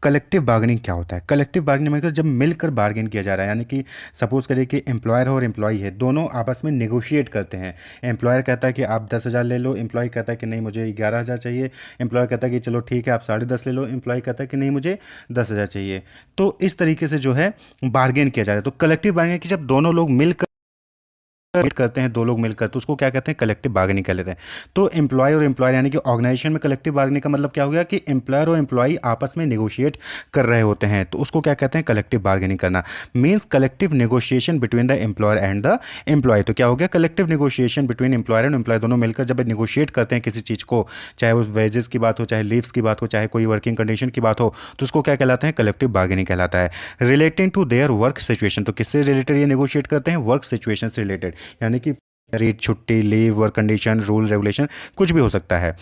Collective bargaining क्या होता है? कलेक्टिव बार्गेनिंग मतलब जब मिलकर बार्गेन किया जा रहा है, यानी कि सपोज करिए कि एम्प्लॉयर और एम्प्लॉई है, दोनों आपस में नेगोशिएट करते हैं। एम्प्लॉयर कहता है कि आप 10,000 ले लो, एम्प्लॉय कहता है कि नहीं मुझे 11,000 चाहिए। एम्प्लॉयर कहता है कि चलो ठीक है आप 10.5 ले लो, एम्प्लॉय कहता है कि नहीं मुझे 10,000 चाहिए। तो इस तरीके से जो है बार्गेन किया जा रहा है। तो कलेक्टिव बार्गेनिंग की जब दोनों लोग मिलकर करते हैं, दो लोग मिलकर, तो उसको क्या कहते हैं? कलेक्टिव बार्गेनिंग कह लेते हैं। तो एम्प्लॉय और एम्प्लॉयर यानी कि ऑर्गेनाइजेशन में कलेक्टिव बार्गेनिंग का मतलब क्या हो गया कि एम्प्लॉयर और एम्प्लॉय आपस में नेगोशिएट कर रहे होते हैं, तो उसको क्या कहते हैं? कलेक्टिव बार्गेनिंग करना। Means collective negotiation between the employer and the employee. तो क्या हो गया? Collective negotiation between employer and employee, दोनों मिलकर जब नेगोशिएट करते हैं किसी चीज को, चाहे वो वेजेस की बात हो, चाहे लीव्स की बात हो, चाहे कोई वर्किंग कंडीशन की बात हो, तो उसको क्या कहलाते हैं? कलेक्टिव बार्गेनिंग कहलाता है। Relating to their work situation, तो किससे रिलेटेड ये नेगोशिएट करते हैं? वर्क सिचुएशन से रिलेटेड, यानी कि रेट, छुट्टी, leave, work condition, rule regulation, कुछ भी हो सकता है।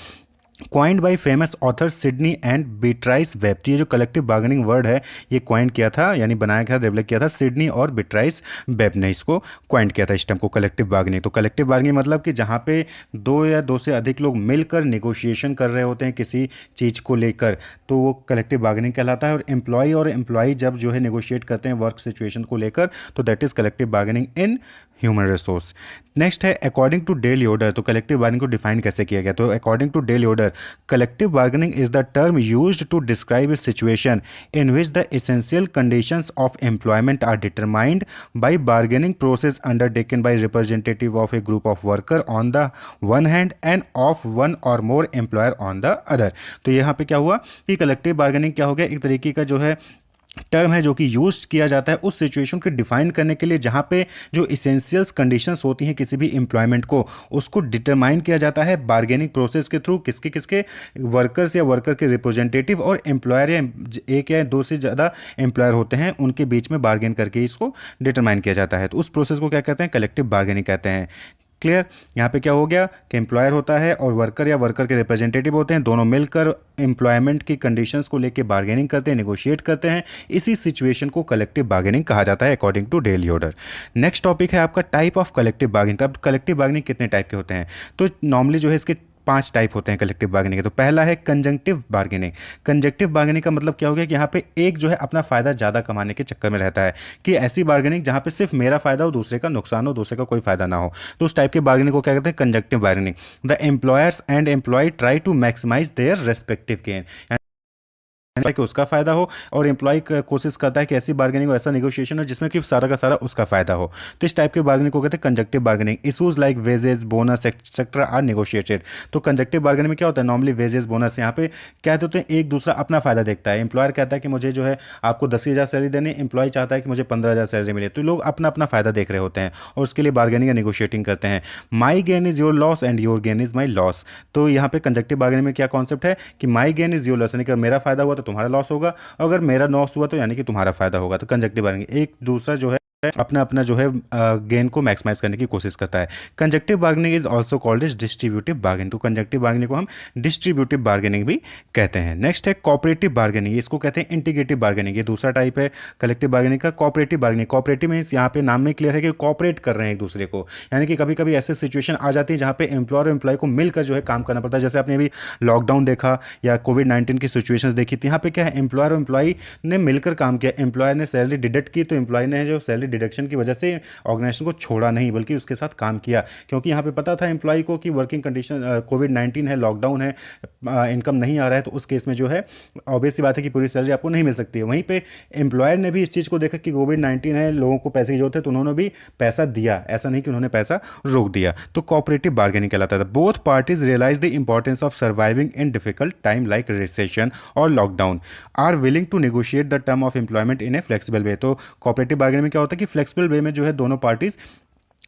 Coined by famous author Sidney and Beatrice Webb. तो ये जो कलेक्टिव बार्गेनिंग वर्ड है, ये क्वाइंड किया था, यानी बनाया गया, डेवलप किया था सिडनी और बिट्राइस वेब ने इसको क्वाइंड किया था इस टर्म को, कलेक्टिव बार्गेनिंग। तो कलेक्टिव बार्गेनिंग मतलब कि जहाँ पे दो या दो से अधिक लोग मिलकर नेगोशिएशन कर रहे होते हैं किसी चीज़ को लेकर, तो वो कलेक्टिव बार्गेनिंग कहलाता है। और एम्प्लॉय जब जो है नेगोशिएट करते हैं वर्क सिचुएशन को लेकर, तो that is collective bargaining in human resource. Next है अकॉर्डिंग टू डेल ऑर्डर। तो कलेक्टिव बार्गेनिंग को डिफाइन कैसे किया गया? तो according to Dale Yoder, collective bargaining is the term used to describe a situation in which the essential conditions of employment are determined by bargaining process undertaken by representative of a group of worker on the one hand and of one or more employer on the other। तो यहाँ पे क्या हुआ कि collective bargaining क्या हो गया? एक तरीके का जो है टर्म है जो कि यूज किया जाता है उस सिचुएशन को डिफाइन करने के लिए जहां पे जो इसेंशियल्स कंडीशंस होती हैं किसी भी एम्प्लॉयमेंट को, उसको डिटरमाइन किया जाता है बार्गेनिंग प्रोसेस के थ्रू। किसके किसके? वर्कर्स या वर्कर के रिप्रेजेंटेटिव और एम्प्लॉयर, या एक या दो से ज़्यादा एम्प्लॉयर होते हैं, उनके बीच में बार्गेन करके इसको डिटरमाइन किया जाता है। तो उस प्रोसेस को क्या कहते हैं? कलेक्टिव बार्गेनिंग कहते हैं। क्लियर? यहाँ पे क्या हो गया कि एम्प्लॉयर होता है और वर्कर या वर्कर के रिप्रेजेंटेटिव होते हैं, दोनों मिलकर एम्प्लॉयमेंट की कंडीशंस को लेके बार्गेनिंग करते हैं, नेगोशिएट करते हैं। इसी सिचुएशन को कलेक्टिव बार्गेनिंग कहा जाता है according to Dale Yoder. Next topic है आपका टाइप ऑफ कलेक्टिव बार्गेनिंग। अब कलेक्टिव बार्गेनिंग कितने टाइप के होते हैं? तो नॉर्मली जो है इसके 5 टाइप होते हैं कलेक्टिव बार्गेनिंग के। तो पहला है कंजंक्टिव बार्गेनिंग। कंजंक्टिव बार्गेनिंग का मतलब क्या हो गया कि यहाँ पे एक जो है अपना फायदा ज़्यादा कमाने के चक्कर में रहता है, कि ऐसी बार्गेनिंग जहाँ पे सिर्फ मेरा फायदा हो, दूसरे का नुकसान हो, दूसरे का कोई फायदा ना हो। तो उस टाइप के बार्गेनिंग को क्या कहते हैं? Conjunctive bargaining. The employers and employee try to maximise their respective gain, कि उसका फायदा हो, और एम्प्लॉय कोशिश करता है कि ऐसी बार्गेनिंग हो, ऐसा नेगोशिएशन हो जिसमें कि सारा का सारा उसका फायदा हो। तो इस टाइप के बार्गेनिंग को कहते हैं conjunctive bargaining. Issues like wages, bonus etcetera are negotiated. तो कंजक्टिव बार्गेनिंग में क्या होता है? नॉर्मली वेजेस, बोनस, यहाँ पे क्या होते हैं? एक दूसरा अपना फायदा देखता है। एम्प्लॉयर कहता है कि मुझे जो है आपको 10,000 सैलरी देनी, एम्प्लॉय चाहता है कि मुझे 15,000 सैलरी मिले। तो लोग अपना अपना फायदा देख रहे होते हैं और उसके लिए बार्गेनिंग या नेगोशिएटिंग करते हैं। My gain is your loss and your gain is my loss. तो यहाँ पे कंजक्टिव बार्गेनिंग में क्या कॉन्सेप्ट है कि माई गेन इज योर लॉस, यानी कि मेरा फायदा हुआ तो तुम्हारा लॉस होगा, अगर मेरा लॉस हुआ तो यानी कि तुम्हारा फायदा होगा। तो कंजक्टिव बार्गेनिंग एक दूसरा जो है अपना अपना जो है गेन को मैक्सिमाइज करने की कोशिश करता है। Conjunctive bargaining is also called as distributive bargaining. तो कंजक्टिव बार्गेनिंग को हम डिस्ट्रीब्यूटिव बार्गेनिंग भी कहते हैं। नेक्स्ट है कोऑपरेटिव बार्गेनिंग, इसको कहते हैं इंटीग्रेटिव बार्गेनिंग। ये दूसरा टाइप है कलेक्टिव बार्गेनिंग का। कोऑपरेटिव बार्गेनिंग, कोऑपरेटिव मीन्स यहाँ पे नाम में क्लियर है कि कोऑपरेट कर रहे हैं एक दूसरे को, यानी कि कभी कभी ऐसे सिचुएशन आ जाती है जहाँ पे एम्प्लॉयर और एम्प्लॉय को मिलकर जो है काम करना पड़ता है। जैसे आपने अभी लॉकडाउन देखा या कोविड-19 की सिचुएशंस देखी थी, यहाँ पे क्या है? एम्प्लॉयर और एम्प्लॉय ने मिलकर काम किया। एम्प्लॉयर ने सैलरी डिडक्ट की, तो एम्प्लॉय ने जो सैलरी डिडक्शन की वजह से ऑर्गेनाइजेशन को छोड़ा नहीं, बल्कि उसके साथ काम किया, क्योंकि यहाँ पे पता था एम्प्लॉय को कि वर्किंग कंडीशन, कोविड-19 है, लॉकडाउन है, इनकम नहीं आ रहा है, तो उस केस में जो है ऑब्वियस सी बात है कि पूरी सैलरी आपको नहीं मिल सकती है। वहीं पे एम्प्लॉयर ने भी इस चीज़ को देखा कि कोविड-19 है, लोगों को पैसे की जरूरत है, तो उन्होंने भी पैसा दिया, ऐसा नहीं कि उन्होंने पैसा रोक दिया। तो कोऑपरेटिव बार्गेनिंग कहलाता था। Both parties realize the importance of surviving in difficult time like recession और lockdown, are willing to negotiate the term of employment in a flexible way. तो कोऑपरेटिव बार्गेनिंग में क्या होता है कि फ्लेक्सिबल वे में जो है दोनों पार्टीज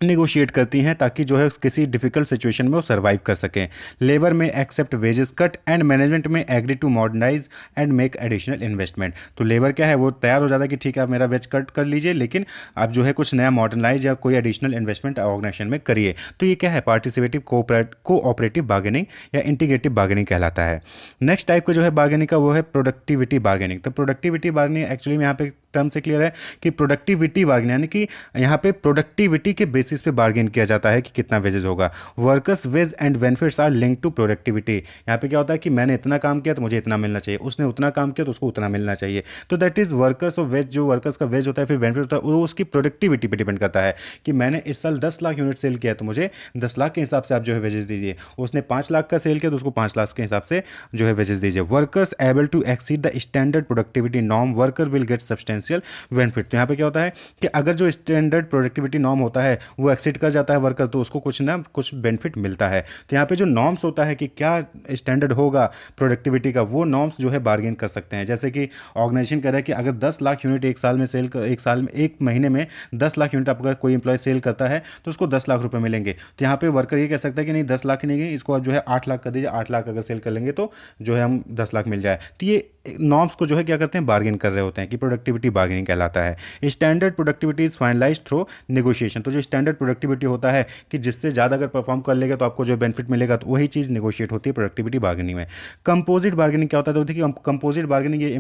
निगोशिएट करती हैं ताकि जो है किसी डिफिकल्ट सिचुएशन में वो सर्वाइव कर सकें। लेबर में accept wages cut and management में agree to modernize and make additional investment. तो लेबर क्या है, वो तैयार हो जाता है कि ठीक है आप मेरा वेज कट कर लीजिए, लेकिन आप जो है कुछ नया मॉडर्नाइज या कोई एडिशनल इन्वेस्टमेंट ऑर्गेनाइजेशन में करिए। तो ये क्या है? पार्टिसिपेटिव कोऑपरेटिव बार्गेनिंग या इंटीग्रेटिव बार्गेनिंग कहलाता है। नेक्स्ट टाइप का जो है बार्गेनिंग का वो है प्रोडक्टिविटी बार्गेनिंग। तो प्रोडक्टिविटी बार्गेनिंग एक्चुअली में यहाँ पे टर्म से क्लियर है कि प्रोडक्टिविटी बार्गेन, यानी कि यहाँ पे प्रोडक्टिविटी के बेसिस पे बार्गेन किया जाता है कि कितना वेजेस होगा। Workers wage and benefits are link to productivity, यहाँ पे क्या होता है कि मैंने इतना काम किया तो मुझे इतना मिलना चाहिए, उसने उतना काम किया तो उसको उतना मिलना चाहिए। तो दैट इज वर्कर्स और वेज, जो वर्कर्स का वेज होता है फिर बेनिफिट होता है, वो उसकी प्रोडक्टिविटी पे डिपेंड करता है कि मैंने इस साल 10 लाख यूनिट सेल किया तो मुझे 10 लाख के हिसाब से आप जो है वेजेस दीजिए, उसने 5 लाख का सेल किया तो उसको 5 लाख के हिसाब से जो है वेजेस दीजिए। Workers able to exceed the standard productivity norm, worker will get substantial benefit. तो यहाँ पे क्या होता है कि अगर जो स्टैंडर्ड प्रोडक्टिविटी नॉर्म होता है वो एक्सीड कर जाता है वर्कर, तो उसको कुछ ना कुछ बेनिफिट मिलता है। तो यहाँ पे जो नॉर्म्स होता है कि क्या स्टैंडर्ड होगा प्रोडक्टिविटी का, वो नॉर्म्स जो है बार्गेन कर सकते हैं। जैसे कि ऑर्गेनाइजेशन कह रहा है कि अगर 10 लाख यूनिट एक साल में सेल कर, एक साल में एक महीने में 10 लाख यूनिट अगर कोई इंप्लॉय सेल करता है तो उसको 10 लाख रुपए मिलेंगे। तो यहाँ पे वर्कर ये कह सकता है कि नहीं 10 लाख ही नहीं, इसको आप जो है 8 लाख कर दीजिए, 8 लाख अगर सेल कर लेंगे तो जो है हम 10 लाख मिल जाए। तो ये नॉर्म्स को जो है क्या करते हैं, बार्गेन कर रहे होते हैं, कि प्रोडक्टिविटी बार्गेनिंग कहलाता है। Standard productivity is finalise through negotiation, तो जो स्टैंडर्ड प्रोडक्टिविटी होता है कि जिससे ज़्यादा अगर परफॉर्म कर लेगा तो आपको जो बेनिफिट मिलेगा, तो वही चीज़ नेगोशिएट होती है प्रोडक्टिविटी बार्गेनिंग में। कंपोजिट बार्गेनिंग क्या होता है, तो देखिए कंपोजिट बार्गेनिंग ये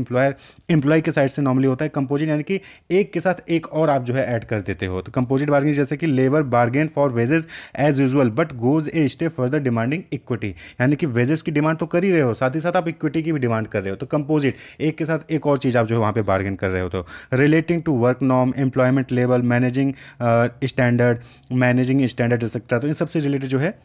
एम्प्लॉय के साइड से नॉर्मली होता है। कंपोजिट यानी कि एक के साथ एक और आप जो है ऐड कर देते हो। तो कंपोजिट बार्गेनिंग जैसे कि labour bargain for wages as usual but goes a step further demanding equity, यानी कि वेजेस की डिमांड तो कर ही रहे हो, साथ ही साथ आप इक्विटी की भी डिमांड कर रहे हो। तो कंपोजिट एक के साथ एक और चीज़ आप जो है वहाँ पे बार्गेन कर रहे हो। तो relating to work norm, employment level, managing standard etcetera, तो इन सबसे रिलेटेड जो है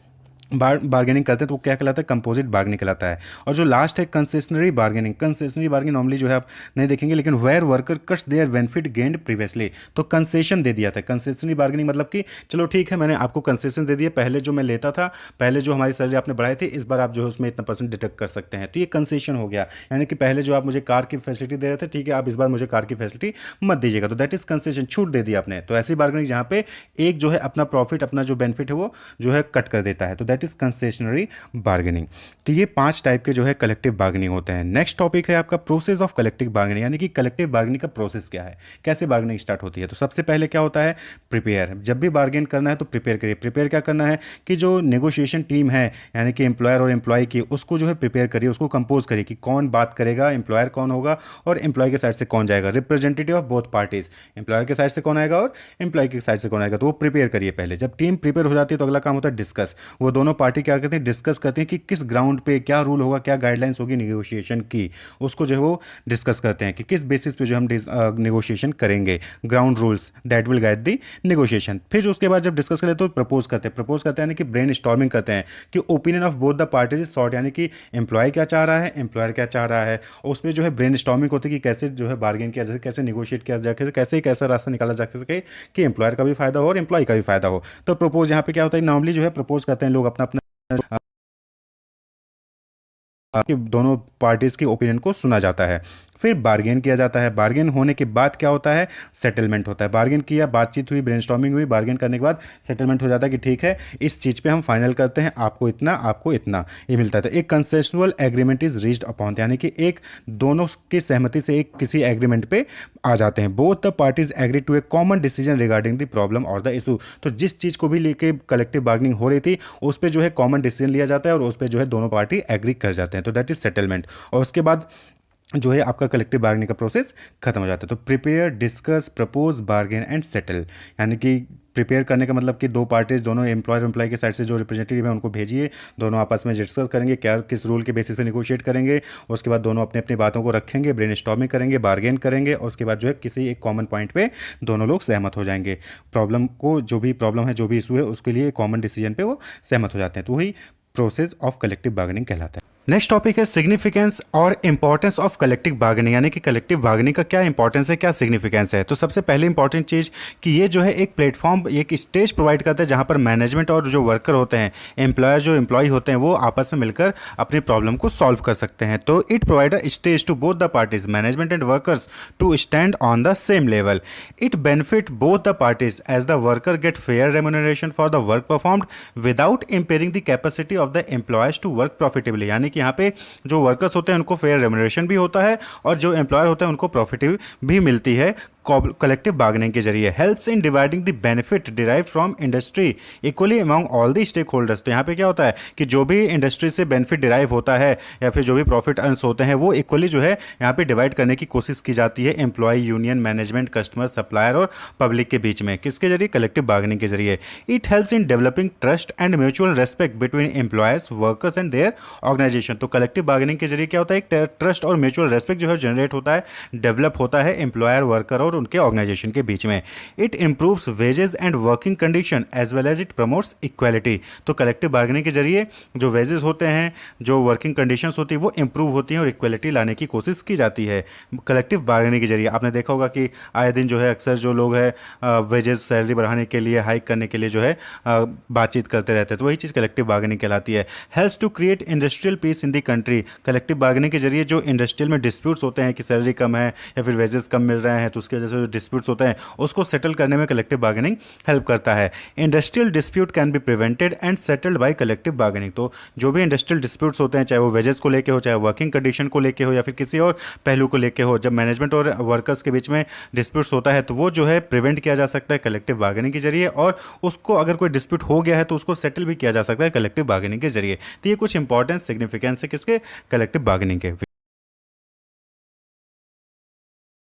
बार्गेनिंग करते हैं तो वो क्या कहलाता है, कंपोजिट बार्गेनिंग कहलाता है। और जो लास्ट है concessionary bargaining, concessionary bargaining normally जो है आप नहीं देखेंगे, लेकिन where worker cuts their benefit gained previously, तो कंसेशन दे दिया था। कंसेशनरी बार्गेनिंग मतलब कि चलो ठीक है मैंने आपको कंसेशन दे दिया, पहले जो मैं लेता था, पहले जो हमारी सैलरी आपने बढ़ाई थी, इस बार आप जो है उसमें इतना परसेंट डिडक्ट कर सकते हैं। तो ये कंसेशन हो गया, यानी कि पहले जो आप मुझे कार की फैसिलिटी दे रहे थे, ठीक है आप इस बार मुझे कार की फैसिलिटी मत दीजिएगा, तो दैट इज कंसेशन, छूट दे दी आपने। तो ऐसी बार्गेनिंग जहाँ पे एक जो है अपना प्रॉफिट, अपना जो बेनिफिट है वो जो है कट कर देता है, तो दैट इज कंसेशनरी बार्गेनिंग। तो ये 5 टाइप के जो है कलेक्टिव बार्गेनिंग होते हैं। नेक्स्ट टॉपिक है आपका प्रोसेस ऑफ कलेक्टिव बार्गेनिंग, यानी कि कलेक्टिव बार्गेनिंग का प्रोसेस क्या है, कैसे बार्गेनिंग स्टार्ट होती है। तो सबसे पहले क्या होता है, प्रिपेयर। जब भी बार्गेन करना है तो प्रिपेयर करिए। प्रिपेयर क्या करना है कि जो नेगोशिएशन टीम है, यानी कि एम्प्लॉयर और एम्प्लॉय की, उसको जो है प्रिपेयर करिए, उसको कंपोज करिए कि कौन बात करेगा, एम्प्लॉयर कौन होगा और एम्प्लॉय के साइड से कौन जाएगा, representative of both parties, employer के साइड से कौन आएगा और एम्प्लॉय के साइड से कौन आएगा, तो वो प्रिपेयर करिए पहले। जब टीम प्रिपेयर हो जाती है तो अगला काम होता है डिस्कस। वो दोनों पार्टी क्या करते हैं, डिस्कस करते हैं कि किस ग्राउंड पे क्या रूल होगा, क्या गाइडलाइंस होगी नेगोशिएशन की, उसको जो है वो डिस्कस करते हैं कि किस बेसिस पे जो हम नेगोशिएशन करेंगे, ground rules that will guide the negotiation. फिर उसके बाद जब डिस्कस करें तो प्रपोज करते हैं, यानी कि ब्रेन स्टॉर्मिंग करते हैं कि opinion of both the parties is sort, यानी कि एम्प्लॉय क्या चाह रहा है, एम्प्लॉयर क्या चाह रहा है, और उसमें जो है ब्रेन स्टॉर्मिंग होती है कि कैसे जो है बार्गेन किया जाए, कैसे निगोशिएट किया जाए, कैसे एक ऐसा रास्ता निकाला जा सके कि एम्प्लॉयर का भी फायदा हो और एम्प्लॉय का भी फायदा हो। तो प्रपोज यहाँ पे क्या होता है, नॉर्मली जो है प्रपोज करते हैं लोग अपना अपना, कि दोनों पार्टीज की ओपिनियन को सुना जाता है। फिर बार्गेन किया जाता है। बार्गेन होने के बाद क्या होता है, सेटलमेंट होता है। बार्गेन किया, बातचीत हुई, ब्रेनस्टॉर्मिंग हुई, बार्गेन करने के बाद सेटलमेंट हो जाता है कि ठीक है इस चीज़ पे हम फाइनल करते हैं, आपको इतना ये मिलता है। तो एक concessional agreement is reached upon, यानी कि एक दोनों की सहमति से एक किसी एग्रीमेंट पे आ जाते हैं। Both the parties agree to a common decision regarding the problem और द इशू, तो जिस चीज़ को भी लेके कलेक्टिव बार्गेनिंग हो रही थी उस पर जो है कॉमन डिसीजन लिया जाता है और उस पर जो है दोनों पार्टी एग्री कर जाते हैं, तो दैट इज सेटलमेंट। और उसके बाद जो है आपका कलेक्टिव बार्गेनिंग का प्रोसेस खत्म हो जाता है। तो prepare, discuss, propose, bargain and settle, यानी कि प्रिपेयर करने का मतलब कि दो पार्टीज, दोनों एम्प्लॉयर एम्प्लॉय के साइड से जो रिप्रेजेंटेटिव है उनको भेजिए, दोनों आपस में डिस्कस करेंगे क्या किस रूल के बेसिस पे निगोशिएट करेंगे, उसके बाद दोनों अपनी अपनी बातों को रखेंगे, ब्रेनस्टॉर्मिंग करेंगे, बार्गेन करेंगे और उसके बाद जो है किसी एक कॉमन पॉइंट पे दोनों लोग सहमत हो जाएंगे। प्रॉब्लम को, जो भी प्रॉब्लम है, जो भी इशू है, उसके लिए कॉमन डिसीजन पे वो सहमत हो जाते हैं। तो वही प्रोसेस ऑफ कलेक्टिव बार्गेनिंग कहलाता है। नेक्स्ट टॉपिक है सिग्निफिकेंस और इंपॉर्टेंस ऑफ कलेक्टिव बार्गेनिंग, यानी कि कलेक्टिव बार्गेनिंग का क्या इंपॉर्टेंस है, क्या सिग्निफिकेंस है। तो सबसे पहले इंपॉर्टेंट चीज़ कि ये जो है एक प्लेटफॉर्म, एक स्टेज प्रोवाइड करता है जहाँ पर मैनेजमेंट और जो वर्कर होते हैं, एम्प्लॉयर जो एम्प्लॉय होते हैं, वो आपस में मिलकर अपनी प्रॉब्लम को सॉल्व कर सकते हैं। तो it provide a stage to both the parties, management and workers, to stand on the same level. It benefit both the parties as the worker get fair remuneration for the work performed without impairing the capacity of the employees to work profitably, यानी कि यहाँ पे जो workers होते हैं उनको fair remuneration भी होता है और जो एम्प्लॉयर होते हैं उनको प्रॉफिट भी मिलती है कलेक्टिव बार्गेनिंग के जरिए helps in dividing the benefit derive from industry equally among all the stakeholders. तो यहाँ पे क्या होता है कि जो भी इंडस्ट्री से बेनिफिट डिराइव होता है या फिर जो भी प्रॉफिट अर्न्स होते हैं वो इक्वली जो है यहाँ पे डिवाइड करने की कोशिश की जाती है employee, union, management, customer, supplier और पब्लिक के बीच में। किसके जरिए? कलेक्टिव बार्गेनिंग के जरिए। It helps in developing trust and mutual respect between employers, workers and their organisation. तो कलेक्टिव बार्गेनिंग के जरिए क्या होता है? एक ट्रस्ट और म्यूचुअल रेस्पेक्ट जो है जनरेट होता है, डेवलप होता है एम्प्लॉयर, वर्कर और उनके ऑर्गेनाइजेशन के बीच में। It improves wages and working condition as well as it promotes equality. तो कलेक्टिव बार्गेनिंग के जरिए जो वेजेस होते हैं, जो वर्किंग कंडीशंस होती है वो इंप्रूव होती हैं और इक्वालिटी लाने की कोशिश की जाती है कलेक्टिव बार्गेनिंग के जरिए। आपने देखा होगा कि आए दिन जो है अक्सर जो लोग हैं वेजेस, सैलरी बढ़ाने के लिए, हाइक करने के लिए जो है बातचीत करते रहते हैं। तो वही चीज़ कलेक्टिव बार्गेनिंग कहलाती है। Helps to create industrial peace in the country. Collective bargaining के जरिए जो इंडस्ट्रियल में डिस्प्यूट्स होते हैं कि सैलरी कम है या फिर वेजेस कम मिल रहे हैं, तो उसकी वजह से जो डिस्प्यूट्स होते हैं उसको सेटल करने में कलेक्टिव बार्गेनिंग हेल्प करता है। Industrial dispute can be prevented and settled bye collective bargaining. तो जो भी इंडस्ट्रियल डिस्प्यूट्स होते हैं, चाहे वो वेजेस को लेके हो, चाहे वर्किंग कंडीशन को लेके हो या फिर किसी और पहलू को लेके हो, जब मैनेजमेंट और वर्कर्स के बीच में डिस्प्यूट्स होता है तो वो जो है प्रिवेंट किया जा सकता है कलेक्टिव बार्गेनिंग के जरिए, और उसको अगर कोई डिस्प्यूट हो गया है तो उसको सेटल भी किया जा सकता है कलेक्टिव बार्गेनिंग के जरिए। तो ये कुछ इंपॉर्टेंट सिग्निफिकेंस है किसके? कलेक्टिव बार्गेनिंग के।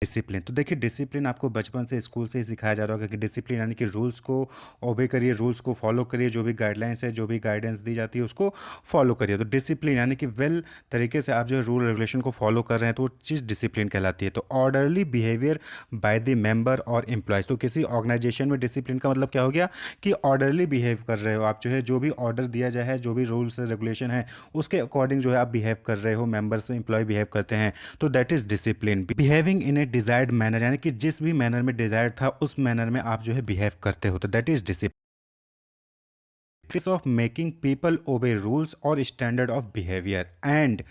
डिसिप्लिन, तो देखिए डिसिप्लिन आपको बचपन से स्कूल से ही सिखाया जा रहा होगा कि डिसिप्लिन यानी कि रूल्स को ओबे करिए, रूल्स को फॉलो करिए, जो भी गाइडलाइंस है, जो भी गाइडेंस दी जाती है उसको फॉलो करिए। तो डिसिप्लिन यानी कि वेल तरीके से आप जो है रूल रेगुलेशन को फॉलो कर रहे हैं तो वो चीज़ डिसिप्लिन कहलाती है। तो orderly behaviour by the member और एम्प्लॉयज़। तो किसी ऑर्गेनाइजेशन में डिसिप्लिन का मतलब क्या हो गया कि ऑर्डरली बिहेव कर रहे हो आप, जो है जो भी ऑर्डर दिया जाए है, जो भी रूल्स रेगुलेशन है उसके अकॉर्डिंग जो है आप बिहेव कर रहे हो, मेंबर्स एम्प्लॉय बिहेव करते हैं, तो that is discipline. Behaving in A desired manner यानी कि जिस भी मैनर में डिजायर था उस मैनर में आप जो है बिहेव करते हो, तो that is discipline of making people obey rules और standard of behaviour and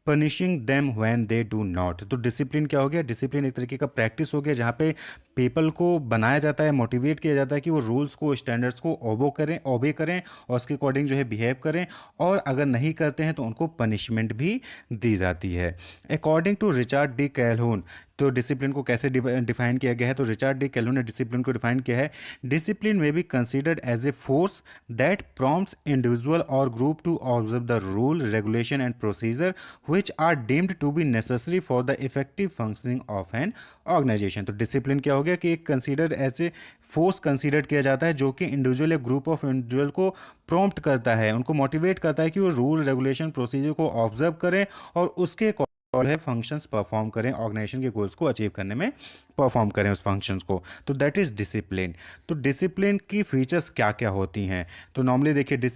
punishing them when they do not. तो डिसिप्लिन क्या हो गया? डिसिप्लिन एक तरीके का प्रैक्टिस हो गया जहाँ पे पीपल को बनाया जाता है, मोटिवेट किया जाता है कि वो रूल्स को, स्टैंडर्ड्स को ओबे करें और उसके अकॉर्डिंग जो है बिहेव करें, और अगर नहीं करते हैं तो उनको पनिशमेंट भी दी जाती है। अकॉर्डिंग टू रिचार्ड डी कैलहोन, तो डिसिप्लिन को कैसे डिफाइन किया गया है? तो रिचार्ड डी कैलहोन ने डिसिप्लिन को डिफाइन किया है, डिसिप्लिन में be considered as a force that prompts individual और group to observe the rule, regulation and procedure which are deemed to be necessary for the effective functioning of an organization। तो discipline क्या हो गया कि एक consider ऐसे force consider किया जाता है जो कि इंडिविजुअल या ग्रुप ऑफ इंडिविजुअल को प्रॉम्प्ट करता है, उनको मोटिवेट करता है कि वो रूल, रेगुलेशन, प्रोसीजर को ऑब्जर्व करें और उसके है फंक्शंस परफॉर्म करें, ऑर्गेनाइजेशन के गोल्स को अचीव करने में परफॉर्म करें उस फंक्शंस को, तो दैट इज डिसिप्लिन। तो डिसिप्लिन की फीचर्स क्या क्या होती हैं? तो नॉर्मली देखिए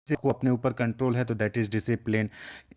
को अपने ऊपर कंट्रोल है तो that is discipline.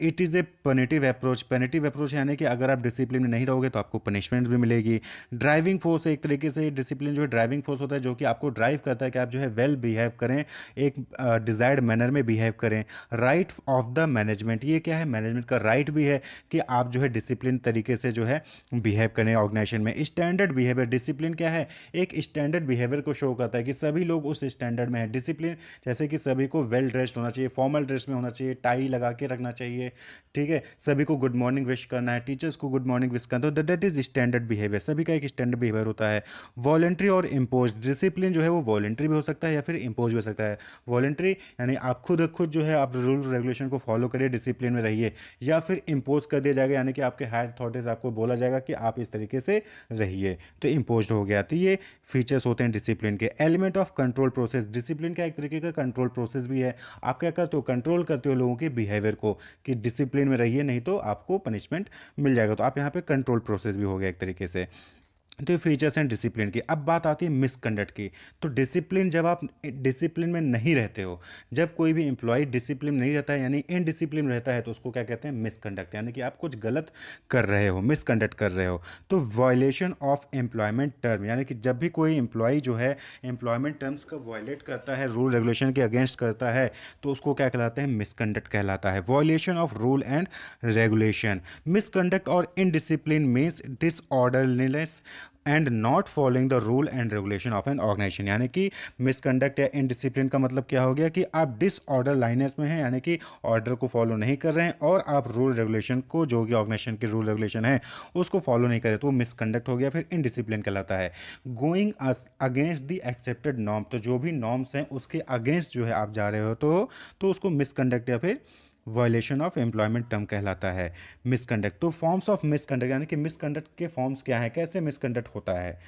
It is a punitive approach. Punitive approach यानी कि अगर आप डिसिप्लिन में नहीं रहोगे तो आपको पनिशमेंट भी मिलेगी। ड्राइविंग फोर्स, एक तरीके से डिसिप्लिन जो है ड्राइविंग फोर्स होता है जो कि आपको ड्राइव करता है कि आप जो है वेल बिहेव करें, एक डिजायर्ड मैनर में बिहेव करें। राइट ऑफ द मैनेजमेंट, ये क्या है? मैनेजमेंट का राइट भी है कि आप जो है डिसिप्लिन तरीके से जो है बिहेव करें ऑर्गेनाइजेशन में। स्टैंडर्ड बिहेवियर, डिसिप्लिन क्या है? एक स्टैंडर्ड बिहेवियर को शो करता है कि सभी लोग उस स्टैंडर्ड में है। डिसिप्लिन जैसे कि सभी को वेल ड्रेस्ड होना चाहिए, फॉर्मल ड्रेस में होना चाहिए, टाई लगा के रखना चाहिए, ठीक है, सभी को गुड मॉर्निंग विश करना है, टीचर्स को गुड मॉर्निंग विश करना है, तो दैट इज स्टैंडर्ड बिहेवियर। सभी का एक स्टैंडर्ड बिहेवियर होता है। वॉलेंट्री और इम्पोज, डिसिप्लिन जो है वो वॉलेंट्री भी हो सकता है या फिर इम्पोज भी हो सकता है। वॉलेंट्री यानी आप खुद जो है आप रूल रेगुलेशन को फॉलो करिए, डिसिप्लिन में रहिए, या फिर इम्पोज कर दिया जाएगा यानी कि आपके हायर अथॉरिटीज आपको बोला जाएगा कि आप इस तरीके से रहिए, तो इम्पोज हो गया। तो ये फीचर्स होते हैं डिसिप्लिन के। Element of control process, discipline का एक तरीके का कंट्रोल प्रोसेस भी है। आप क्या करते हो? कंट्रोल करते हो लोगों के बिहेवियर को कि डिसिप्लिन में रहिए नहीं तो आपको पनिशमेंट मिल जाएगा, तो आप यहाँ पे कंट्रोल प्रोसेस भी हो गया एक तरीके से। तो ये फीचर्स हैं डिसिप्लिन की। अब बात आती है मिसकंडक्ट की। तो डिसिप्लिन, जब आप डिसिप्लिन में नहीं रहते हो, जब कोई भी एम्प्लॉय डिसिप्लिन नहीं रहता है यानी इनडिसिप्लिन रहता है, तो उसको क्या कहते हैं? मिसकंडक्ट, यानी कि आप कुछ गलत कर रहे हो, मिसकंडक्ट कर रहे हो। तो वायलेशन ऑफ एम्प्लॉयमेंट टर्म, यानी कि जब भी कोई एम्प्लॉय जो है एम्प्लॉयमेंट टर्म्स का वायलेट करता है, रूल रेगुलेशन के अगेंस्ट करता है, तो उसको क्या कहलाता है? मिसकंडक्ट कहलाता है। Violation of rule and regulation, misconduct और indiscipline means disorderliness and not following the rule and regulation of an organization, यानी कि मिसकंडक्ट या इनडिसिप्लिन का मतलब क्या हो गया कि आप डिसऑर्डर लाइनेस में हैं, यानी कि ऑर्डर को फॉलो नहीं कर रहे हैं और आप रूल रेगुलेशन को, जो कि ऑर्गेनाइजेशन के रूल रेगुलेशन है, उसको फॉलो नहीं करे, तो वो मिसकंडक्ट हो गया, फिर इनडिसिप्लिन कहलाता है। Going against the accepted norm, तो जो भी नॉर्म्स हैं उसके अगेंस्ट जो है आप जा रहे हो तो उसको मिसकंडक्ट या फिर वायलेशन ऑफ एम्प्लॉयमेंट टर्म कहलाता है। मिसकंडक्ट, तो फॉर्म्स ऑफ मिसकंडक्ट, यानी कि मिसकंडक्ट के फॉर्म्स क्या है, कैसे मिसकंडक्ट होता है।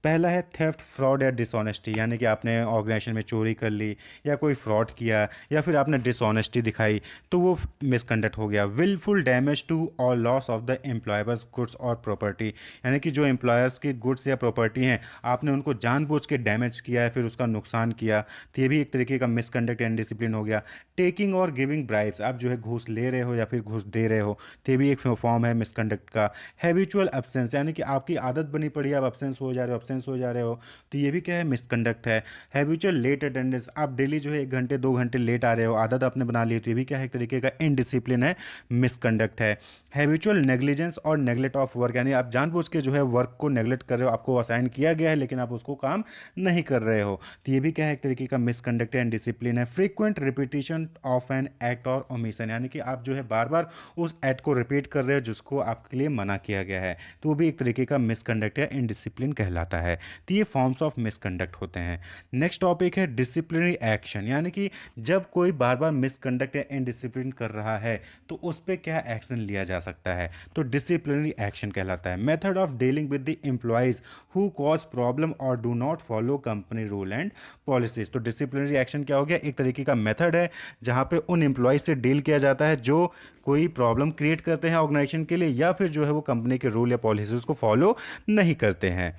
पहला है थेफ्ट, फ्रॉड या डिसऑनेस्टी, यानी कि आपने ऑर्गेनाइजेशन में चोरी कर ली या कोई फ्रॉड किया या फिर आपने डिसऑनेस्टी दिखाई, तो वो मिसकंडक्ट हो गया। विलफुल डैमेज टू और loss of the employers goods और प्रॉपर्टी, यानी कि जो एम्प्लॉयर्स की गुड्स या प्रॉपर्टी हैं आपने उनको जानबूझ के डैमेज किया है, फिर उसका नुकसान किया, तो ये भी एक तरीके का मिसकंडक्ट एंड डिसिप्लिन हो गया। टेकिंग और गिविंग ब्राइब्स, आप जो है घूस ले रहे हो या फिर घूस दे रहे हो, तो ये भी एक फॉर्म है मिसकंडक्ट का। हैबिचुअल एब्सेंस, यानी कि आपकी आदत बनी पड़ी है, आप एब्सेंस हो जा रहे हो, हो जा रहे हो, तो ये भी क्या है, मिसकंडक्ट है। हैबिचुअल लेट अटेंडेंस, आप डेली जो है 1 घंटे 2 घंटे लेट आ रहे हो, आदत आपने बना ली है, तो ये भी क्या है, एक तरीके का इनडिसिप्लिन है, मिसकंडक्ट है। हैबिचुअल नेग्लिजेंस और नेग्लेक्ट ऑफ वर्क, यानी आप जानबूझ के जो है वर्क को नेग्लेक्ट कर रहे हो, आपको असाइन किया गया है लेकिन आप उसको काम नहीं कर रहे हो, तो ये भी क्या है, एक तरीके का मिसकंडक्ट है, इनडिसिप्लिन है। Frequent repetition of an act और ओमिशन, यानी कि आप जो है बार बार उस एक्ट को रिपीट कर रहे हो जिसको आपके लिए मना किया गया है, तो वो भी एक तरीके का मिसकंडक्ट या इनडिसिप्लिन कहलाता है। तो ये फॉर्म्स ऑफ मिसकंडक्ट होते हैं। नेक्स्ट टॉपिक है डिसिप्लिनरी एक्शन, यानी कि जब कोई बार बार मिसकंडक्ट या इनडिसिप्लिन कर रहा है तो उस पर क्या एक्शन लिया जा सकता है, तो डिसिप्लिनरी एक्शन कहलाता है। Method of dealing with the employees who cause problem और do not follow company rule and policies, तो डिसिप्लिनरी एक्शन क्या हो गया, एक तरीके का मेथड है जहां पे उन एम्प्लॉयज से डील किया जाता है जो कोई प्रॉब्लम क्रिएट करते हैं ऑर्गेनाइजेशन के लिए या फिर जो है वो कंपनी के रूल या पॉलिसीज को फॉलो नहीं करते हैं,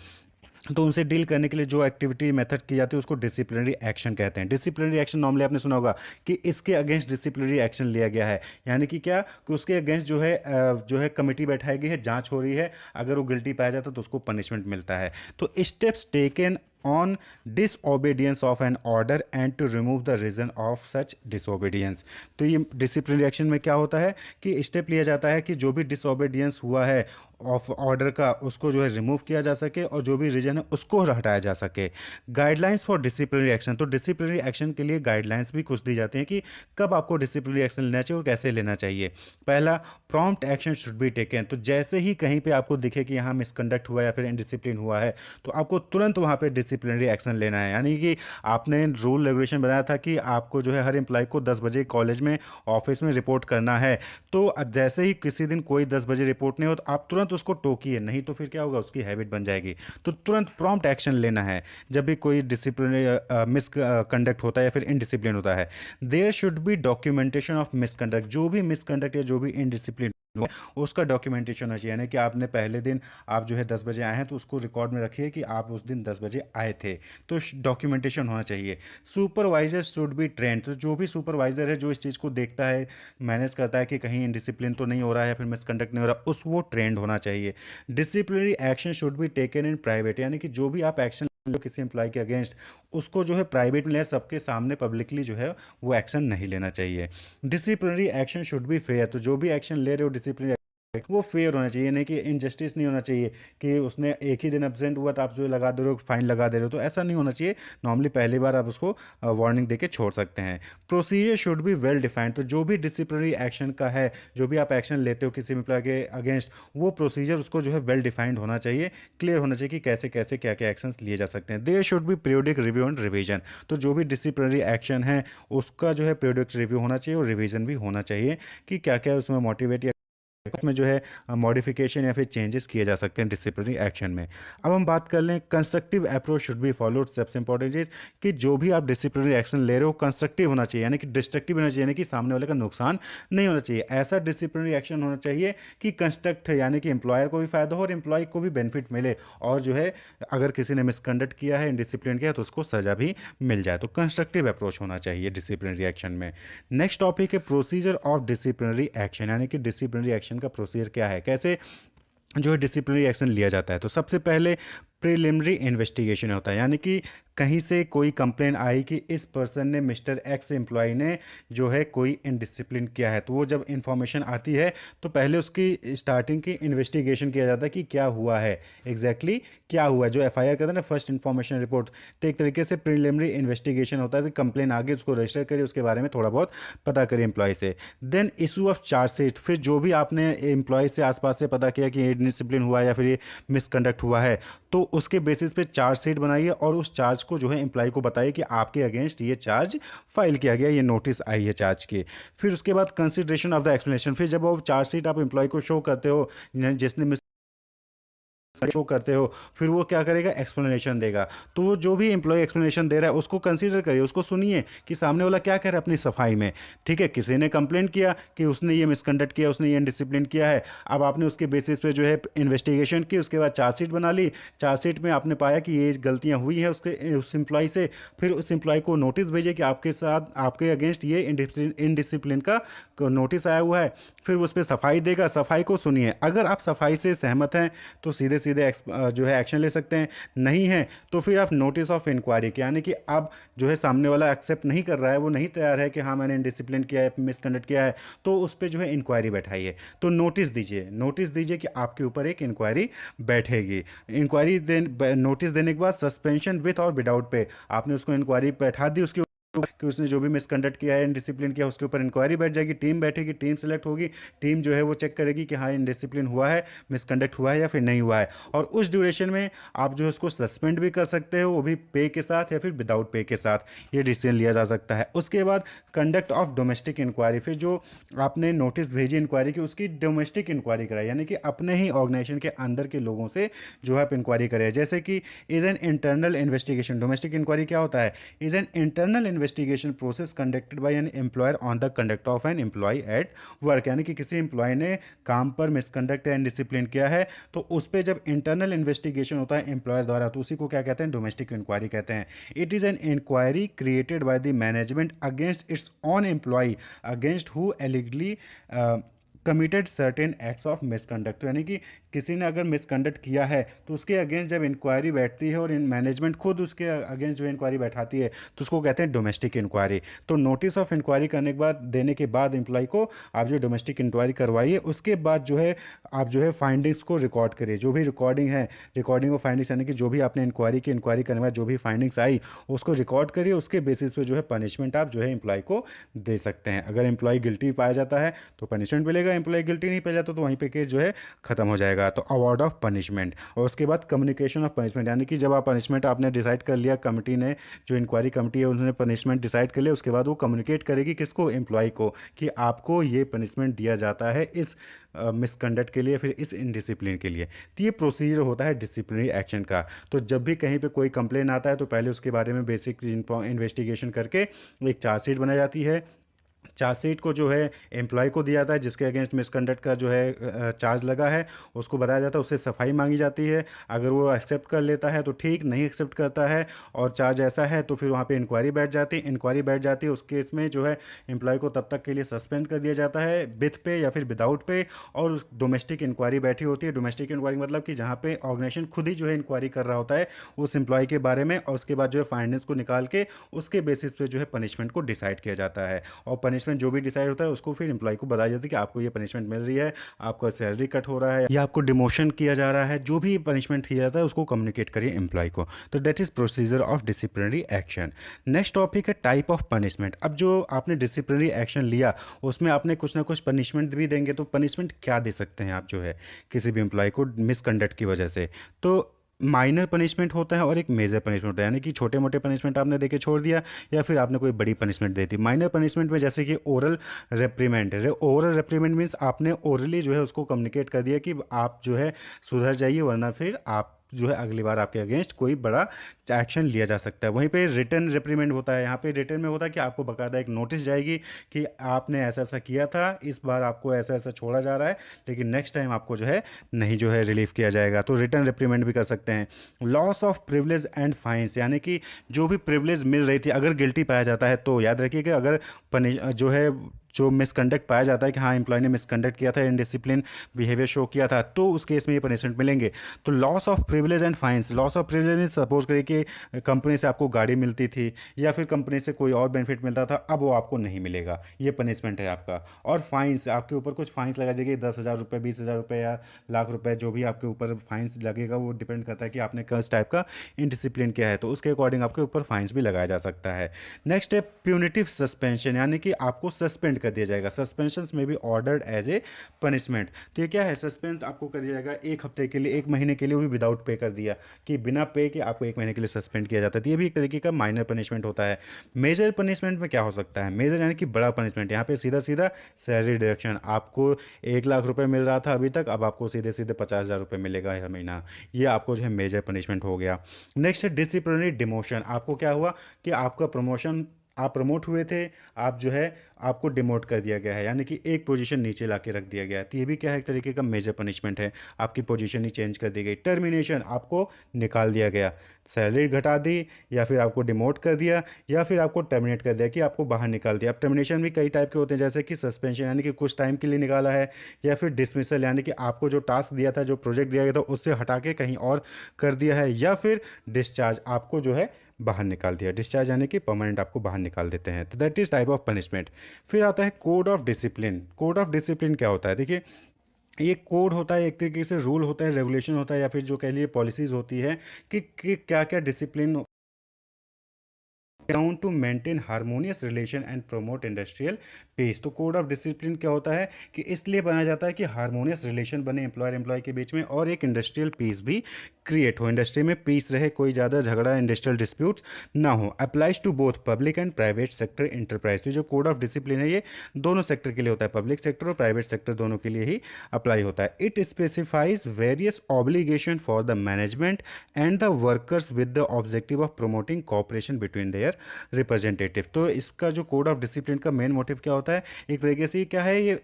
तो उनसे डील करने के लिए जो एक्टिविटी मेथड की जाती है उसको डिसिप्लिनरी एक्शन कहते हैं। डिसिप्लिनरी एक्शन नॉर्मली आपने सुना होगा कि इसके अगेंस्ट डिसिप्लिनरी एक्शन लिया गया है, यानी कि क्या, कि उसके अगेंस्ट जो है कमेटी बैठाई गई है, जांच हो रही है, अगर वो गिल्टी पाया जाता है तो उसको पनिशमेंट मिलता है। तो steps taken on disobedience of an order and to remove the reason of such disobedience, तो ये डिसिप्लिनरी एक्शन में क्या होता है कि स्टेप लिया जाता है कि जो भी डिसोबीडियंस हुआ है ऑफ ऑर्डर का उसको जो है रिमूव किया जा सके और जो भी रीजन है उसको हटाया जा सके। गाइडलाइंस फॉर डिसिप्लिनरी एक्शन, तो डिसिप्लिनरी एक्शन के लिए गाइडलाइंस भी कुछ दी जाती हैं कि कब आपको डिसिप्लिनरी एक्शन लेना चाहिए और कैसे लेना चाहिए। पहला, prompt action should be taken, तो जैसे ही कहीं पे आपको दिखे कि यहाँ मिसकंडक्ट हुआ या फिर इनडिसिप्लिन हुआ है तो आपको तुरंत वहाँ पे डिसिप्लिनरी एक्शन लेना है, यानी कि आपने रूल रेगुलेशन बनाया था कि आपको जो है हर एम्प्लॉय को 10 बजे कॉलेज में ऑफिस में रिपोर्ट करना है, तो जैसे ही किसी दिन कोई 10 बजे रिपोर्ट नहीं हो तो आप तुरंत उसको टोकिए, नहीं तो फिर क्या होगा, उसकी हैबिट बन जाएगी। तो तुरंत प्रॉम्प्ट एक्शन लेना है जब भी कोई डिसिप्लिनरी मिसकंडक्ट होता है या फिर इनडिसिप्लिन होता है। There should be documentation of misconduct, जो भी मिसकंडक्ट या जो भी इनडिसिप्लिन उसका डॉक्यूमेंटेशन होना चाहिए, यानी कि आपने पहले दिन आप जो है 10 बजे आए हैं तो उसको रिकॉर्ड में रखिए कि आप उस दिन 10 बजे आए थे, तो डॉक्यूमेंटेशन होना चाहिए। सुपरवाइजर शुड बी ट्रेंड, तो जो भी सुपरवाइजर है जो इस चीज़ को देखता है, मैनेज करता है कि कहीं इनडिसिप्लिन तो नहीं हो रहा है या फिर मिसकंडक्ट नहीं हो रहा, उस वो ट्रेंड होना चाहिए। Disciplinary action should be taken in private, यानी कि जो भी आप एक्शन लो किसी एम्प्लॉय के अगेंस्ट उसको जो है प्राइवेट में ले, सबके सामने पब्लिकली जो है वो एक्शन नहीं लेना चाहिए। Disciplinary action should be fair, तो जो भी एक्शन ले रहे हो डिसिप्लिनरी वो फेयर होना चाहिए, नहीं कि इनजस्टिस नहीं होना चाहिए कि उसने एक ही दिन एब्सेंट हुआ तो आप जो लगा दे रहे हो, फाइन लगा दे रहे हो, तो ऐसा नहीं होना चाहिए। नॉर्मली पहली बार आप उसको वार्निंग देके छोड़ सकते हैं। Procedure should be well defined, तो जो भी डिसिप्लिनरी एक्शन का है, जो भी आप एक्शन लेते हो किसी एम्प्लॉय के अगेंस्ट, वो प्रोसीजर उसको जो है वेल डिफाइंड होना चाहिए, क्लियर होना चाहिए कि कैसे कैसे क्या क्या एक्शन लिए जा सकते हैं। There should be periodic review and revision, तो जो भी डिसिप्लिनरी एक्शन है उसका जो है पीरियोडिक रिव्यू होना चाहिए और रिवीजन भी होना चाहिए कि क्या क्या उसमें मोटिवेट या में जो है मॉडिफिकेशन या फिर चेंजेस किए जा सकते हैं डिसिप्लिनरी एक्शन में। अब हम बात कर लें constructive approach should be followed, सबसे इंपॉर्टेंट चीज कि जो भी आप डिसिप्लिनरी एक्शन ले रहे हो कंस्ट्रक्टिव होना चाहिए, यानी कि डिस्ट्रक्टिव होना चाहिए, यानी कि सामने वाले का नुकसान नहीं होना चाहिए। ऐसा डिसिप्लिनरी एक्शन होना चाहिए कि कंस्ट्रक्ट है, यानी कि एम्प्लॉयर को भी फायदा हो और एम्प्लॉय को भी बेनिफिट मिले, और जो है अगर किसी ने मिसकंडक्ट किया है, इनडिसिप्लिन किया है, तो उसको सजा भी मिल जाए। तो कंस्ट्रक्टिव अप्रोच होना चाहिए डिसिप्लिनरी एक्शन में। नेक्स्ट टॉपिक है प्रोसीजर ऑफ डिसिप्लिनरी एक्शन, यानी कि डिसिप्लिनरी एक्शन का प्रोसीजर क्या है, कैसे जो है डिसिप्लिनरी एक्शन लिया जाता है। तो सबसे पहले प्रिलिमिनरी इन्वेस्टिगेशन होता है, यानी कि कहीं से कोई कंप्लेन आई कि इस पर्सन ने, मिस्टर एक्स एम्प्लॉय ने जो है कोई इनडिसिप्लिन किया है, तो वो जब इंफॉर्मेशन आती है तो पहले उसकी स्टार्टिंग की इन्वेस्टिगेशन किया जाता है कि क्या हुआ है, एग्जैक्टली क्या हुआ है, जो एफआईआर कहते हैं ना, फर्स्ट इन्फॉर्मेशन रिपोर्ट। तो एक तरीके से प्रिलिमिनरी इन्वेस्टिगेशन होता है कि कंप्लेन आगे उसको रजिस्टर करिए, उसके बारे में थोड़ा बहुत पता करिए एम्प्लॉय से। देन इशू ऑफ चार्जशीट, फिर जो भी आपने एम्प्लॉय से आसपास से पता किया कि ये डिसिप्लिन हुआ है या फिर ये मिसकंडक्ट हुआ है, तो उसके बेसिस पे चार्जशीट बनाइए और उस चार्ज को जो है एम्प्लॉय को बताइए कि आपके अगेंस्ट ये चार्ज फाइल किया गया, ये नोटिस आई है चार्ज की। फिर उसके बाद कंसिडरेशन ऑफ द एक्सप्लेनेशन, फिर जब वो चार्जशीट आप एम्प्लॉय को शो करते हो, जिसने शो करते हो, फिर वो क्या करेगा, एक्सप्लेनेशन देगा। तो वो जो भी एम्प्लॉय एक्सप्लेनेशन दे रहा है उसको कंसीडर करिए, उसको सुनिए कि सामने वाला क्या कह रहा है अपनी सफाई में। ठीक है, किसी ने कंप्लेंट किया कि उसने ये मिसकंडक्ट किया, उसने ये डिसिप्लिन किया है, अब आपने उसके बेसिस पे जो है इन्वेस्टिगेशन की, उसके बाद चार्जशीट बना ली, चार्जशीट में आपने पाया कि ये गलतियां हुई हैं उसके उस एम्प्लॉय से, फिर उस एम्प्लॉय को नोटिस भेजिए कि आपके साथ, आपके अगेंस्ट ये इनडिसिप्लिन का नोटिस आया हुआ है, फिर उस पर सफाई देगा, सफाई को सुनिए। अगर आप सफाई से सहमत हैं तो सीधे सीधे जो है एक्शन ले सकते हैं, नहीं है तो फिर आप नोटिस ऑफ इंक्वायरी, यानी कि अब जो है सामने वाला एक्सेप्ट नहीं कर रहा है, वो नहीं तैयार है कि हाँ मैंने इनडिसिप्लिन किया है, मिसकंडक्ट किया है, तो उस पर जो है इंक्वायरी बैठाइए। तो नोटिस दीजिए, नोटिस दीजिए कि आपके ऊपर एक इंक्वायरी बैठेगी। इंक्वायरी नोटिस देने के बाद सस्पेंशन विथ और विदाउट पे, आपने उसको इंक्वायरी बैठा दी उसके कि उसने जो भी मिसकंडक्ट किया है, इनडिसिप्लिन किया, उसके ऊपर इंक्वायरी बैठ जाएगी, टीम बैठेगी, टीम सेलेक्ट होगी, टीम जो है वो चेक करेगी कि हाँ इनडिसिप्लिन हुआ है, मिसकंडक्ट हुआ है या फिर नहीं हुआ है। और उस ड्यूरेशन में आप जो है उसको सस्पेंड भी कर सकते हो, वो भी पे के साथ या फिर विदाउट पे के साथ, ये डिसीजन लिया जा सकता है। उसके बाद कंडक्ट ऑफ डोमेस्टिक इंक्वायरी, फिर जो आपने नोटिस भेजी इंक्वायरी की, उसकी डोमेस्टिक इंक्वायरी कराई, यानी कि अपने ही ऑर्गेनाइजेशन के अंदर के लोगों से जो है आप इंक्वायरी करें। जैसे कि is an internal investigation, domestic inquiry क्या होता है, is an internal investigation process conducted by an employer on the conduct of an employee at work, यानी कि किसी एम्प्लॉय ने काम पर मिसकंडक्ट या इनडिसिप्लिन किया है, तो उस पर जब इंटरनल इन्वेस्टिगेशन होता है एम्प्लॉयर द्वारा, तो उसी को क्या कहते हैं, डोमेस्टिक इंक्वायरी कहते हैं। It is an inquiry created by the management against its own employee against who allegedly committed certain acts of misconduct, यानी कि किसी ने अगर मिसकंडक्ट किया है तो उसके अगेंस्ट जब इंक्वायरी बैठती है और मैनेजमेंट खुद उसके अगेंस्ट जो इंक्वायरी बैठाती है, तो उसको कहते हैं डोमेस्टिक इंक्वायरी। तो नोटिस ऑफ इंक्वायरी करने के बाद, देने के बाद एम्प्लॉय को आप जो डोमेस्टिक इंक्वायरी करवाइए, उसके बाद जो है आप जो है फाइंडिंग्स को रिकॉर्ड करिए, जो भी रिकॉर्डिंग है, रिकॉर्डिंग ऑफ फाइंडिंग्स, यानी कि जो भी आपने इंक्वायरी की, इंक्वायरी करने के बाद जो भी फाइंडिंग्स आई उसको रिकॉर्ड करिए, उसके बेसिस पे जो है पनिशमेंट आप जो है एम्प्लॉय को दे सकते हैं। अगर एम्प्लॉय गिल्टी पाया जाता है तो पनिशमेंट मिलेगा, एम्प्लॉय गिल्टी नहीं पाया जाता तो वहीं पे केस जो है खत्म हो जाएगा। तो अवार्ड ऑफ पनिशमेंट, और उसके बाद कम्युनिकेशन ऑफ पनिशमेंट, यानी कि जब आप पनिशमेंट आपने डिसाइड कर लिया, कमिटी ने, जो इंक्वायरी कमिटी है उन्होंने पनिशमेंट डिसाइड कर लिया, उसके बाद वो कम्युनिकेट करेगी किसको, एम्प्लॉय को, कि आपको ये पनिशमेंट दिया जाता है इस मिसकंडक्ट के लिए, फिर इस इनडिसिप्लिन के लिए। तो ये प्रोसीजर होता है डिसिप्लिनरी एक्शन का। तो जब भी कहीं पे कोई कंप्लेन आता है तो पहले उसके बारे में बेसिक इन्वेस्टिगेशन करके एक चार्जशीट बनाई जाती है, चार्जशीट को जो है एम्प्लॉय को दिया जाता है जिसके अगेंस्ट मिसकंडक्ट का जो है चार्ज लगा है, उसको बताया जाता है, उससे सफाई मांगी जाती है। अगर वो एक्सेप्ट कर लेता है तो ठीक, नहीं एक्सेप्ट करता है और चार्ज ऐसा है तो फिर वहाँ पे इंक्वायरी बैठ जाती है। इंक्वायरी बैठ जाती है, उस केस में जो है एम्प्लॉय को तब तक के लिए सस्पेंड कर दिया जाता है विथ पे या फिर विदाउट पे। और डोमेस्टिक इंक्वायरी बैठी होती है। डोमेस्टिक इंक्वायरी मतलब कि जहाँ पे ऑर्गेनाइजेशन खुद ही जो है इंक्वायरी कर रहा होता है उस एम्प्लॉय के बारे में, और उसके बाद जो है फाइंडिंग्स को निकाल के उसके बेसिस पे जो है पनिशमेंट को डिसाइड किया जाता है। और पनिशमेंट जो भी डिसाइड होता है उसको फिर एम्प्लॉय को बताया जाता है कि आपको ये पनिशमेंट मिल रही है, आपका सैलरी कट हो रहा है या आपको डिमोशन किया जा रहा है, जो भी पनिशमेंट किया जाता है उसको कम्युनिकेट करिए एम्प्लॉय को। तो that is procedure of disciplinary action. Next topic है टाइप ऑफ पनिशमेंट। अब जो आपने डिसिप्लिनरी एक्शन लिया उसमें आपने कुछ ना कुछ पनिशमेंट भी देंगे, तो पनिशमेंट क्या दे सकते हैं आप जो है किसी भी एम्प्लॉय को मिसकंडक्ट की वजह से। तो माइनर पनिशमेंट होता है और एक मेजर पनिशमेंट होता है, यानी कि छोटे मोटे पनिशमेंट आपने देके छोड़ दिया या फिर आपने कोई बड़ी पनिशमेंट दे दी। माइनर पनिशमेंट में जैसे कि oral reprimand, oral reprimand means आपने ओरली जो है उसको कम्युनिकेट कर दिया कि आप जो है सुधर जाइए, वरना फिर आप जो है अगली बार आपके अगेंस्ट कोई बड़ा एक्शन लिया जा सकता है। वहीं पे रिटर्न रिप्रीमेंट होता है, यहाँ पे रिटर्न में होता है कि आपको बकायदा एक नोटिस जाएगी कि आपने ऐसा ऐसा किया था, इस बार आपको ऐसा ऐसा छोड़ा जा रहा है, लेकिन नेक्स्ट टाइम आपको जो है नहीं जो है रिलीफ किया जाएगा। तो रिटर्न रिप्रीमेंट भी कर सकते हैं। Loss of privilege and fines, यानी कि जो भी प्रिविलेज मिल रही थी, अगर गिल्टी पाया जाता है तो याद रखिएगा, अगर जो है जो मिसकंडक्ट पाया जाता है कि हाँ एम्प्लॉय ने मिसकंडक्ट किया था, इनडिसिप्लिन बिहेवियर शो किया था, तो उस केस में ये पनिशमेंट मिलेंगे। तो loss of privilege and fines, loss of privilege mean suppose करिए कि कंपनी से आपको गाड़ी मिलती थी या फिर कंपनी से कोई और बेनिफिट मिलता था, अब वो आपको नहीं मिलेगा, ये पनिशमेंट है आपका। और फाइन्स, आपके ऊपर कुछ फाइन्स लगा जाएगी, 10,000 रुपये, 20,000 रुपये या लाख रुपए, जो भी आपके ऊपर फाइन्स लगेगा वो डिपेंड करता है कि आपने किस टाइप का इनडिसिप्लिन किया है, तो उसके अकॉर्डिंग आपके ऊपर फाइन्स भी लगाया जा सकता है। नेक्स्ट है प्यूनिटिव सस्पेंशन, यानी कि आपको सस्पेंड कर दिया जाएगा। सस्पेंशन में भी ऑर्डर्ड एज ए पनिशमेंट। तो ये क्या है, सस्पेंड आपको कर दिया जाएगा 1 हफ्ते के लिए, 1 महीने के लिए, वो भी विदाउट पे कर दिया कि बिना पे के आपको 1 महीने के लिए सस्पेंड किया जाता है। तो ये भी एक तरीके का माइनर पनिशमेंट होता है। मेजर पनिशमेंट में क्या हो सकता है, मेजर यानी कि बड़ा पनिशमेंट, यहाँ पे सीधा सीधा सैलरी डिडक्शन। आपको 1 लाख रुपए मिल रहा था अभी तक, अब आपको सीधे सीधे 50,000 रुपये मिलेगा हर महीना। ये आपको जो है मेजर पनिशमेंट हो गया। नेक्स्ट है डिसिप्लिनरी डिमोशन। आपको क्या हुआ कि आपका प्रमोशन, आप प्रमोट हुए थे, आप जो है आपको डिमोट कर दिया गया है, यानी कि एक पोजीशन नीचे ला के रख दिया गया है। तो ये भी क्या है, एक तरीके का मेजर पनिशमेंट है, आपकी पोजीशन ही चेंज कर दी गई। टर्मिनेशन, आपको निकाल दिया गया, सैलरी घटा दी, या फिर आपको डिमोट कर दिया, या फिर आपको टर्मिनेट कर दिया कि आपको बाहर निकाल दिया। अब टर्मिनेशन भी कई टाइप के होते हैं, जैसे कि सस्पेंशन यानी कि कुछ टाइम के लिए निकाला है, या फिर डिसमिसल यानी कि आपको जो टास्क दिया था, जो प्रोजेक्ट दिया गया था, उससे हटा के कहीं और कर दिया है, या फिर डिस्चार्ज, आपको जो है बाहर निकाल दिया। डिस्चार्ज यानी कि परमानेंट आपको बाहर निकाल देते हैं। तो that is type of punishment. फिर आता है code of discipline. Code of discipline क्या होता है, देखिए ये कोड होता है, एक तरीके से रूल होता है, रेगुलेशन होता है, या फिर जो कह लिए पॉलिसीज होती है कि क्या क्या discipline down to maintain harmonious relation and promote industrial peace. तो कोड ऑफ डिसिप्लिन क्या होता है कि इसलिए बनाया जाता है कि हार्मोनियस रिलेशन बने एम्प्लॉयर एम्प्लॉय के बीच में, और एक इंडस्ट्रियल पीस भी क्रिएट हो, इंडस्ट्री में पीस रहे, कोई ज़्यादा झगड़ा इंडस्ट्रियल डिस्प्यूट्स ना हो। Applies to both public and private sector enterprise. तो जो कोड ऑफ डिसिप्लिन है ये दोनों सेक्टर के लिए होता है, पब्लिक सेक्टर और प्राइवेट सेक्टर दोनों के लिए ही अप्लाई होता है। It specifies various obligation for the management and the workers with the objective of promoting cooperation between their representative. तो इसका जो कोड ऑफ डिसिप्लिन का मेन मोटिव क्या होता है, एक तरीके से क्या है, ये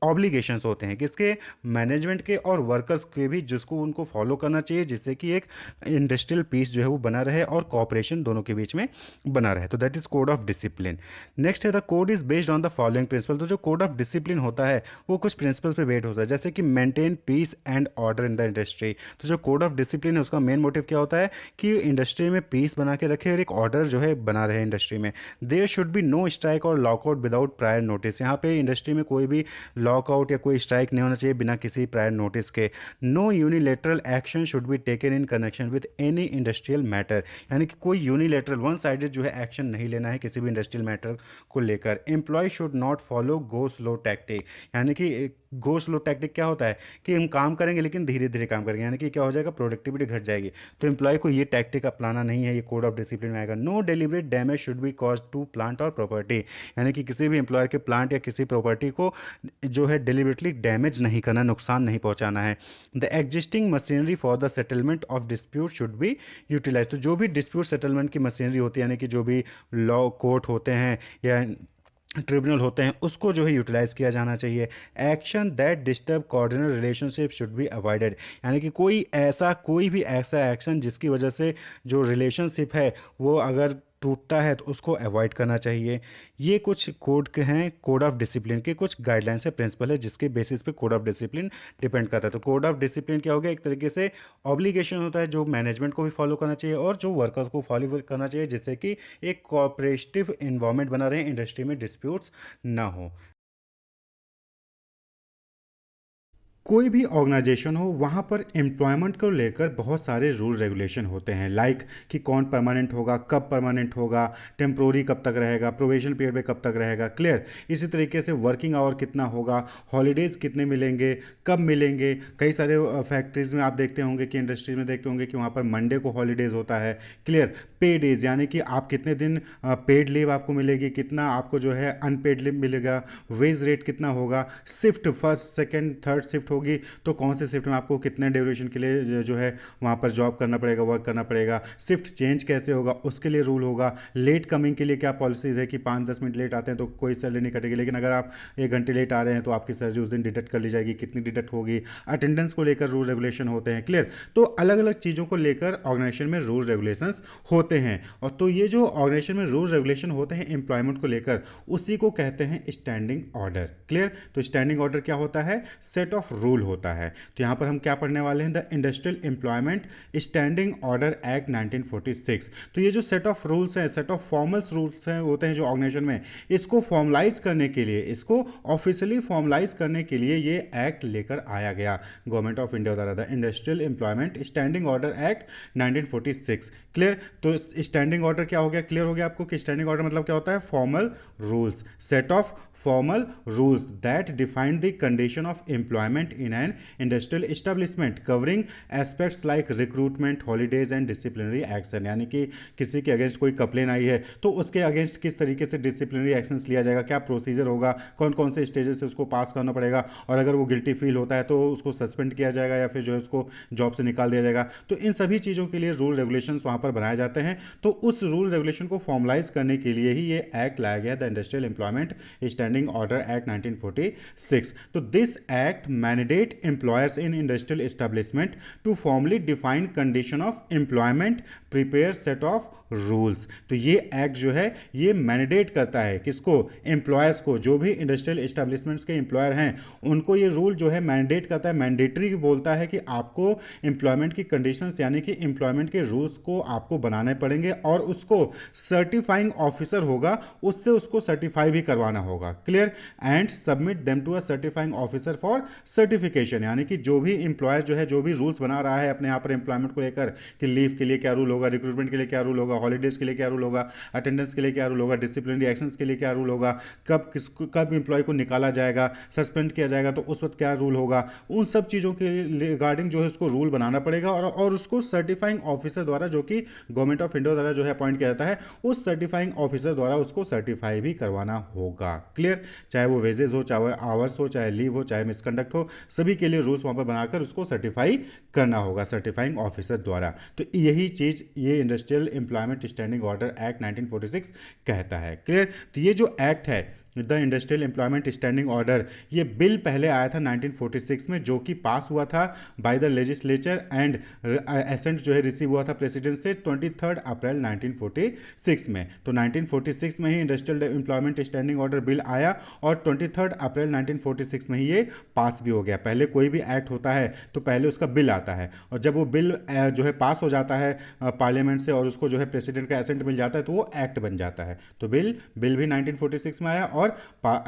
ऑब्लिगेशंस होते हैं किसके, मैनेजमेंट के और वर्कर्स के भी, जिसको उनको फॉलो करना चाहिए, जिससे कि एक इंडस्ट्रियल पीस जो है वो बना रहे और कॉपरेशन दोनों के बीच में बना रहे। तो that is code of discipline. Next है the code is based on the following principle. तो जो कोड ऑफ डिसिप्लिन होता है वो कुछ प्रिंसिपल्स पे बेस्ड होता है, जैसे कि maintain piece and order in the industry. तो जो कोड ऑफ डिसिप्लिन है उसका मेन मोटिव क्या होता है कि इंडस्ट्री में पीस बना के रखे और एक ऑर्डर जो है बना रहे इंडस्ट्री में। There should be no strike और लॉकआउट विदाउट प्रायर नोटिस। यहाँ पे इंडस्ट्री में कोई भी लॉकआउट या कोई स्ट्राइक नहीं होना चाहिए बिना किसी प्रायर नोटिस के। No unilateral action should be taken in connection with any industrial matter. यानी कि कोई यूनिलेटरल वन साइडेड जो है एक्शन नहीं लेना है किसी भी इंडस्ट्रियल मैटर को लेकर। Employee should not follow go slow tactic. यानी कि गो स्लो टैक्टिक क्या होता है कि हम काम करेंगे लेकिन धीरे धीरे काम करेंगे, यानी कि क्या हो जाएगा, प्रोडक्टिविटी घट जाएगी। तो एम्प्लॉय को ये टैक्टिक अपनाना नहीं है, ये कोड ऑफ डिसिप्लिन में आएगा। No deliberate damage should be cause to plant और प्रॉपर्टी। यानी कि किसी भी एम्प्लॉयर के प्लांट या किसी प्रॉपर्टी को जो है डेलिबरेटली डैमेज नहीं करना, नुकसान नहीं पहुंचाना है। The existing machinery for the settlement of dispute should be utilise. तो जो भी डिस्प्यूट सेटलमेंट की मशीनरी होती है, यानी कि जो भी लॉ कोर्ट होते हैं या ट्रिब्यूनल होते हैं, उसको जो है यूटिलाइज किया जाना चाहिए। Action that disturb coordinate relationship should be avoided. यानी कि कोई भी ऐसा एक्शन जिसकी वजह से जो रिलेशनशिप है वो अगर टूटता है तो उसको अवॉइड करना चाहिए। ये कुछ कोड के हैं, कोड ऑफ डिसिप्लिन के कुछ गाइडलाइंस है, प्रिंसिपल है, जिसके बेसिस पे कोड ऑफ डिसिप्लिन डिपेंड करता है। तो कोड ऑफ डिसिप्लिन क्या हो गया, एक तरीके से ऑब्लिगेशन होता है जो मैनेजमेंट को भी फॉलो करना चाहिए और जो वर्कर्स को फॉलो करना चाहिए, जिससे कि एक कोऑपरेटिव इन्वायरमेंट बना रहे, इंडस्ट्री में डिस्प्यूट्स ना हो। कोई भी ऑर्गेनाइजेशन हो वहाँ पर एम्प्लॉयमेंट को लेकर बहुत सारे रूल रेगुलेशन होते हैं, लाइक कि कौन परमानेंट होगा, कब परमानेंट होगा, टेम्प्रोरी कब तक रहेगा, प्रोबेशन पीरियड में कब तक रहेगा, क्लियर। इसी तरीके से वर्किंग आवर कितना होगा, हॉलीडेज़ कितने मिलेंगे, कब मिलेंगे। कई सारे फैक्ट्रीज में आप देखते होंगे कि इंडस्ट्रीज में देखते होंगे कि वहाँ पर मंडे को हॉलीडेज़ होता है, क्लियर। पे डेज यानी कि आप कितने दिन पेड लीव आपको मिलेगी, कितना आपको जो है अनपेड लीव मिलेगा, वेज रेट कितना होगा, shift first second third shift shift होगी तो कौन से शिफ्ट में आपको कितने ड्यूरेशन के लिए जो है वहाँ पर जॉब करना पड़ेगा, वर्क करना पड़ेगा, शिफ्ट चेंज कैसे होगा उसके लिए रूल होगा। लेट कमिंग के लिए क्या पॉलिसीज है कि 5-10 मिनट लेट आते हैं तो कोई सैलरी नहीं कटेगी, लेकिन अगर आप 1 घंटे लेट आ रहे हैं तो आपकी सैलरी उस दिन डिडक्ट कर ली जाएगी, कितनी डिडक्ट होगी। अटेंडेंस को लेकर रूल रेगुलेशन होते हैं, क्लियर। तो अलग अलग चीज़ों को लेकर ऑर्गेनाइजेशन में रूल रेगुलेशंस होते हैं। और तो ये जो ऑर्गेनाइजेशन में रूल रेगुलेशन होते हैं एम्प्लॉयमेंट को लेकर, उसी को कहते हैं स्टैंडिंग ऑर्डर, क्लियर। तो स्टैंडिंग ऑर्डर क्या होता है? सेट ऑफ रूल होता है। तो यहाँ पर हम क्या पढ़ने वाले हैं? The industrial employment standing order act 1946। तो ये जो सेट ऑफ रूल्स हैं, सेट ऑफ फॉर्मल्स रूल्स हैं होते हैं जो ऑर्गेनाइजेशन में, इसको फॉर्मलाइज करने के लिए, इसको ऑफिशियली फॉर्मलाइज करने के लिए ये एक्ट लेकर आया गया गवर्नमेंट ऑफ इंडिया द्वारा, the industrial employment standing order act 1946, clear. तो स्टैंडिंग ऑर्डर क्या हो गया? क्लियर हो गया आपको कि स्टैंडिंग ऑर्डर मतलब क्या होता है? Formal rules, set of formal rules that define the condition of employment in an industrial establishment covering aspects like recruitment, holidays and disciplinary action। यानी कि किसी के अगेंस्ट कोई कंप्लेन आई है तो उसके अगेंस्ट किस तरीके से डिसिप्लिनरी एक्शंस लिया जाएगा, क्या प्रोसीजर होगा, कौन कौन से स्टेजेस से उसको पास करना पड़ेगा, और अगर वो गिल्टी फील होता है तो उसको सस्पेंड किया जाएगा या फिर जो है उसको जॉब से निकाल दिया जाएगा। तो इन सभी चीज़ों के लिए रूल रेगुलेशंस वहाँ पर बनाए जाते हैं। तो उस रूल रेगुलेशन को फॉर्मलाइज करने के लिए ही ये एक्ट लाया गया, the industrial employment standing order act 1946। तो this act mandate employers in industrial establishment to formally define condition of employment, prepare set of rules. तो ये एक्ट जो है ये मैंडेट करता है किसको? एम्प्लॉयर्स को। जो भी इंडस्ट्रियल एस्टेब्लिशमेंट्स के एम्प्लॉयर हैं उनको ये रूल जो है मैंडेट करता है, मैंडेटरी बोलता है कि आपको एम्प्लॉयमेंट की कंडीशंस यानी कि एम्प्लॉयमेंट के रूल्स को आपको बनाने पड़ेंगे, और उसको सर्टिफाइंग ऑफिसर होगा उससे उसको सर्टिफाई भी करवाना होगा, clear. And submit them to a certifying officer for certification. यानी कि जो भी एम्प्लॉयर जो है जो भी रूल्स बना रहा है अपने यहाँ पर एम्प्लॉयमेंट को लेकर कि लीव के लिए क्या रूल होगा, रिक्रूटमेंट के लिए क्या रूल होगा, हॉलीडेज के लिए क्या रूल होगा, अटेंडेंस के लिए क्या रूल होगा, डिसिप्लिनरी एक्शंस के लिए क्या रूल होगा, कब एम्प्लॉय को निकाला जाएगा, सस्पेंड किया जाएगा तो उस वक्त क्या रूल होगा, उन सब चीज़ों के रिगार्डिंग जो है उसको रूल बनाना पड़ेगा, और उसको सर्टिफाइंग ऑफिसर द्वारा, जो कि गवर्नमेंट ऑफ इंडिया द्वारा जो है अपॉइंट किया जाता है, उस सर्टिफाइंग ऑफिसर द्वारा उसको सर्टिफाई भी करवाना होगा, क्लियर। चाहे वो वेजेज हो, चाहे आवर्स हो, चाहे लीव हो, चाहे मिसकंडक्ट हो, सभी के लिए रूल्स वहां पर बनाकर उसको सर्टिफाई करना होगा सर्टिफाइंग ऑफिसर द्वारा। तो यही चीज ये industrial employment standing order act 1946 कहता है, क्लियर। तो ये जो एक्ट है the industrial employment standing order, ये बिल पहले आया था 1946 में, जो कि पास हुआ था by the legislature and assent जो है रिसीव हुआ था प्रेसिडेंट से 23 अप्रैल 1946 में। तो 1946 में ही industrial employment standing order bill आया और 23 अप्रैल 1946 में ही ये पास भी हो गया। पहले कोई भी एक्ट होता है तो पहले उसका बिल आता है, और जब वो बिल जो है पास हो जाता है पार्लियामेंट से और उसको जो है प्रेसिडेंट का एसेंट मिल जाता है तो वो एक्ट बन जाता है। तो बिल भी 1946 में आया और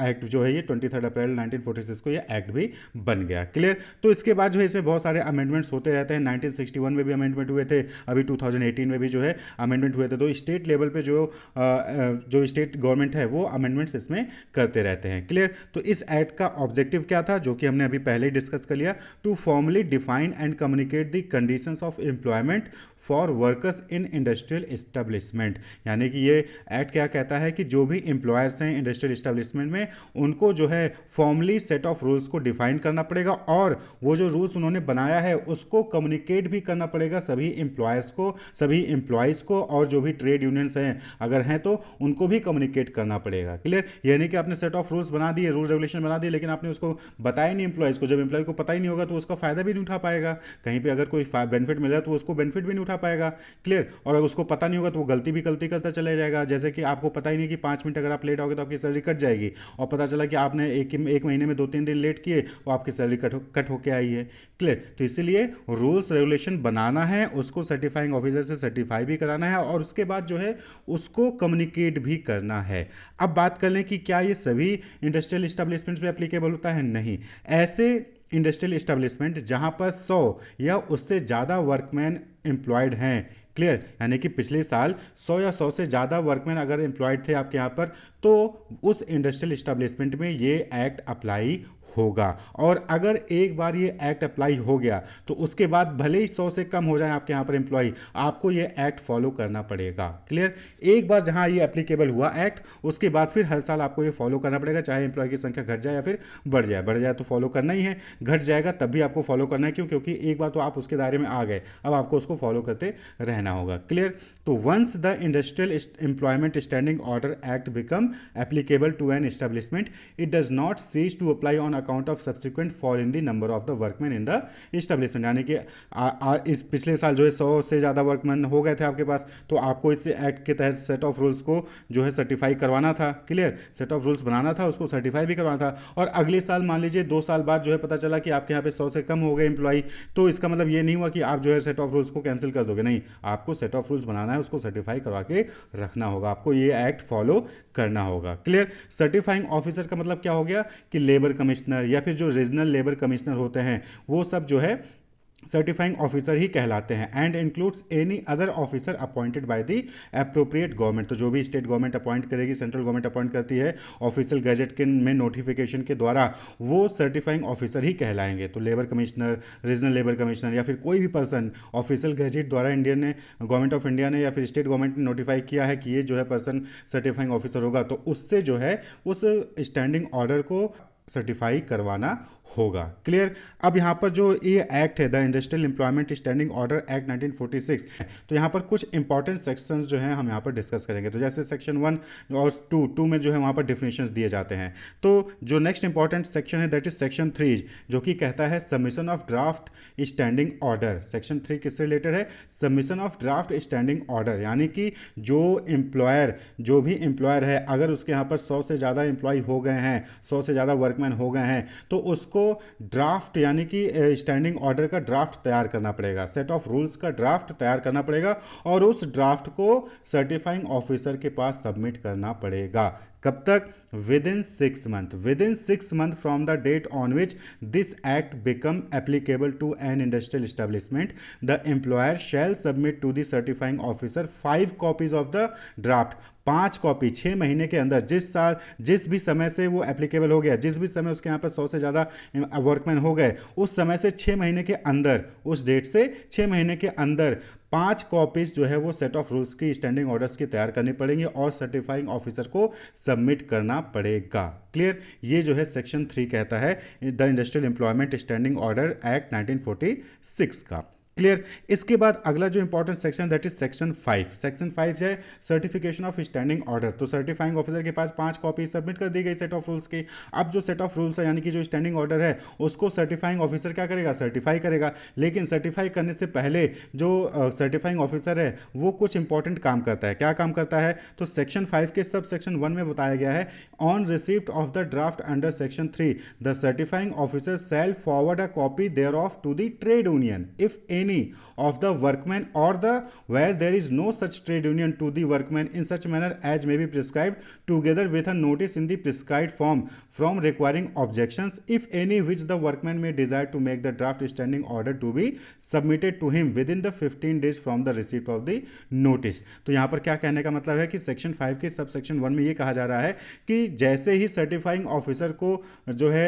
एक्ट जो है ये 23 अप्रैल 1946 को ये एक्ट भी बन गया, क्लियर। तो इसके बाद जो है इसमें बहुत सारे अमेंडमेंट्स होते रहते हैं। 1961 में भी अमेंडमेंट हुए थे, अभी 2018 में भी जो है अमेंडमेंट हुए थे। तो स्टेट लेवल पे जो स्टेट गवर्नमेंट है वो अमेंडमेंट्स इसमें करते रहते हैं, क्लियर। तो इस एक्ट का ऑब्जेक्टिव क्या था, जो कि हमने अभी पहले ही डिस्कस कर लिया, to formally define and communicate the conditions of employment for workers in industrial establishment. यानी कि ये एक्ट क्या कहता है कि जो भी एम्प्लॉयर्स हैं इंडस्ट्रियल एस्टेब्लिशमेंट में उनको जो है फॉर्मली सेट ऑफ रूल्स को डिफाइन करना पड़ेगा, और वो जो रूल्स उन्होंने बनाया है उसको कम्युनिकेट भी करना पड़ेगा सभी एम्प्लॉयर्स को, सभी एम्प्लॉयज़ को, और जो भी ट्रेड यूनियंस हैं अगर हैं तो उनको भी कम्युनिकेट करना पड़ेगा, क्लियर। यानी कि आपने सेट ऑफ रूल्स बना दिए, रूल रेगुलेशन बना दिए, लेकिन आपने उसको बताया नहीं एम्प्लॉयज़ को। जब एम्प्लॉय को पता ही नहीं होगा तो उसका फायदा भी नहीं उठा पाएगा, कहीं पर अगर कोई बेनिफिट मिल रहा है तो उसको बेनिफिट भी नहीं उठा पाएगा, क्लियर। और अगर उसको पता नहीं होगा तो वो गलती करता चला जाएगा। जैसे कि आपको पता ही नहीं कि 5 मिनट अगर आप लेट आओगे तो आपकी सैलरी कट जाएगी, और पता चला कि आपने एक महीने में 2-3 दिन लेट किए और आपकी सैलरी कट होके आई है, क्लियर। तो इसीलिए रूल्स रेगुलेशन बनाना है, उसको सर्टिफाइंग ऑफिसर से सर्टिफाई भी कराना है, और उसके बाद जो है उसको कम्युनिकेट भी करना है। अब बात कर लें कि क्या ये सभी इंडस्ट्रियल एस्टेब्लिशमेंट्स पे एप्लीकेबल होता है? नहीं। ऐसे इंडस्ट्रियल एस्टेब्लिशमेंट जहां पर 100 या उससे ज़्यादा वर्कमैन एम्प्लॉयड हैं, क्लियर, यानी कि पिछले साल 100 या 100 से ज़्यादा वर्कमैन अगर एम्प्लॉयड थे आपके यहाँ पर, तो उस इंडस्ट्रियल एस्टेब्लिशमेंट में ये एक्ट अप्लाई होगा। और अगर एक बार ये एक्ट अप्लाई हो गया तो उसके बाद भले ही 100 से कम हो जाए आपके यहाँ पर एम्प्लॉय, आपको ये एक्ट फॉलो करना पड़ेगा। क्लियर? एक बार जहाँ ये एप्लीकेबल हुआ एक्ट, उसके बाद फिर हर साल आपको ये फॉलो करना पड़ेगा, चाहे एम्प्लॉय की संख्या घट जाए या फिर बढ़ जाए। बढ़ जाए तो फॉलो करना ही है, घट जाएगा तब भी आपको फॉलो करना है। क्यों? क्योंकि एक बार तो आप उसके दायरे में आ गए, अब आपको उसको फॉलो करते रहना होगा। क्लियर? तो once the industrial employment standing order act become applicable to an establishment, it does not cease to apply on account of subsequent fall in the number of the workman in the establishment. यानी कि इस पिछले साल जो है 100 से ज़्यादा workman हो गए थे आपके पास, तो आपको इस एक्ट के तहत सेट ऑफ रूल्स को जो है सर्टिफाई करवाना था। क्लियर? सेट ऑफ रूल्स बनाना था, उसको सर्टिफाई भी करवाना था। और अगले साल मान लीजिए 2 साल बाद जो है पता चला कि आपके यहाँ पे 100 से कम हो गए एम्प्लॉय, तो इसका मतलब ये नहीं हुआ कि आप जो है सेट ऑफ रूल्स को कैंसिल कर दोगे। नहीं, आपको सेट ऑफ रूल्स बनाना है, उसको सर्टिफाई करवा के रखना होगा, आपको ये एक्ट फॉलो करना होगा। क्लियर? सर्टिफाइंग ऑफिसर का मतलब क्या हो गया कि लेबर कमिश्नर या फिर जो रीजनल लेबर कमिश्नर होते हैं वो सब जो है सर्टिफाइंग ऑफिसर ही कहलाते हैं। And includes any other officer appointed by the appropriate government. तो जो भी स्टेट गवर्नमेंट अपॉइंट करेगी, सेंट्रल गवर्नमेंट अपॉइंट करती है ऑफिशियल गैजेट के में नोटिफिकेशन के द्वारा, वो सर्टिफाइंग ऑफिसर ही कहलाएंगे। तो labour commissioner, regional labour commissioner या फिर कोई भी पर्सन ऑफिशियल गैजेट द्वारा इंडियन ने, गवर्नमेंट ऑफ इंडिया ने या फिर स्टेट गवर्नमेंट ने नोटिफाई किया है कि ये जो है पर्सन सर्टिफाइंग ऑफिसर होगा, तो उससे जो है उस स्टैंडिंग ऑर्डर को सर्टिफाई करवाना होगा। क्लियर? अब यहाँ पर जो ये एक्ट है, the industrial employment standing order act 1946, तो यहाँ पर कुछ इंपॉर्टेंट सेक्शंस जो हैं हम यहाँ पर डिस्कस करेंगे। तो जैसे सेक्शन 1 और 2 में जो है वहाँ पर डिफिनेशंस दिए जाते हैं। तो जो नेक्स्ट इंपॉर्टेंट सेक्शन है दैट इज सेक्शन 3, जो कि कहता है submission of draft standing order. Section 3 किससे रिलेटेड है? Submission of draft standing order. यानी कि जो भी एम्प्लॉयर है, अगर उसके यहाँ पर 100 से ज़्यादा एम्प्लॉय हो गए हैं, 100 से ज़्यादा वर्कमैन हो गए हैं, तो उसको ड्राफ्ट यानी कि स्टैंडिंग ऑर्डर का ड्राफ्ट तैयार करना पड़ेगा, सेट ऑफ रूल्स का ड्राफ्ट तैयार करना पड़ेगा और उस ड्राफ्ट को सर्टिफाइंग ऑफिसर के पास सबमिट करना पड़ेगा। कब तक? Within 6 month. Within 6 month from the date on which this act become applicable to an industrial establishment, the employer shall submit to the certifying officer 5 copies of the draft. 5 copy 6 महीने के अंदर, जिस भी समय से वो applicable हो गया, जिस भी समय उसके यहाँ पर 100 से ज़्यादा वर्कमैन हो गए, उस समय से 6 महीने के अंदर, उस डेट से 6 महीने के अंदर 5 कॉपीज जो है वो सेट ऑफ रूल्स की, स्टैंडिंग ऑर्डर्स की तैयार करनी पड़ेंगी और सर्टिफाइंग ऑफिसर को सबमिट करना पड़ेगा। क्लियर? ये जो है सेक्शन 3 कहता है the industrial employment standing order act 1946 का। क्लियर? इसके बाद अगला जो important section that is section 5। Section 5 है सर्टिफिकेशन ऑफ स्टैंडिंग ऑर्डर। तो सर्टिफाइंग ऑफिसर के पास 5 कॉपी सबमिट कर दी गई सेट ऑफ रूल्स की। अब जो सेट ऑफ रूल्स है यानी कि जो स्टैंडिंग ऑर्डर है, उसको सर्टिफाइंग ऑफिसर क्या करेगा? सर्टिफाई करेगा। लेकिन सर्टिफाई करने से पहले जो सर्टिफाइंग ऑफिसर है वो कुछ इंपॉर्टेंट काम करता है। क्या काम करता है? तो सेक्शन 5 के सब सेक्शन 1 में बताया गया है, on receipt of the draft under section 3 the certifying officer shall forward a copy thereof to the trade union if any of the workmen or the where there is no such trade union to the workmen in such manner as may be prescribed, together with a notice in the prescribed form from requiring objections if any which the workman may desire to make the draft standing order to be submitted to him within the 15 days from the receipt of the notice। तो यहाँ पर क्या कहने का मतलब है कि section 5 के सब सेक्शन 1 में ये कहा जा रहा है कि जैसे ही सर्टिफाइंग ऑफिसर को जो है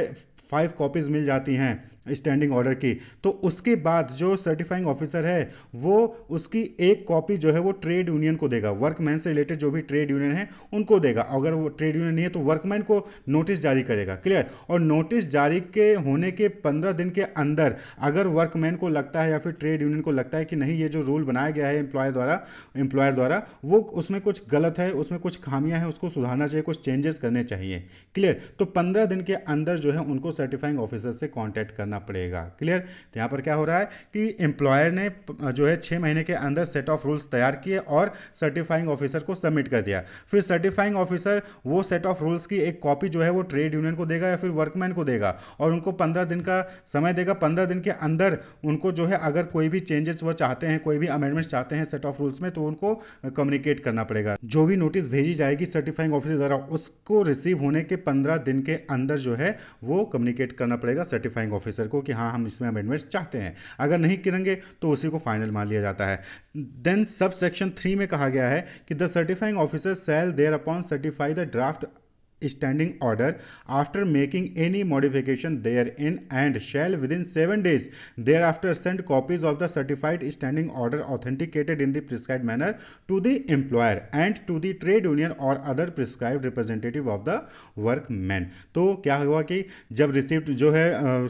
5 कॉपीज मिल जाती हैं स्टैंडिंग ऑर्डर की, तो उसके बाद जो सर्टिफाइंग ऑफिसर है वो उसकी एक कॉपी जो है वो ट्रेड यूनियन को देगा। वर्कमैन से रिलेटेड जो भी ट्रेड यूनियन है उनको देगा। अगर वो ट्रेड यूनियन नहीं है तो वर्कमैन को नोटिस जारी करेगा। क्लियर? और नोटिस जारी के होने के 15 दिन के अंदर अगर वर्कमैन को लगता है या फिर ट्रेड यूनियन को लगता है कि नहीं, ये जो रूल बनाया गया है एम्प्लॉयर द्वारा वो उसमें कुछ गलत है, उसमें कुछ खामियां हैं, उसको सुधारना चाहिए, कुछ चेंजेस करने चाहिए। क्लियर? तो 15 दिन के अंदर जो है उनको सर्टिफाइंग ऑफिसर से कॉन्टैक्ट करना पड़ेगा। क्लियर? तो यहां पर क्या हो रहा है कि एम्प्लॉयर ने जो है 6 महीने के अंदर सेट ऑफ रूल्स तैयार किए और सर्टिफाइंग ऑफिसर को सबमिट कर दिया। फिर सर्टिफाइंग ऑफिसर वो सेट ऑफ रूल्स की एक कॉपी जो है वो ट्रेड यूनियन को देगा या फिर वर्कमैन को देगा और उनको 15 दिन का समय देगा। 15 दिन के अंदर उनको जो है अगर कोई भी चेंजेस वो चाहते हैं, कोई भी अमेंडमेंट्स चाहते हैं सेट ऑफ रूल्स में, तो उनको कम्युनिकेट करना पड़ेगा। जो भी नोटिस भेजी जाएगी सर्टिफाइंग ऑफिसर द्वारा, उसको रिसीव होने के 15 दिन के अंदर जो है वो कम्युनिकेट करना पड़ेगा सर्टिफाइंग ऑफिसर को कि हाँ हम इसमें अमेंडमेंट्स चाहते हैं। अगर नहीं करेंगे तो उसी को फाइनल मान लिया जाता है। देन सब सेक्शन 3 में कहा गया है कि the certifying officer shall thereupon certify the draft standing order after making any modification therein and shall within 7 days thereafter send copies of the certified standing order authenticated in the prescribed manner to the employer and to the trade union or other prescribed representative of the workman। तो क्या हुआ कि जब receipt जो है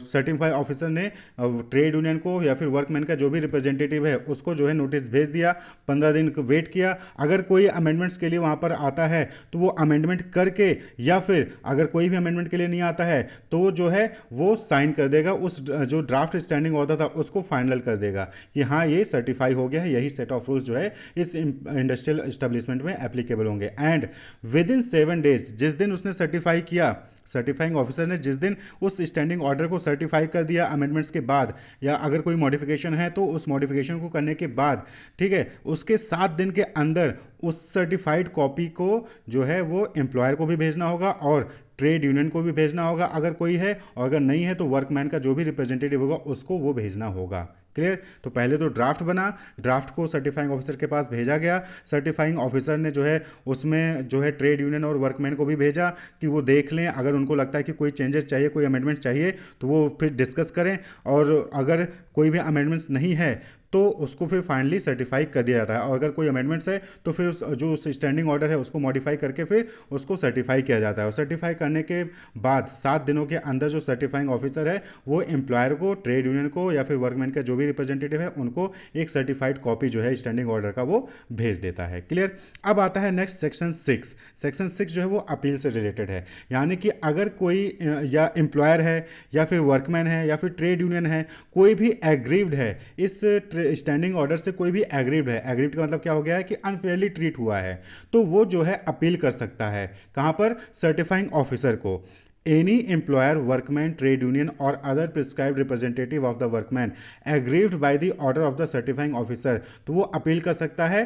certified officer ने trade union को या फिर वर्कमैन का जो भी रिप्रेजेंटेटिव है उसको जो है नोटिस भेज दिया, 15 दिन वेट किया, अगर कोई अमेंडमेंट्स के लिए वहां पर आता है तो वो अमेंडमेंट करके, या फिर अगर कोई भी अमेंडमेंट के लिए नहीं आता है तो जो है वो साइन कर देगा, उस जो ड्राफ्ट स्टैंडिंग ऑर्डर था उसको फाइनल कर देगा कि हाँ ये सर्टिफाई हो गया है, यही सेट ऑफ रूल्स जो है इस इंडस्ट्रियल एस्टेब्लिशमेंट में एप्लीकेबल होंगे। एंड विद इन 7 डेज, जिस दिन उसने सर्टिफाई किया, सर्टिफाइंग ऑफिसर ने जिस दिन उस स्टैंडिंग ऑर्डर को सर्टिफाई कर दिया अमेंडमेंट्स के बाद, या अगर कोई मॉडिफिकेशन है तो उस मॉडिफिकेशन को करने के बाद, ठीक है, उसके 7 दिन के अंदर उस सर्टिफाइड कॉपी को जो है वो एम्प्लॉयर को भी भेजना होगा और ट्रेड यूनियन को भी भेजना होगा अगर कोई है, और अगर नहीं है तो वर्कमैन का जो भी रिप्रेजेंटेटिव होगा उसको वो भेजना होगा। क्लियर? तो पहले तो ड्राफ्ट बना, ड्राफ्ट को सर्टिफाइंग ऑफिसर के पास भेजा गया, सर्टिफाइंग ऑफिसर ने जो है उसमें जो है ट्रेड यूनियन और वर्कमैन को भी भेजा कि वो देख लें, अगर उनको लगता है कि कोई चेंजेस चाहिए, कोई अमेंडमेंट चाहिए तो वो फिर डिस्कस करें, और अगर कोई भी अमेंडमेंट्स नहीं है तो उसको फिर फाइनली सर्टिफाई कर दिया जाता है, और अगर कोई अमेंडमेंट्स है तो फिर जो स्टैंडिंग ऑर्डर है उसको मॉडिफाई करके फिर उसको सर्टिफाई किया जाता है, और सर्टिफाई करने के बाद 7 दिनों के अंदर जो सर्टिफाइंग ऑफिसर है वो एम्प्लॉयर को, ट्रेड यूनियन को या फिर वर्कमैन का जो भी रिप्रेजेंटेटिव है उनको एक सर्टिफाइड कॉपी जो है स्टैंडिंग ऑर्डर का वो भेज देता है। क्लियर? अब आता है नेक्स्ट सेक्शन 6। सेक्शन 6 जो है वो अपील से रिलेटेड है, यानी कि अगर कोई या एम्प्लॉयर है या फिर वर्कमैन है या फिर ट्रेड यूनियन है, कोई भी एग्रीव्ड है इस स्टैंडिंग ऑर्डर से, कोई भी एग्रीव्ड है, एग्रीव्ड का मतलब क्या हो गया है कि अनफेयरली ट्रीट हुआ है, तो वो जो है अपील कर सकता है कहां पर? सर्टिफाइंग ऑफिसर को। Any employer, workman, trade union or other prescribed representative of the workman aggrieved by the order of the certifying officer, तो वो अपील कर सकता है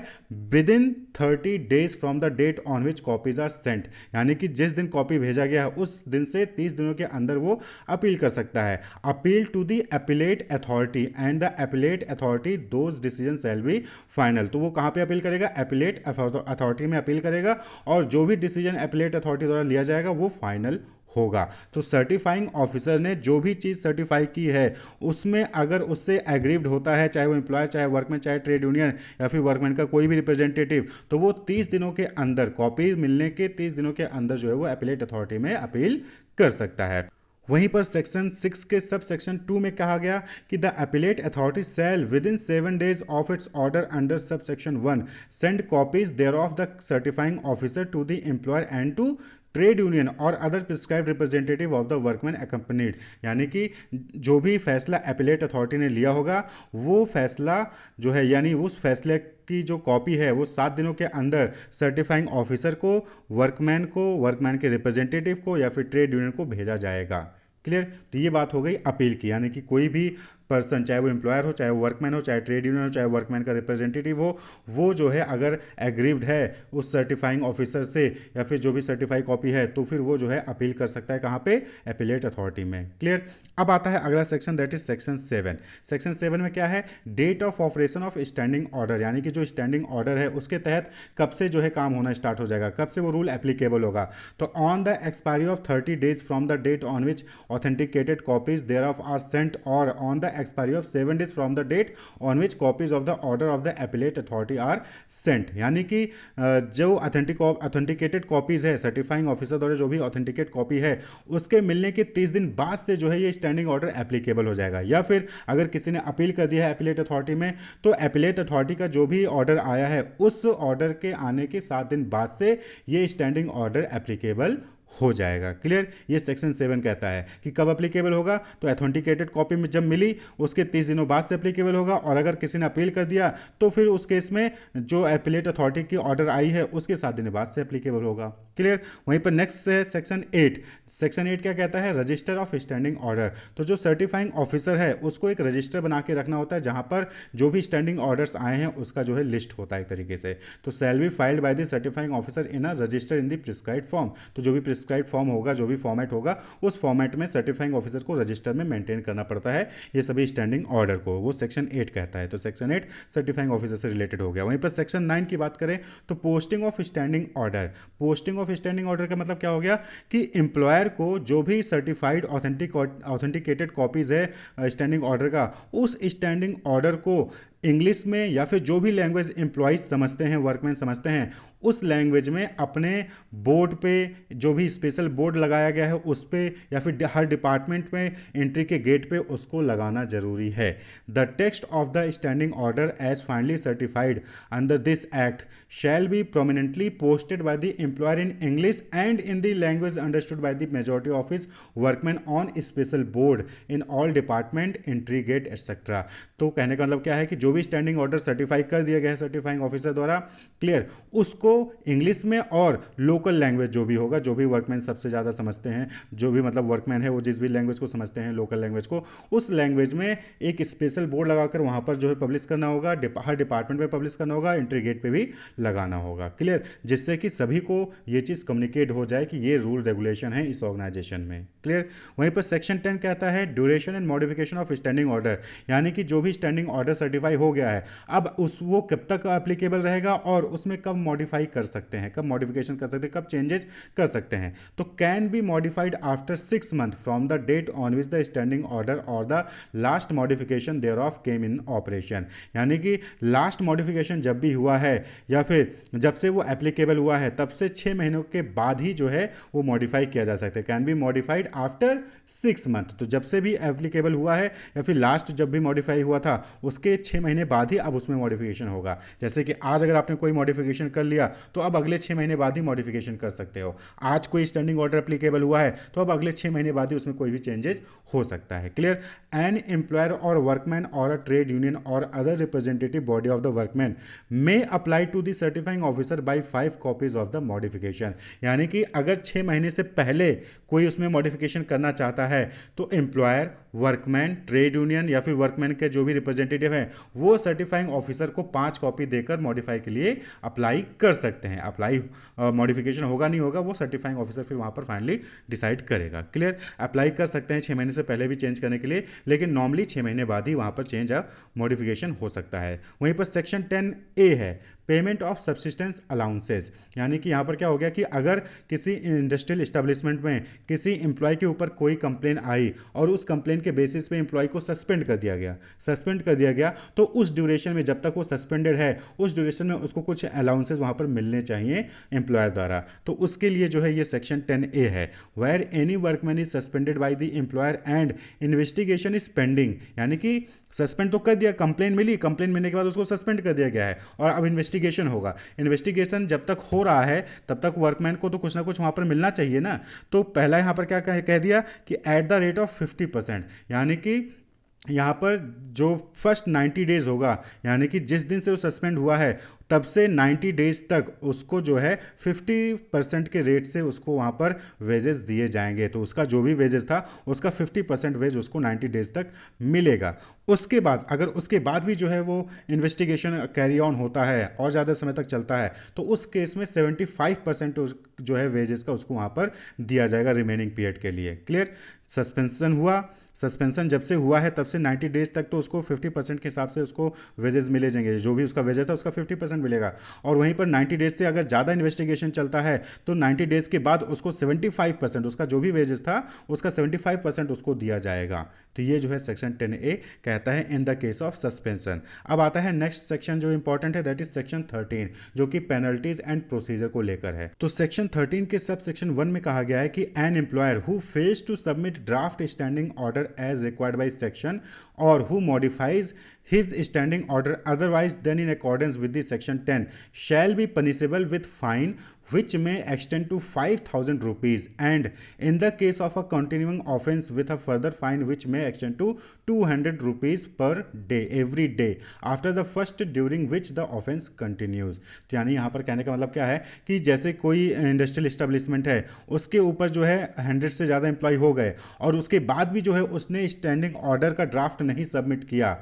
within 30 days from the date on which copies are sent, यानी कि जिस दिन copy भेजा गया है उस दिन से 30 दिनों के अंदर वो अपील कर सकता है। Appeal to the appellate authority and the appellate authority those decision shall be final, तो वो कहाँ पे अपील करेगा? अपीलेट अथॉरिटी में अपील करेगा, और जो भी डिसीजन अपीलेट अथॉरिटी द्वारा लिया जाएगा वो फाइनल होगा। तो सर्टिफाइंग ऑफिसर ने जो भी चीज़ सर्टिफाई की है उसमें अगर उससे एग्रीव्ड होता है, चाहे वो एम्प्लॉयर, चाहे वर्कमैन, चाहे ट्रेड यूनियन या फिर वर्कमैन का कोई भी रिप्रेजेंटेटिव, तो वो 30 दिनों के अंदर, कॉपी मिलने के 30 दिनों के अंदर जो है वो अपीलेट अथॉरिटी में अपील कर सकता है। वहीं पर सेक्शन 6 के सब सेक्शन 2 में कहा गया कि the appellate authority shall within 7 days of its order under sub section 1 send copies thereof the certifying officer to the employer and to trade union और other prescribe representative of the workman accompanied, यानी कि जो भी फैसला appellate authority ने लिया होगा वो फैसला जो है, यानी उस फैसले की जो कॉपी है वो 7 दिनों के अंदर सर्टिफाइंग ऑफिसर को, वर्कमैन को, वर्कमैन के रिप्रेजेंटेटिव को या फिर ट्रेड यूनियन को भेजा जाएगा। क्लियर? तो ये बात हो गई अपील की, यानी कि कोई भी पर्सन, चाहे वो एम्प्लॉयर हो, चाहे वो वर्कमैन हो, चाहे ट्रेड यूनियन हो, चाहे वर्कमैन का रिप्रेजेंटेटिव हो, वो जो है अगर एग्रीव्ड है उस सर्टिफाइंग ऑफिसर से या फिर जो भी सर्टिफाई कॉपी है तो फिर वो जो है अपील कर सकता है कहाँ पे? अपीलेट अथॉरिटी में। क्लियर? अब आता है अगला section, that is section 7। Section 7 में क्या है? Date of operation of standing order, यानी कि जो स्टैंडिंग ऑर्डर है उसके तहत कब से जो है काम होना स्टार्ट हो जाएगा, कब से वो रूल एप्लीकेबल होगा। तो on the expiry of 30 days from the date on which authenticated copies thereof are sent, or on the expiry of 7 days from the date on which copies of the order of the appellate authority are sent, यानी कि जो authenticated copies है, certifying officer द्वारा जो भी authenticate copy है उसके मिलने के 30 दिन बाद से जो है ये स्टैंडिंग ऑर्डर एप्लीकेबल हो जाएगा। या फिर अगर किसी ने अपील कर दिया है अपीलेट अथॉरिटी में, तो अपीलेट अथॉरिटी का जो भी ऑर्डर आया है उस ऑर्डर के आने के 7 दिन बाद से ये स्टैंडिंग ऑर्डर एप्लीकेबल हो जाएगा। क्लियर? ये सेक्शन 7 कहता है कि कब एप्लीकेबल होगा, तो ऑथेंटिकेटेड कॉपी में जब मिली उसके 30 दिनों बाद से एप्लीकेबल होगा, और अगर किसी ने अपील कर दिया तो फिर उस केस में जो अपीलेट अथॉरिटी की ऑर्डर आई है उसके 7 दिन बाद से एप्लीकेबल होगा। क्लियर? वहीं पर नेक्स्ट है सेक्शन 8। सेक्शन 8 क्या कहता है? Register of standing order. तो जो सर्टिफाइंग ऑफिसर है उसको एक रजिस्टर बना के रखना होता है जहां पर जो भी स्टैंडिंग ऑर्डर्स आए हैं उसका जो है लिस्ट होता है एक तरीके से। तो shall be filed by the certifying officer in a resistor in the prescribed form, तो जो भी प्रिस्क्राइब फॉर्म होगा, जो भी फॉर्मेट होगा उस फॉर्मेट में सर्टिफाइंग ऑफिसर को रजिस्टर में मेंटेन करना पड़ता है ये सभी स्टैंडिंग ऑर्डर को, वो सेक्शन 8 कहता है। तो सेक्शन 8 सर्टिफाइंग ऑफिसर से रिलेटेड हो गया। वहीं पर सेक्शन 9 की बात करें तो posting of standing order. Posting of standing order का मतलब क्या हो गया कि एम्प्लॉयर को जो भी सर्टिफाइड ऑथेंटिकेटेड कॉपीज है स्टैंडिंग ऑर्डर का, उस स्टैंडिंग ऑर्डर को इंग्लिश में या फिर जो भी लैंग्वेज एम्प्लॉयज समझते हैं, वर्कमैन समझते हैं, उस लैंग्वेज में अपने बोर्ड पे जो भी स्पेशल बोर्ड लगाया गया है उस पे या फिर हर डिपार्टमेंट में एंट्री के गेट पे उसको लगाना जरूरी है। The text of the standing order as finally certified under this act shall be prominently posted by the employer in English and in the language understood by the majority of his workman on special board in all department entry gate etcetera. तो कहने का मतलब क्या है कि जो भी standing order certify कर दिया गया है सर्टिफाइंग ऑफिसर द्वारा, क्लियर, उसको इंग्लिश में और लोकल लैंग्वेज जो भी होगा, जो भी वर्कमैन सबसे ज़्यादा समझते हैं, जो भी मतलब वर्कमैन है वो जिस भी लैंग्वेज को समझते हैं, लोकल लैंग्वेज को, उस लैंग्वेज में एक स्पेशल बोर्ड लगाकर वहाँ पर जो है पब्लिश करना होगा, हर डिपार्टमेंट में पब्लिश करना होगा, एंट्री गेट पे भी लगाना होगा, क्लियर, जिससे कि सभी को ये चीज़ कम्युनिकेट हो जाए कि ये रूल रेगुलेशन है इस ऑर्गेनाइजेशन में, क्लियर। वहीं पर सेक्शन 10 कहता है duration and modification of standing order, यानी कि जो भी स्टैंडिंग ऑर्डर सर्टिफाई हो गया है अब उस वो कब तक एप्लीकेबल रहेगा और उसमें कब मॉडिफाई कर सकते हैं, कब मॉडिफिकेशन कर सकते हैं, कब चेंजेस कर सकते हैं। तो can be modified after 6 month from the date on which the standing order or the last modification thereof came in operation, यानी कि लास्ट मॉडिफिकेशन जब भी हुआ है या फिर जब से वो एप्लीकेबल हुआ है तब से 6 महीनों के बाद ही जो है वो मॉडिफाई किया जा सकता है। Can be modified after 6 month, तो जब से भी एप्लीकेबल हुआ है या फिर लास्ट जब भी मॉडिफाई हुआ था उसके 6 महीने बाद ही अब उसमें मॉडिफिकेशन होगा। जैसे कि आज अगर आपने कोई मॉडिफिकेशन कर लिया तो अब अगले 6 महीने बाद ही मॉडिफिकेशन कर सकते हो। आज कोई स्टैंडिंग ऑर्डर एप्लीकेबल हुआ है तो अब अगले 6 महीने बाद ही उसमें कोई भी चेंजेस हो सकता है, क्लियर। एन एम्प्लॉयर और वर्कमैन और अ ट्रेड यूनियन और other representative body of the workman may apply to the certifying officer by 5 copies of the modification, यानी कि अगर 6 महीने से पहले कोई उसमें मॉडिफिकेशन करना चाहता है तो एम्प्लॉयर, वर्कमैन, ट्रेड यूनियन या फिर वर्कमैन के जो भी रिप्रेजेंटेटिव हैं वो सर्टिफाइंग ऑफिसर को 5 कॉपी देकर मॉडिफाई के लिए अप्लाई कर सकते हैं। अप्लाई मॉडिफिकेशन होगा नहीं होगा वो सर्टिफाइंग ऑफिसर फिर वहां पर फाइनली डिसाइड करेगा, क्लियर। अप्लाई कर सकते हैं 6 महीने से पहले भी चेंज करने के लिए, लेकिन नॉर्मली 6 महीने बाद ही वहां पर चेंज या मॉडिफिकेशन हो सकता है। वहीं पर सेक्शन 10A है पेमेंट ऑफ सब्सिस्टेंस अलाउंसेस, यानी कि यहाँ पर क्या हो गया कि अगर किसी इंडस्ट्रियल एस्टेब्लिशमेंट में किसी एम्प्लॉय के ऊपर कोई कंप्लेन आई और उस कंप्लेन के बेसिस पे एम्प्लॉय को सस्पेंड कर दिया गया तो उस ड्यूरेशन में जब तक वो सस्पेंडेड है उस ड्यूरेशन में उसको कुछ अलाउंसेस वहाँ पर मिलने चाहिए एम्प्लॉयर द्वारा। तो उसके लिए जो है ये सेक्शन 10A है, where any workman is suspended by the employer and investigation is pending, यानी कि सस्पेंड तो कर दिया, कंप्लेन मिली, कंप्लेन मिलने के बाद उसको सस्पेंड कर दिया गया है और अब इन्वेस्टिगेशन होगा। इन्वेस्टिगेशन जब तक हो रहा है तब तक वर्कमैन को तो कुछ ना कुछ वहां पर मिलना चाहिए ना। तो पहला यहां पर क्या कह दिया कि एट द रेट ऑफ 50%, यानी कि यहाँ पर जो फर्स्ट 90 डेज होगा, यानी कि जिस दिन से वो सस्पेंड हुआ है तब से 90 डेज तक उसको जो है 50% के रेट से उसको वहाँ पर वेजेस दिए जाएंगे। तो उसका जो भी वेजेस था उसका 50% वेज उसको 90 डेज तक मिलेगा। उसके बाद अगर उसके बाद भी जो है वो इन्वेस्टिगेशन कैरी ऑन होता है और ज़्यादा समय तक चलता है तो उस केस में 75% जो है वेजेस का उसको वहाँ पर दिया जाएगा रिमेनिंग पीरियड के लिए, क्लियर। सस्पेंशन जब से हुआ है तब से 90 डेज तक तो उसको 50% के हिसाब से उसको वेजेस मिले जाएंगे, जो भी उसका वेजेस था उसका 50% मिलेगा। और वहीं पर 90 डेज से अगर ज़्यादा इन्वेस्टिगेशन चलता है तो 90 डेज के बाद उसको 75% उसका जो भी वेजेस था उसका 75% उसको दिया जाएगा। तो ये जो है सेक्शन 10A कहता है in the case of suspension. अब आता है नेक्स्ट सेक्शन जो इंपॉर्टेंट है, दैट इज सेक्शन 13 जो कि पेनल्टीज एंड प्रोसीजर को लेकर है। तो सेक्शन 13 के सब सेक्शन 1 में कहा गया है कि an employer who fails to submit draft standing order as required by section or who modifies his standing order otherwise than in accordance with the section 10 shall be punishable with fine which may extend to 5,000 rupees and in the case of a continuing offense with a further fine which may extend to 200 rupees per day every day after the first during which the offense continues। तो यानी यहाँ पर कहने का मतलब क्या है कि जैसे कोई इंडस्ट्रियल एस्टेब्लिशमेंट है उसके ऊपर जो है 100 से ज़्यादा एम्प्लॉय हो गए और उसके बाद भी जो है उसने स्टैंडिंग ऑर्डर का ड्राफ्ट नहीं सबमिट किया,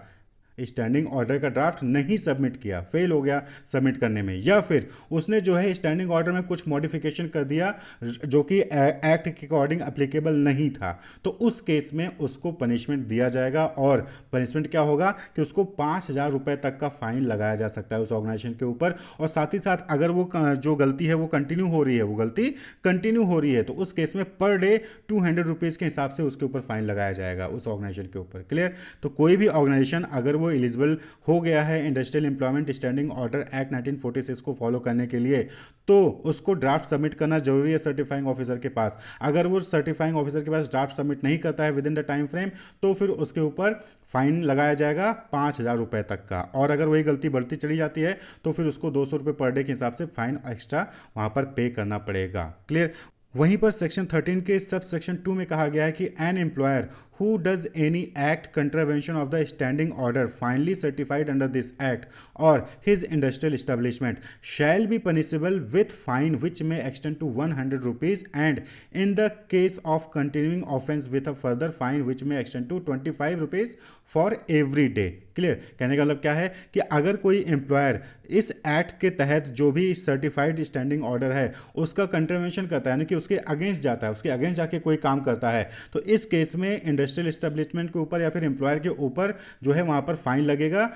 स्टैंडिंग ऑर्डर का ड्राफ्ट नहीं सबमिट किया, फेल हो गया सबमिट करने में, या फिर उसने जो है स्टैंडिंग ऑर्डर में कुछ मॉडिफिकेशन कर दिया जो कि एक्ट के अकॉर्डिंग एप्लीकेबल नहीं था, तो उस केस में उसको पनिशमेंट दिया जाएगा। और पनिशमेंट क्या होगा कि उसको 5,000 रुपए तक का फाइन लगाया जा सकता है उस ऑर्गेनाइजेशन के ऊपर। और साथ ही साथ अगर वो जो गलती है वो कंटिन्यू हो रही है, वो गलती कंटिन्यू हो रही है, तो उस केस में पर डे 200 रुपीज़ के हिसाब से उसके ऊपर फाइन लगाया जाएगा उस ऑर्गेनाइजेशन के ऊपर। क्लियर? तो कोई भी ऑर्गेनाइजेशन अगर वो एलिजिबल हो गया है industrial employment standing order act 1946 को फॉलो करने के लिए, तो उसको ड्राफ्ट सबमिट करना जरूरी है सर्टिफाइंग ऑफिसर के पास। अगर वो सर्टिफाइंग ऑफिसर के पास ड्राफ्ट सबमिट नहीं करता है with in the time frame, तो फिर उसके ऊपर फाइन लगाया जाएगा 5,000 रुपए तक का। और अगर वही गलती बढ़ती चली जाती है तो फिर उसको 200 रुपये पर डे के हिसाब से फाइन एक्स्ट्रा वहां पर पे करना पड़ेगा। क्लियर? वहीं पर सेक्शन 13 के सब सेक्शन 2 में कहा गया है कि an employer who does any act contravention of the standing order finally certified under this act or his industrial establishment shall be punishable with fine which may extend to 100 rupees and in the case of continuing offense with a further fine which may extend to 25 rupees for every day. Clear? कहने का मतलब क्या है कि अगर कोई employer इस act के तहत जो भी सर्टिफाइड स्टैंडिंग ऑर्डर है उसका कंट्रवेंशन करता है, यानी कि उसके अगेंस्ट जाता है, उसके अगेंस्ट जाके कोई काम करता है, तो इस केस में इंडस्ट्रियल एस्टेब्लिशमेंट के ऊपर या फिर एम्प्लॉयर के ऊपर जो है वहां पर फाइन लगेगा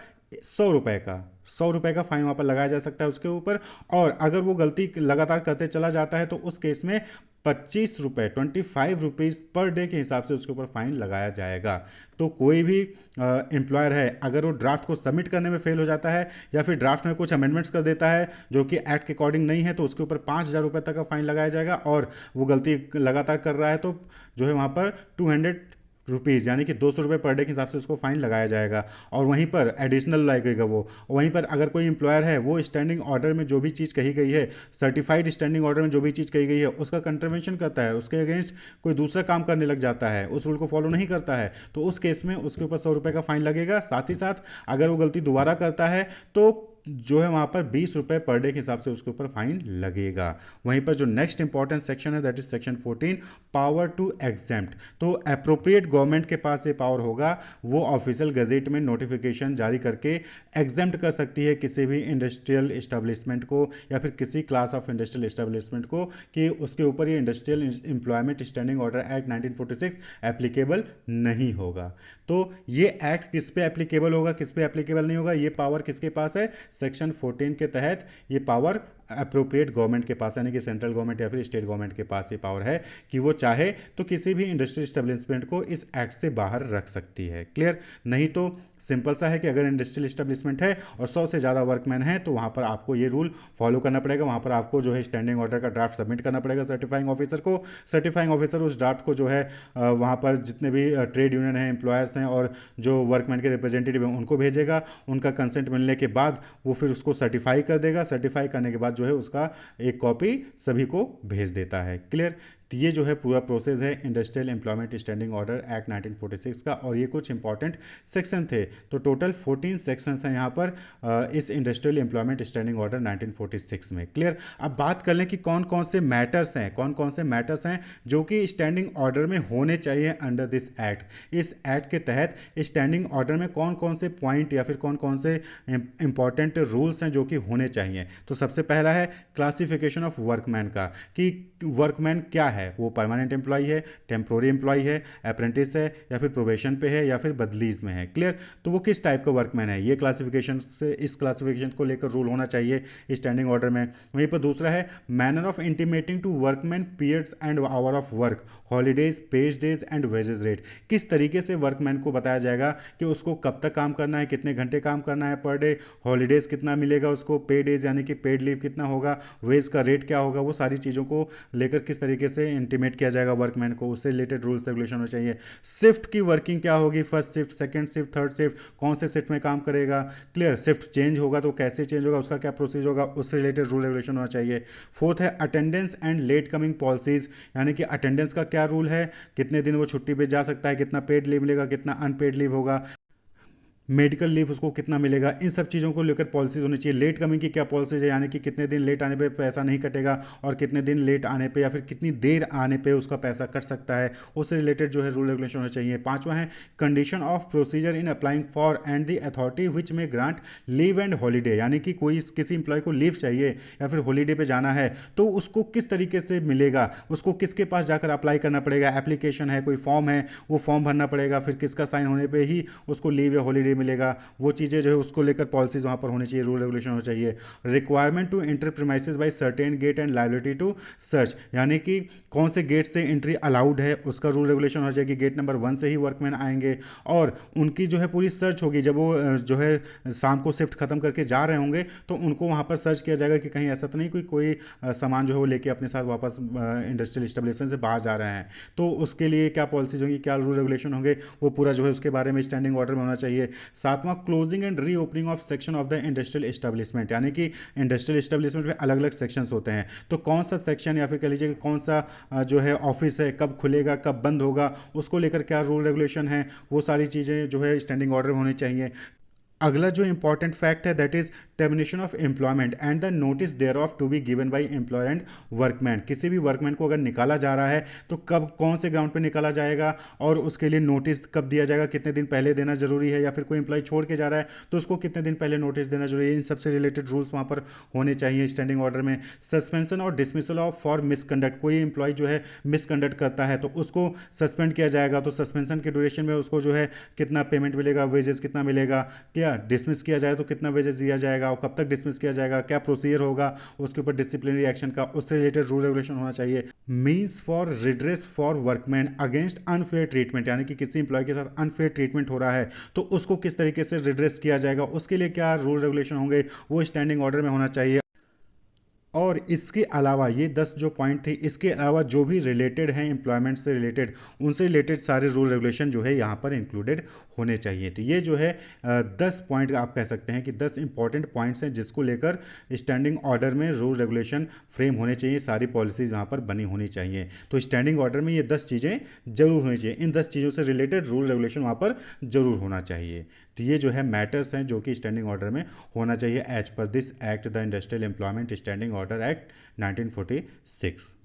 100 रुपए का। 100 रुपए का फाइन वहां पर लगाया जा सकता है उसके ऊपर। और अगर वो गलती लगातार करते चला जाता है तो उस केस में 25 रुपए 25 रुपीज पर डे के हिसाब से उसके ऊपर फाइन लगाया जाएगा। तो कोई भी एम्प्लॉयर है अगर वो ड्राफ्ट को सबमिट करने में फेल हो जाता है या फिर ड्राफ्ट में कुछ अमेंडमेंट्स कर देता है जो कि एक्ट के अकॉर्डिंग नहीं है, तो उसके ऊपर 5,000 रुपए तक का फाइन लगाया जाएगा। और वो गलती लगातार कर रहा है तो जो है वहां पर 200 रुपीज़ यानी कि 200 रुपये पर डे के हिसाब से उसको फाइन लगाया जाएगा। और वहीं पर एडिशनल लगेगा वो। वहीं पर अगर कोई एम्प्लॉयर है वो स्टैंडिंग ऑर्डर में जो भी चीज़ कही गई है, सर्टिफाइड स्टैंडिंग ऑर्डर में जो भी चीज़ कही गई है उसका कंट्रवेंशन करता है, उसके अगेंस्ट कोई दूसरा काम करने लग जाता है, उस रूल को फॉलो नहीं करता है, तो उस केस में उसके ऊपर 100 रुपये का फाइन लगेगा। साथ ही साथ अगर वो गलती दोबारा करता है तो जो है वहां पर 20 रुपए पर डे के हिसाब से उसके ऊपर फाइन लगेगा। वहीं पर जो नेक्स्ट इंपॉर्टेंट सेक्शन है that is section 14, power to exempt. तो अप्रोप्रिएट गवर्नमेंट के पास ये पावर होगा, वो ऑफिशियल गजेट में नोटिफिकेशन जारी करके एग्जेम्प्ट कर सकती है किसी भी इंडस्ट्रियल एस्टेब्लिशमेंट को या फिर किसी क्लास ऑफ इंडस्ट्रियल एस्टेब्लिशमेंट को कि उसके ऊपर ये industrial employment standing order act 1946 applicable नहीं होगा। तो ये एक्ट किस पे एप्लीकेबल होगा, किस पे एप्लीकेबल नहीं होगा, ये पावर किसके पास है? सेक्शन 14 के तहत ये पावर अप्रोप्रिएट गवर्नमेंट के पास यानी कि सेंट्रल गवर्नमेंट या फिर स्टेट गवर्नमेंट के पास ये पावर है कि वो चाहे तो किसी भी इंडस्ट्रियल एस्टेब्लिशमेंट को इस एक्ट से बाहर रख सकती है। क्लियर? नहीं तो सिंपल सा है कि अगर इंडस्ट्रियल एस्टेब्लिशमेंट है और 100 से ज़्यादा वर्कमैन है तो वहाँ पर आपको ये रूल फॉलो करना पड़ेगा, वहाँ पर आपको जो है स्टैंडिंग ऑर्डर का ड्राफ्ट सबमिट करना पड़ेगा सर्टिफाइंग ऑफिसर को। सर्टिफाइंग ऑफिसर उस ड्राफ्ट को जो है वहाँ पर जितने भी ट्रेड यूनियन हैं, एम्प्लॉयर्स हैं और जो वर्कमैन के रिप्रेजेंटेटिव हैं उनको भेजेगा। उनका कंसेंट मिलने के बाद वो फिर उसको सर्टिफाई कर देगा। सर्टिफाई करने के बाद जो है उसका एक कॉपी सभी को भेज देता है। क्लियर? तो ये जो है पूरा प्रोसेस है industrial employment standing order act 1946 का। और ये कुछ इंपॉर्टेंट सेक्शन थे। तो टोटल 14 सेक्शंस हैं यहाँ पर इस इंडस्ट्रियल एम्प्लॉयमेंट स्टैंडिंग ऑर्डर 1946 में। क्लियर? अब बात कर लें कि कौन कौन से मैटर्स हैं, कौन कौन से मैटर्स हैं जो कि स्टैंडिंग ऑर्डर में होने चाहिए अंडर दिस एक्ट। इस एक्ट के तहत स्टैंडिंग ऑर्डर में कौन कौन से पॉइंट या फिर कौन कौन से इंपॉर्टेंट रूल्स हैं जो कि होने चाहिए। तो सबसे पहला है क्लासिफिकेशन ऑफ वर्कमैन का, कि वर्कमैन क्या है, वो परमानेंट एम्प्लॉय है, टेम्प्रोरी एम्प्लॉय है, अप्रेंटिस है या फिर प्रोबेशन पे है या फिर बदलीज में है। क्लियर? तो वो किस टाइप का वर्कमैन है, ये क्लासिफिकेशन से इस क्लासिफिकेशन को लेकर रूल होना चाहिए स्टैंडिंग ऑर्डर में। वहीं पर दूसरा है manner of intimating to workman periods and hour of work, holidays, pay days and wages rate. किस तरीके से वर्कमैन को बताया जाएगा कि उसको कब तक काम करना है, कितने घंटे काम करना है पर डे, हॉलीडेज कितना मिलेगा उसको, पे डेज यानी कि पेड लीव कितना होगा, वेज का रेट क्या होगा, वो सारी चीज़ों को लेकर किस तरीके से इंटीमेट किया जाएगा वर्कमैन को, उससे रिलेटेड रूल्स रेगुलेशन होना चाहिए। शिफ्ट की वर्किंग क्या होगी, first shift, second shift, third shift, कौन से शिफ्ट में काम करेगा। क्लियर? शिफ्ट चेंज होगा तो कैसे चेंज होगा, उसका क्या प्रोसीजर होगा, उससे रिलेटेड रूल रेगुलेशन होना चाहिए। फोर्थ है attendance and let coming policies, यानी कि अटेंडेंस का क्या रूल है, कितने दिन वो छुट्टी पे जा सकता है, कितना पेड लीव मिलेगा, कितना अनपेड लीव होगा। मेडिकल लीव उसको कितना मिलेगा, इन सब चीज़ों को लेकर पॉलिसीज होनी चाहिए। लेट कमिंग की क्या पॉलिसीज है, यानी कि कितने दिन लेट आने पे पैसा नहीं कटेगा और कितने दिन लेट आने पे या फिर कितनी देर आने पे उसका पैसा कट सकता है, उससे रिलेटेड जो है रूल रेगुलेशन होना चाहिए। पांचवा है condition of procedure in applying for and the authority विच में ग्रांट लीव एंड हॉलीडे, यानी कि कोई किसी इंप्लॉय को लीव चाहिए या फिर हॉलीडे पे जाना है तो उसको किस तरीके से मिलेगा, उसको किसके पास जाकर अप्लाई करना पड़ेगा, एप्लीकेशन है, कोई फॉर्म है, वो फॉर्म भरना पड़ेगा, फिर किसका साइन होने पे ही उसको लीव या हॉलीडे मिलेगा, वो चीज़ें जो है उसको लेकर पॉलिसीज वहाँ पर होनी चाहिए, रूल रेगुलेशन होना चाहिए। Requirement to enter premises by certain gate and liability to search, यानी कि कौन से गेट से एंट्री अलाउड है उसका रूल रेगुलेशन होना चाहिए कि गेट नंबर 1 से ही वर्कमैन आएंगे और उनकी जो है पूरी सर्च होगी। जब वो जो है शाम को शिफ्ट खत्म करके जा रहे होंगे तो उनको वहाँ पर सर्च किया जाएगा कि कहीं ऐसा तो नहीं कोई सामान जो है वो लेके अपने साथ वापस इंडस्ट्रियल इस्टेब्लिशमेंट से बाहर जा रहे हैं। तो उसके लिए क्या पॉलिसीज होंगी, क्या रूल रेगुलेशन होंगे, वो पूरा जो है उसके बारे में स्टैंडिंग ऑर्डर में होना चाहिए। सातवां closing and re opening of section of the industrial establishment, यानी कि इंडस्ट्रियल एस्टेब्लिशमेंट में अलग अलग सेक्शंस होते हैं, तो कौन सा सेक्शन या फिर कह लीजिए कौन सा जो है ऑफिस है कब खुलेगा कब बंद होगा, उसको लेकर क्या रूल रेगुलेशन है, वो सारी चीज़ें जो है स्टैंडिंग ऑर्डर में होनी चाहिए। अगला जो इंपॉर्टेंट फैक्ट है that is termination of employment and the notice thereof to be given by employer and workman, किसी भी वर्कमैन को अगर निकाला जा रहा है तो कब कौन से ग्राउंड पे निकाला जाएगा और उसके लिए नोटिस कब दिया जाएगा, कितने दिन पहले देना जरूरी है, या फिर कोई एम्प्लॉय छोड़ के जा रहा है तो उसको कितने दिन पहले नोटिस देना जरूरी है, इन सबसे रिलेटेड रूल्स वहाँ पर होने चाहिए स्टैंडिंग ऑर्डर में। सस्पेंशन और डिसमिसल ऑफ फॉर मिसकंडक्ट, कोई एम्प्लॉय जो है मिसकंडक्ट करता है तो उसको सस्पेंड किया जाएगा, तो सस्पेंशन के ड्यूरेशन में उसको जो है कितना पेमेंट मिलेगा, वेजेस कितना मिलेगा, क्या डिसमिस किया जाए तो कितना वेजेस दिया जाएगा और कब तक डिसमिस किया जाएगा, क्या प्रोसीजर होगा उसके ऊपर डिसिप्लिनरी एक्शन का, उससे रिलेटेड रूल रेगुलेशन होना चाहिए। Means for redress for workman against unfair treatment, यानी कि किसी इंप्लॉय के साथ अनफेयर ट्रीटमेंट हो रहा है तो उसको किस तरीके से रिड्रेस किया जाएगा, उसके लिए क्या रूल रेगुलेशन होंगे, वो स्टैंडिंग ऑर्डर में होना चाहिए। और इसके अलावा ये 10 जो पॉइंट थे, इसके अलावा जो भी रिलेटेड हैं एम्प्लॉयमेंट से रिलेटेड, उनसे रिलेटेड सारे रूल रेगुलेशन जो है यहाँ पर इंक्लूडेड होने चाहिए। तो ये जो है 10 पॉइंट आप कह सकते हैं कि 10 इंपॉर्टेंट पॉइंट्स हैं जिसको लेकर स्टैंडिंग ऑर्डर में रूल रेगुलेशन फ्रेम होने चाहिए, सारी पॉलिसीज़ यहाँ पर बनी होनी चाहिए। तो स्टैंडिंग ऑर्डर में ये 10 चीज़ें जरूर होनी चाहिए, इन 10 चीज़ों से रिलेटेड रूल रेगुलेशन वहाँ पर जरूर होना चाहिए। तो ये जो है मैटर्स हैं जो कि स्टैंडिंग ऑर्डर में होना चाहिए as per this act, the industrial employment standing order act 1946।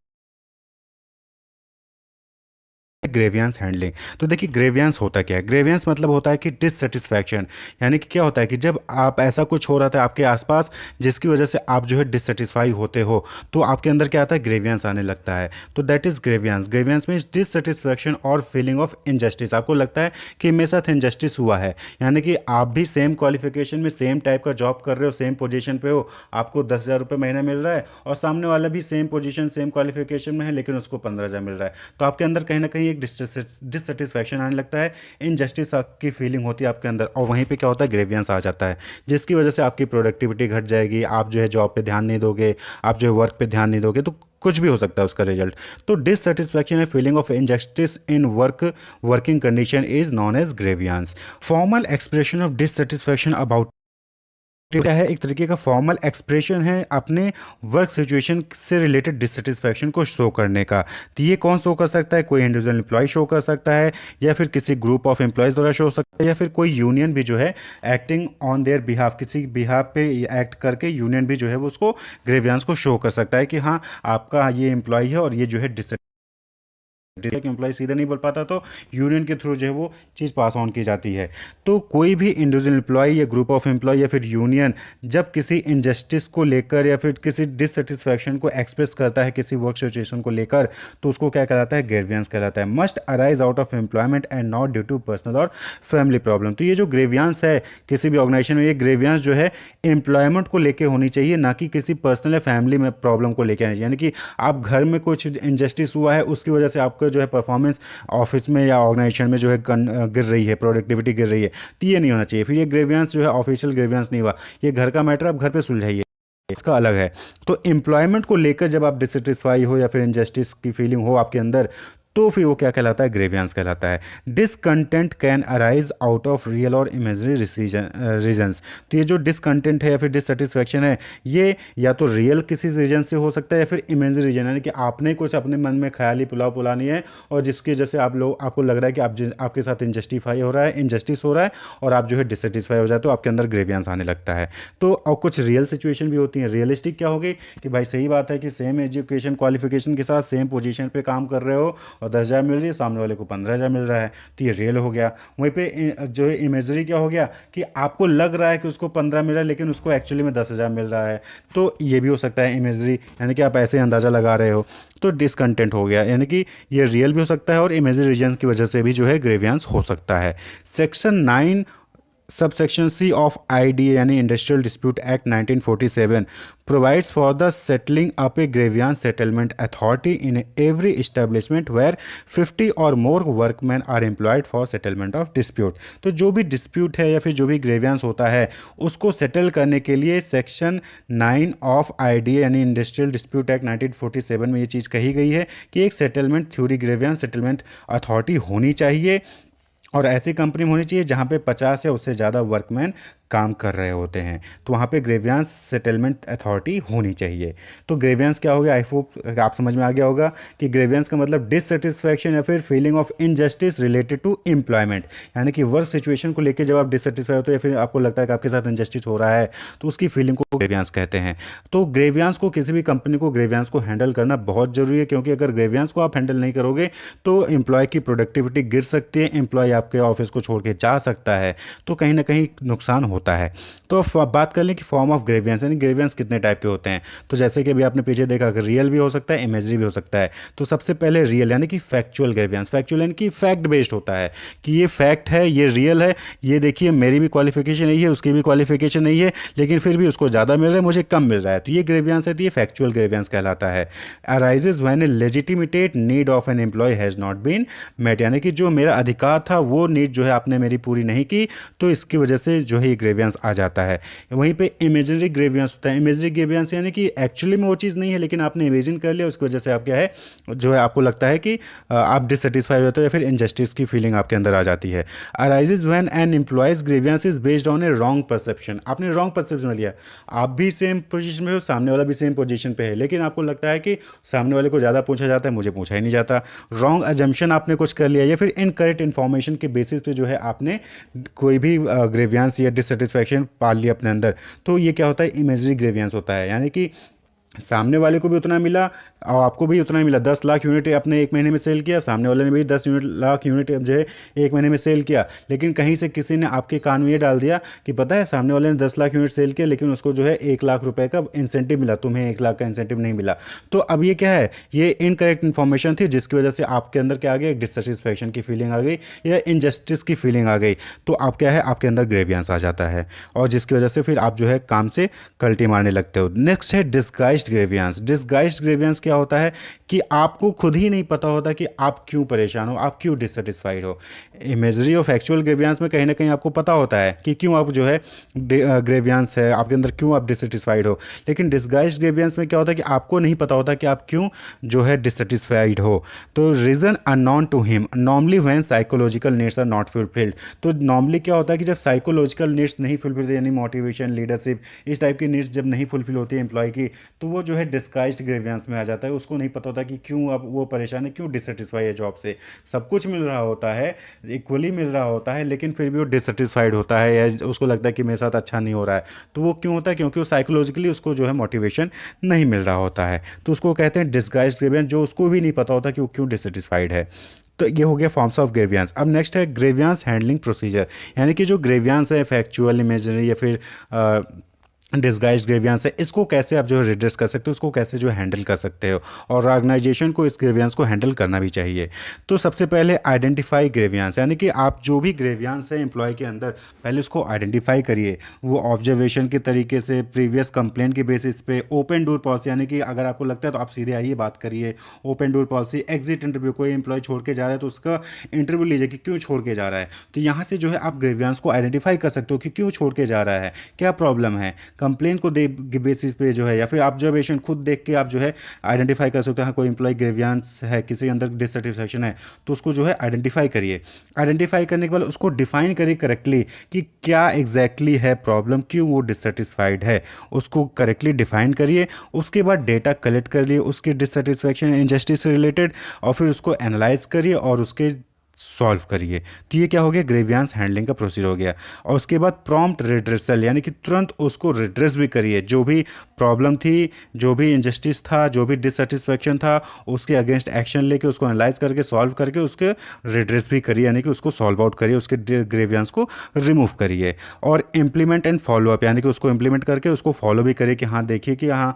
Grievance handling. तो देखिए ग्रेवियंस होता क्या है, ग्रेवियंस मतलब होता है कि डिससेटिस्फैक्शन, यानी कि क्या होता है कि जब आप ऐसा कुछ हो रहा था आपके आसपास जिसकी वजह से आप जो है डिससेटिस्फाई होते हो तो आपके अंदर क्या आता है, ग्रेवियंस आने लगता है। तो that is grievance. Grievance means dissatisfaction और फीलिंग ऑफ इनजस्टिस, आपको लगता है कि मेरे साथ इनजस्टिस हुआ है, यानी कि आप भी सेम क्वालिफिकेशन में सेम टाइप का जॉब कर रहे हो, सेम पोजीशन पे हो, आपको 10,000 रुपये महीना मिल रहा है और सामने वाला भी सेम पोजीशन सेम क्वालिफिकेशन में है लेकिन उसको 15,000 मिल रहा है, तो आपके अंदर कहीं ना कहीं एक डिससेटिस्फैक्शन आने लगता है, इनजस्टिस की फीलिंग होती है आपके अंदर, और वहीं पे क्या होता है, ग्रेवियंस आ जाता है, जिसकी वजह से आपकी प्रोडक्टिविटी घट जाएगी, आप जो है जॉब पे ध्यान नहीं दोगे, आप जो है वर्क पे ध्यान नहीं दोगे, तो कुछ भी हो सकता है उसका रिजल्ट। तो डिससेटिस्फैक्शन है feeling of injustice in working condition is known as grievance. Formal expression of dissatisfaction about क्या है, एक तरीके का फॉर्मल एक्सप्रेशन है अपने वर्क सिचुएशन से रिलेटेड डिससेटिस्फैक्शन को शो करने का। तो ये कौन शो कर सकता है, कोई इंडिविजुअल एम्प्लॉय शो कर सकता है, या फिर किसी ग्रुप ऑफ एम्प्लॉयज द्वारा शो हो सकता है, या फिर कोई यूनियन भी जो है एक्टिंग ऑन देयर बिहाफ, किसी बिहाफ पे एक्ट करके यूनियन भी जो है वो उसको ग्रेवियंस को शो कर सकता है कि हाँ आपका ये एम्प्लॉय है और ये जो है एम्प्लॉय सीधे नहीं बोल पाता तो यूनियन के थ्रू जो है वो चीज़ पास ऑन की जाती है। तो कोई भी इंडिविजुअल एम्प्लॉय या ग्रुप ऑफ एम्प्लॉय या फिर यूनियन जब किसी इनजस्टिस को लेकर या फिर किसी डिससेटिस्फैक्शन को एक्सप्रेस करता है किसी वर्क सिचुएशन को लेकर तो उसको क्या कहलाता है, ग्रेवियंस कहलाता है। Must arise out of employment and not due to personal और फैमिली प्रॉब्लम। तो ये जो ग्रेवियंस है किसी भी ऑर्गेनाइजेशन में, ये ग्रेवियंस जो है एम्प्लॉयमेंट को लेकर होनी चाहिए, ना कि किसी पर्सनल या फैमिली में प्रॉब्लम को लेकर, यानी कि आप घर में कुछ इनजस्टिस हुआ है उसकी वजह से आपका जो है परफॉर्मेंस ऑफिस में या ऑर्गेनाइजेशन में जो है गिर रही है, प्रोडक्टिविटी गिर रही है, तो ये नहीं होना चाहिए। फिर ये ग्रेवियंस जो है ऑफिशियल ग्रेवियंस नहीं हुआ, ये घर का मैटर आप घर पे सुलझाइए, इसका अलग है। तो एम्प्लॉयमेंट को लेकर जब आप डिससेटिस्फाई हो या फिर इनजस्टिस की फीलिंग हो आपके अंदर तो फिर वो क्या कहलाता है, ग्रेवियांस कहलाता है। Discontent can arise out of real और इमेजिनरी रीजन्स। तो ये जो डिसकंटेंट है या फिर डिससेटिस्फैक्शन है, ये या तो रियल किसी रीजन से हो सकता है या फिर इमेजिनरी रीजन, यानी कि आपने कुछ अपने मन में ख्याली पुलाव पुलानी है और जिसकी वजह से आपको लग रहा है कि आपके साथ इनजस्टिफाई हो रहा है, इनजस्टिस हो रहा है और आप जो है डिससेटिस्फाई हो जाए तो आपके अंदर ग्रेवियांस आने लगता है। तो और कुछ रियल सिचुएशन भी होती हैं। रियलिस्टिक क्या होगी कि भाई सही बात है कि सेम एजुकेशन क्वालिफिकेशन के साथ सेम पोजीशन पे काम कर रहे हो और 10,000 मिल रही है, सामने वाले को 15,000 मिल रहा है, तो ये रियल हो गया। वहीं पे जो है इमेजरी क्या हो गया कि आपको लग रहा है कि उसको 15 मिल रहा है लेकिन उसको एक्चुअली में 10,000 मिल रहा है, तो ये भी हो सकता है इमेजरी, यानी कि आप ऐसे अंदाजा लगा रहे हो, तो डिसकंटेंट हो गया, यानी कि ये रियल भी हो सकता है और इमेजरी रीजन की वजह से भी जो है ग्रेवियांस हो सकता है। Section 9 subsection C of IDA यानी industrial dispute act 1947 provides for the settling up a grievance settlement authority in every establishment where 50 or more workmen are employed for settlement of dispute। तो जो भी dispute है या फिर जो भी grievance होता है उसको सेटल करने के लिए सेक्शन 9 ऑफ आईडीए यानी इंडस्ट्रियल डिस्प्यूट एक्ट 1947 में ये चीज़ कही गई है कि एक settlement theory grievance settlement authority होनी चाहिए और ऐसी कंपनी में होनी चाहिए जहां पे 50 या उससे ज़्यादा वर्कमैन काम कर रहे होते हैं, तो वहाँ पे ग्रेवियांस सेटलमेंट अथॉरिटी होनी चाहिए। तो ग्रेवियांस क्या हो गया, आई होप आप समझ में आ गया होगा कि ग्रेवियांस का मतलब डिससेटिस्फैक्शन या फिर feeling of injustice related to employment, यानी कि वर्क सिचुएशन को लेकर जब आप डिससेटिस्फाई होते हो या फिर आपको लगता है कि आपके साथ इनजस्टिस हो रहा है तो उसकी फीलिंग को ग्रेवियांस कहते हैं। तो ग्रेवियांस को, किसी भी कंपनी को ग्रेवियांस को हैंडल करना बहुत जरूरी है, क्योंकि अगर ग्रेवियांस को आप हैंडल नहीं करोगे तो एम्प्लॉय की प्रोडक्टिविटी गिर सकती है, एम्प्लॉय आपके ऑफिस को छोड़ के जा सकता है, तो कहीं ना कहीं नुकसान होता है। तो अब बात कर लें कि फॉर्म ऑफ ग्रेवियांस, यानी ग्रेवियांस कितने टाइप के होते हैं। तो जैसे कि अभी आपने पीछे देखा कि रियल भी हो सकता है, इमेजरी भी हो सकता है। तो सबसे पहले रियल यानी कि फैक्चुअल ग्रेवियांस। फैक्चुअल यानी कि फैक्ट बेस्ड होता है कि ये फैक्ट है, ये रियल है, ये देखिए मेरी भी क्वालिफिकेशन नहीं है, उसकी भी क्वालिफिकेशन नहीं है, लेकिन फिर भी उसको ज़्यादा मिल रहा है, मुझे कम मिल रहा है, तो ये ग्रेवियांस है, तो ये फैक्चुअल ग्रेवियांस कहलाता है। Arises when a legitimated need of an employee has not been met, यानी कि जो मेरा अधिकार था वो नीड जो है आपने मेरी पूरी नहीं की, तो इसकी वजह से जो है ये ग्रेवियांस आ जाता है। वहीं पे इमेजिनरी ग्रेवियांस होता है। इमेजिनरी ग्रेवियांस यानी कि एक्चुअली में वो चीज़ नहीं है लेकिन आपने इमेजिन कर लिया, उसकी वजह से आप क्या है जो है आपको लगता है कि आप डिससेटिस्फाई होते हो या फिर इनजस्टिस की फीलिंग आपके अंदर आ जाती है। Arises when an employees grievance is based on A wrong perception, आपने रॉन्ग परसेप्शन लिया, आप भी सेम पोजीशन पे हो, सामने वाला भी सेम पोजीशन पे है, लेकिन आपको लगता है कि सामने वाले को ज़्यादा पूछा जाता है, मुझे पूछा ही नहीं जाता। रॉन्ग अजम्पशन आपने कुछ कर लिया या फिर इनकरेक्ट इन्फॉर्मेशन के बेसिस पे जो है आपने कोई भी ग्रेवियांस या डिससेटिस्फैक्शन पाल लिया अपने अंदर, तो ये क्या होता है, इमेजरी ग्रेवियांस होता है। यानी कि सामने वाले को भी उतना मिला और आपको भी उतना ही मिला, 10 लाख यूनिट आपने एक महीने में सेल किया, सामने वाले ने भी 10 लाख यूनिट जो है एक महीने में सेल किया, लेकिन कहीं से किसी ने आपके कान में ये डाल दिया कि पता है सामने वाले ने 10 लाख यूनिट सेल किया लेकिन उसको जो है 1 लाख रुपए का इंसेंटिव मिला, तुम्हें 1 लाख का इंसेंटिव नहीं मिला। तो अब ये क्या है, ये इनकरेक्ट इन्फॉर्मेशन थी जिसकी वजह से आपके अंदर क्या आ गया, डिससेटिस्फैक्शन की फीलिंग आ गई या इनजस्टिस की फीलिंग आ गई, तो आप क्या है आपके अंदर ग्रेवियांस आ जाता है और जिसकी वजह से फिर आप जो है काम से कल्टी मारने लगते हो। नेक्स्ट है डिस्गाइज्ड ग्रेवियांस। डिस्गाइज्ड ग्रेवियांस क्या होता है कि आपको खुद ही नहीं पता होता कि आप क्यों परेशान हो, आप क्यों डिससेटिस्फाइड हो। इमेजरी ऑफ एक्चुअल ग्रेवियांस में कहीं ना कहीं आपको पता होता है कि क्यों आप जो है ग्रेवियांस है आपके अंदर, क्यों आप डिससेटिस्फाइड हो, लेकिन डिस्गाइज्ड ग्रेवियांस में क्या होता है कि आपको नहीं पता होता कि आप क्यों जो है डिससेटिस्फाइड हो। तो reason unknown to him normally when psychological needs are not fulfilled. तो नॉर्मली क्या होता है कि जब साइकोलॉजिकल नीड्स नहीं फुलफिल, यानी मोटिवेशन, लीडरशिप, इस टाइप की नीड्स जब नहीं फुलफिल होती है एम्प्लॉय की, तो वो जो है डिस्गाइज्ड ग्रेवियांस में आ जाता है। उसको नहीं पता होता कि क्यों अब वो परेशान है, क्यों डिससेटिस्फाई है जॉब से, सब कुछ मिल रहा होता है, इक्वली मिल रहा होता है, लेकिन फिर भी वो डिससेटिस्फाइड होता है या उसको लगता है कि मेरे साथ अच्छा नहीं हो रहा है। तो वो क्यों होता है, क्योंकि वो साइकोलॉजिकली उसको जो है मोटिवेशन नहीं मिल रहा होता है, तो उसको कहते हैं डिस्गाइज्ड ग्रेवियांस, जो उसको भी नहीं पता होता कि वो क्यों डिससेटिस्फाइड है। तो ये हो गया फॉर्म्स ऑफ ग्रेवियांस। अब नेक्स्ट है ग्रेवियांस हैंडलिंग प्रोसीजर, यानी कि जो ग्रेवियांस है फैक्चुअल, इमेजिनरी या फिर डिस्गाइज ग्रेवियांस है, इसको कैसे आप जो है रिड्रेस कर सकते हो, उसको कैसे जो है हैंडल कर सकते हो, और ऑर्गेनाइजेशन को इस ग्रेवियांस को हैंडल करना भी चाहिए। तो सबसे पहले आइडेंटिफाई ग्रेवियांस, यानी कि आप जो भी ग्रेवियांस है एम्प्लॉय के अंदर, पहले उसको आइडेंटिफाई करिए। वो ऑब्जर्वेशन के तरीके से, प्रीवियस कंप्लेंट के बेसिस पे, ओपन डोर पॉलिसी, यानी कि अगर आपको लगता है तो आप सीधे आइए बात करिए, open door policy, exit interview, कोई एम्प्लॉय छोड़ के जा रहा है तो उसका इंटरव्यू लीजिए कि क्यों छोड़ के जा रहा है। तो यहाँ से जो है आप ग्रेवियांस को आइडेंटिफाई कर सकते हो कि क्यों छोड़ के जा रहा है, क्या प्रॉब्लम है। कंप्लेन को दे बेसिस पे जो है, या फिर ऑब्जर्वेशन खुद देख के आप जो है आइडेंटिफाई कर सकते हैं, हाँ कोई एम्प्लॉय ग्रेवियांस है, किसी के अंदर डिससेटिस्फैक्शन है, तो उसको जो है आइडेंटिफाई करिए। आइडेंटिफाई करने के बाद उसको डिफाइन करिए करेक्टली कि क्या एग्जैक्टली है प्रॉब्लम, क्यों वो डिससेटिस्फाइड है, उसको करेक्टली डिफाइन करिए। उसके बाद डेटा कलेक्ट कर लिए उसकी डिससेटिस्फैक्शन इनजस्टिस से रिलेटेड, और फिर उसको एनालाइज करिए और उसके सॉल्व करिए। तो ये क्या हो गया, ग्रेवियांस हैंडलिंग का प्रोसीजर हो गया। और उसके बाद प्रॉम्प्ट रिड्रेसल, यानी कि तुरंत उसको रिड्रेस भी करिए, जो भी प्रॉब्लम थी, जो भी इनजस्टिस था, जो भी डिससेटिस्फैक्शन था, उसके अगेंस्ट एक्शन लेके उसको एनालाइज करके सॉल्व करके उसके रिड्रेस भी करिए, यानी कि उसको सॉल्व आउट करिए, उसके ग्रेवियांस को रिमूव करिए। और इम्प्लीमेंट एंड फॉलोअप, यानी कि उसको इम्प्लीमेंट करके उसको फॉलो भी करिए कि हाँ देखिए कि हाँ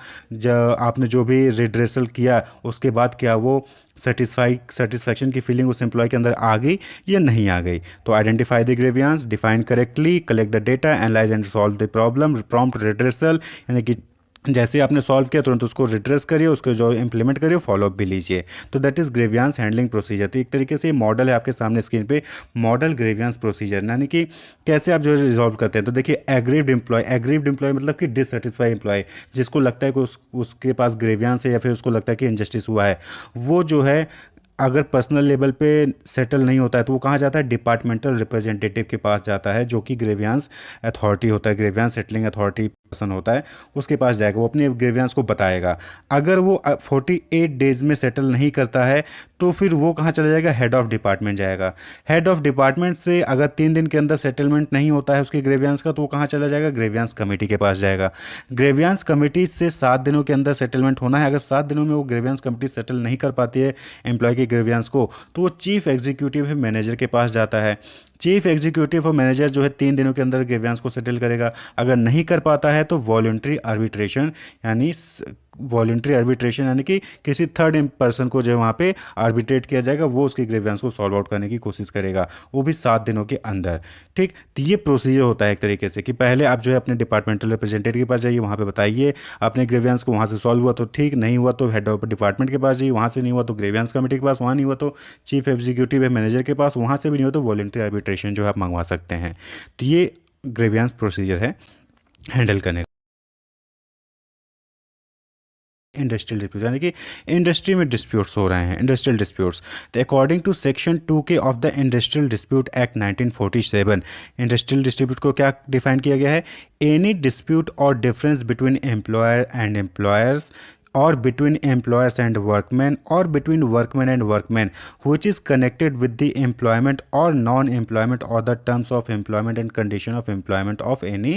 आपने जो भी रिड्रेसल किया उसके बाद क्या वो सेटिस्फैक्शन की फीलिंग उस एम्प्लॉय के अंदर आ गई या नहीं आ गई। तो identify the grievance, define correctly, collect the data, analyse and solve the problem, prompt redressal, यानी कि जैसे ही आपने सॉल्व किया तुरंत उसको रिड्रेस करिए, उसको जो इम्प्लीमेंट करिए, फॉलोअप भी लीजिए। तो that is grievance handling procedure. तो एक तरीके से ये मॉडल है आपके सामने स्क्रीन पे, मॉडल ग्रेवियांस प्रोसीजर, यानी कि कैसे आप जो है रिजॉल्व करते हैं। तो देखिए एग्रीव्ड एम्प्लॉय मतलब कि डिससेटिस्फाइड एम्प्लॉय, जिसको लगता है कि उसके पास ग्रेवियांस है या फिर उसको लगता है कि इनजस्टिस हुआ है, वो जो है अगर पर्सनल लेवल पे सेटल नहीं होता है तो वो कहाँ जाता है, डिपार्टमेंटल रिप्रेजेंटेटिव के पास जाता है, जो कि ग्रेवियांस अथॉरिटी होता है, ग्रेवियांस सेटलिंग अथॉरिटी पर्सन होता है, उसके पास जाएगा, वो अपने ग्रेवियांस को बताएगा। अगर वो 48 डेज में सेटल नहीं करता है तो फिर वो कहाँ चला जाएगा, हेड ऑफ डिपार्टमेंट जाएगा। हेड ऑफ डिपार्टमेंट से अगर 3 दिन के अंदर सेटलमेंट नहीं होता है उसके ग्रेवियांस का, तो वो कहाँ चला जाएगा, ग्रेवियांस कमेटी के पास जाएगा। ग्रेवियांस कमेटी से 7 दिनों के अंदर सेटलमेंट होना है। अगर 7 दिनों में वो ग्रेवियांस कमेटी सेटल नहीं कर पाती है एम्प्लॉय के ग्रेवियांस को, तो वो चीफ एग्जीक्यूटिव मैनेजर के पास जाता है। चीफ एग्जीक्यूटिव और मैनेजर जो है 3 दिनों के अंदर ग्रेवियांस को सेटल करेगा। अगर नहीं कर पाता है तो वॉलंटरी आर्बिट्रेशन, यानी कि किसी थर्ड पर्सन को जो है वहाँ पे आर्बिट्रेट किया जाएगा, वो उसकी ग्रेवियांस को सॉल्व आउट करने की कोशिश करेगा, वो भी 7 दिनों के अंदर। ठीक, तो ये प्रोसीजर होता है एक तरीके से कि पहले आप जो है अपने डिपार्टमेंटल रिप्रेजेंटेटिव के पास जाइए, वहाँ पे बताइए अपने ग्रेवियांस को, वहाँ से सॉल्व हुआ तो ठीक, नहीं हुआ तो हेड ऑफ डिपार्टमेंट के पास जाइए, वहाँ से नहीं हुआ तो ग्रेवियांस कमेटी के पास, वहाँ नहीं हुआ तो चीफ एग्जीक्यूटिव मैनेजर के पास, वहाँ से भी नहीं हुआ तो वॉलंटरी आर्बिट्रेशन जो है आप मंगवा सकते हैं। तो ये ग्रेवियांस प्रोसीजर है हैंडल करने। इंडस्ट्रियल डिस्प्यूट, यानी कि इंडस्ट्री में डिस्प्यूट्स हो रहे हैं, इंडस्ट्रियल डिस्प्यूट्स। तो according to section 2 of the industrial dispute act 1947, industrial dispute को क्या डिफाइन किया गया है, एनी डिस्प्यूट और difference between employer and employers or between employers and workmen or between workmen and workmen which is connected with the employment or non-employment or the terms of employment and condition of employment of any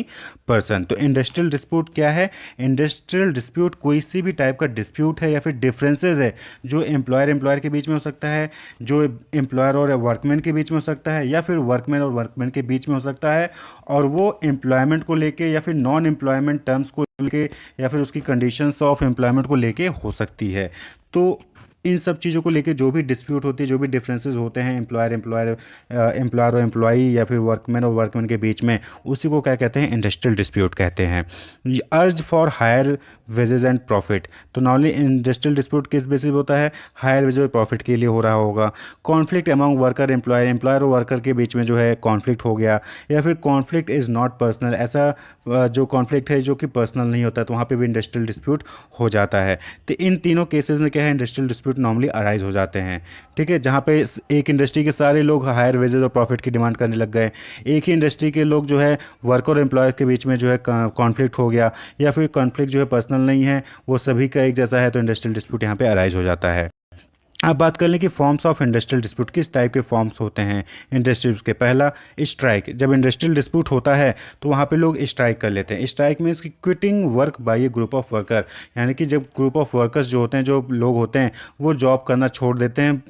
person। तो industrial dispute क्या है, industrial dispute कोई सी भी type का dispute है या फिर differences है जो एम्प्लॉयर के बीच में हो सकता है, जो एम्प्लॉयर और वर्कमैन के बीच में हो सकता है, या फिर वर्कमैन और वर्कमैन के बीच में हो सकता है, और वो एम्प्लॉयमेंट को लेके या फिर नॉन एम्प्लॉयमेंट टर्म्स को लेके या फिर उसकी कंडीशंस ऑफ एम्प्लॉयमेंट को लेके हो सकती है। तो इन सब चीज़ों को लेके जो भी डिस्प्यूट होती है, जो भी डिफरेंसेस होते हैं एम्प्लॉयर और एम्प्लॉई या फिर वर्कमैन और वर्कमैन के बीच में, उसी को क्या कहते हैं, इंडस्ट्रियल डिस्प्यूट कहते हैं। Urge for higher wages and profit, तो नॉर्मली इंडस्ट्रियल डिस्प्यूट किस बेसिस पे होता है, हायर वेजेस और प्रॉफिट के लिए हो रहा होगा। कॉन्फ्लिक्ट अमंग वर्कर एम्प्लॉयर और वर्कर के बीच में जो है कॉन्फ्लिक्ट हो गया, या फिर कॉन्फ्लिक्ट इज़ नॉट पर्सनल, ऐसा जो कॉन्फ्लिक्ट है जो कि पर्सनल नहीं होता, तो वहाँ पे भी इंडस्ट्रियल डिस्प्यूट हो जाता है। तो इन तीनों केसेस में क्या है, इंडस्ट्रियल डिस्प्यूट नॉर्मली अराइज हो जाते हैं। ठीक है, जहाँ पे एक इंडस्ट्री के सारे लोग हायर वेजेस और प्रॉफिट की डिमांड करने लग गए, एक ही इंडस्ट्री के लोग जो है वर्कर और एम्प्लॉयर के बीच में जो है कॉन्फ्लिक्ट हो गया, या फिर कॉन्फ्लिक्ट जो है पर्सनल नहीं है, वो सभी का एक जैसा है, तो इंडस्ट्रियल डिस्प्यूट यहाँ पे अराइज हो जाता है। अब बात कर लें कि फॉर्म्स ऑफ इंडस्ट्रियल डिस्प्यूट, किस टाइप के फॉर्म्स होते हैं इंडस्ट्रीज के। पहला, स्ट्राइक। जब इंडस्ट्रियल डिस्प्यूट होता है तो वहाँ पे लोग स्ट्राइक कर लेते हैं। स्ट्राइक मीन्स कि quitting work by A group of worker, यानी कि जब ग्रुप ऑफ वर्कर्स जो होते हैं, जो लोग होते हैं, वो जॉब करना छोड़ देते हैं,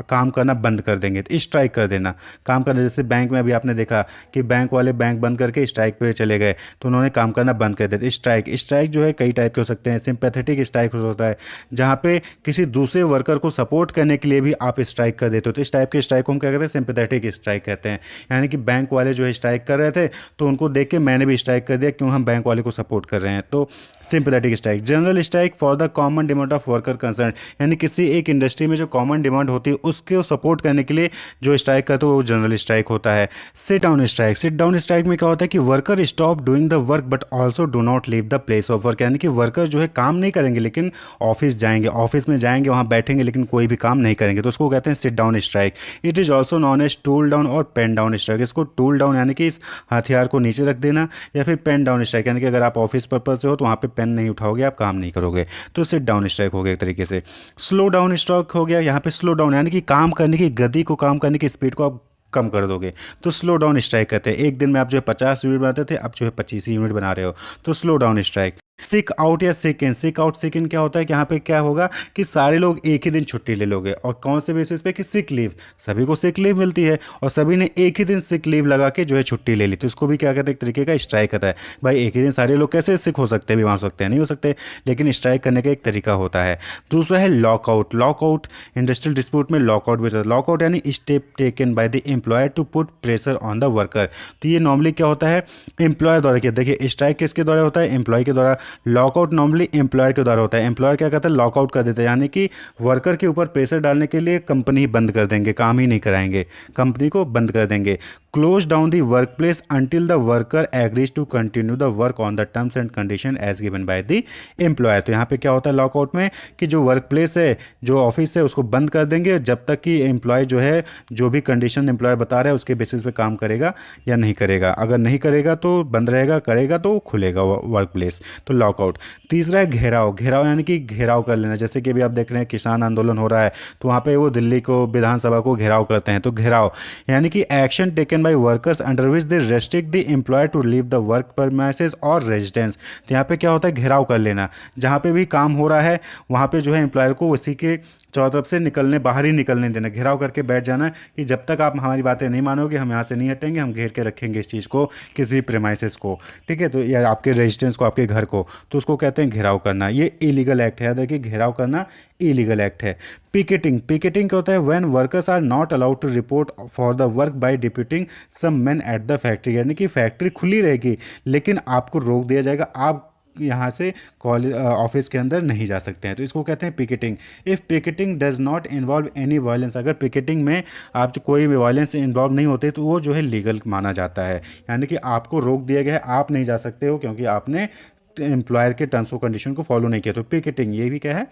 काम करना बंद कर देंगे, तो स्ट्राइक कर देना, काम करना। जैसे बैंक में अभी आपने देखा कि बैंक वाले बैंक बंद करके स्ट्राइक पे चले गए, तो उन्होंने काम करना बंद कर दिया। स्ट्राइक जो है कई टाइप के हो सकते हैं। सिंपैथेटिक स्ट्राइक होता है, जहाँ पे किसी दूसरे वर्कर को सपोर्ट करने के लिए भी आप स्ट्राइक कर देते हो, तो इस टाइप के स्ट्राइक को हम क्या कहते हैं, सिंपैथेटिक स्ट्राइक कहते हैं। यानी कि बैंक वाले जो है स्ट्राइक कर रहे थे, तो उनको देख के मैंने भी स्ट्राइक कर दिया, क्यों, हम बैंक वाले को सपोर्ट कर रहे हैं, तो sympathetic strike. General strike for the common demand of worker concern, यानी किसी एक इंडस्ट्री में जो कॉमन डिमांड होती है उसके सपोर्ट करने के लिए जो स्ट्राइक करते हैं वो जनरल स्ट्राइक होता है। सिट डाउन स्ट्राइक में क्या होता है कि worker stop doing the work but also do not leave the place of work, यानी कि वर्कर जो है काम नहीं करेंगे लेकिन ऑफिस जाएंगे, ऑफिस में जाएंगे, वहाँ बैठेंगे लेकिन कोई भी काम नहीं करेंगे, तो उसको कहते हैं sit down strike. It is also known as tool down और पेन डाउन स्ट्राइक। इसको टूल डाउन यानी कि इस हथियार को नीचे रख देना, या फिर पेन डाउन स्ट्राइक यानी कि अगर आप ऑफिस पर्पज से हो तो वहाँ पे पेन नहीं उठाओगे, आप काम नहीं करोगे, तो सिट डाउन स्ट्राइक हो गया एक तरीके से। स्लो डाउन स्ट्राइक हो गया, यहाँ पे स्लो डाउन यानी कि काम करने की गति को, काम करने की स्पीड को आप कम कर दोगे, तो स्लो डाउन स्ट्राइक कहते हैं। एक दिन में आप जो है 50 यूनिट बनाते थे, अब जो है 25 यूनिट बना रहे हो, तो स्लो डाउन स्ट्राइक। सिक आउट या सिक इन, सिक आउट सिक इन क्या होता है कि यहाँ पे क्या होगा कि सारे लोग एक ही दिन छुट्टी ले लोगे, और कौन से बेसिस पे कि सिक लीव, सभी को सिक लीव मिलती है और सभी ने एक ही दिन सिक लीव लगा के जो है छुट्टी ले ली, तो इसको भी क्या कहते हैं, एक तरीके का स्ट्राइक कहता है। भाई एक ही दिन सारे लोग कैसे सिक हो सकते हैं, बीमार हो सकते हैं, नहीं हो सकते, लेकिन स्ट्राइक करने का एक तरीका होता है। दूसरा है लॉकआउट। लॉकआउट इंडस्ट्रियल डिस्प्यूट में लॉकआउट भी होता है। लॉकआउट यानी step taken by the employer to put pressure on the worker, तो ये नॉर्मली क्या होता है, एम्प्लॉयर द्वारा किया। देखिए स्ट्राइक किसके द्वारा होता है, एम्प्लॉय के द्वारा। लॉकआउट नॉर्मली एम्प्लॉयर के द्वारा होता है। एम्प्लॉयर क्या करता है, लॉकआउट कर देता है, यानी कि वर्कर के ऊपर प्रेशर डालने के लिए कंपनी बंद कर देंगे, काम ही नहीं कराएंगे, कंपनी को बंद कर देंगे। Close down the work place until the worker agrees to continue the work on the terms and condition as given by the employer. तो यहाँ पे क्या होता है लॉकआउट में कि जो वर्क प्लेस है, जो ऑफिस है, उसको बंद कर देंगे जब तक कि एम्प्लॉय जो है जो भी कंडीशन एम्प्लॉयर बता रहा है उसके बेसिस पे काम करेगा या नहीं करेगा। अगर नहीं करेगा तो बंद रहेगा, करेगा तो खुलेगा वर्क प्लेस, तो लॉकआउट। तीसरा है घेराव। घेराव यानी कि घेराव कर लेना, जैसे कि अभी आप देख रहे हैं किसान आंदोलन हो रहा है, तो वहाँ पे वो दिल्ली को, विधानसभा को घेराव करते हैं, तो घेराव यानी कि action taken by workers under which they restrict the employer to leave the work premises or residence. तो यहाँ पे क्या होता है, घेराव कर लेना, जहाँ पे भी काम हो रहा है वहाँ पे जो है एम्प्लॉयर को उसी के चारों तरफ से निकलने, बाहर ही निकलने देना, घेराव करके बैठ जाना कि जब तक आप हमारी बातें नहीं मानोगे हम यहाँ से नहीं हटेंगे, हम घेर के रखेंगे इस चीज़ को, किसी भी प्रेमाइसेस को, ठीक है, तो या आपके रेजिडेंस को, आपके घर को, तो उसको कहते हैं घेराव करना। ये इलीगल एक्ट है, याद रखिए घेराव करना इलीगल एक्ट है। पिकेटिंग। पिकेटिंग क्या होता है, when workers are not allowed to report for the work by deputing some man at the factory, यानी कि फैक्ट्री खुली रहेगी लेकिन आपको रोक दिया जाएगा, आप यहाँ से कॉलेज ऑफिस के अंदर नहीं जा सकते हैं, तो इसको कहते हैं picketing. If picketing does not involve any violence, अगर पिकेटिंग में आप जो कोई भी वायलेंस इन्वॉल्व नहीं होते तो वो जो है लीगल माना जाता है, यानी कि आपको रोक दिया गया है, आप नहीं जा सकते हो क्योंकि आपने एम्प्लॉयर के टर्म्स और कंडीशन को फॉलो नहीं किया, तो पिकेटिंग ये भी क्या है,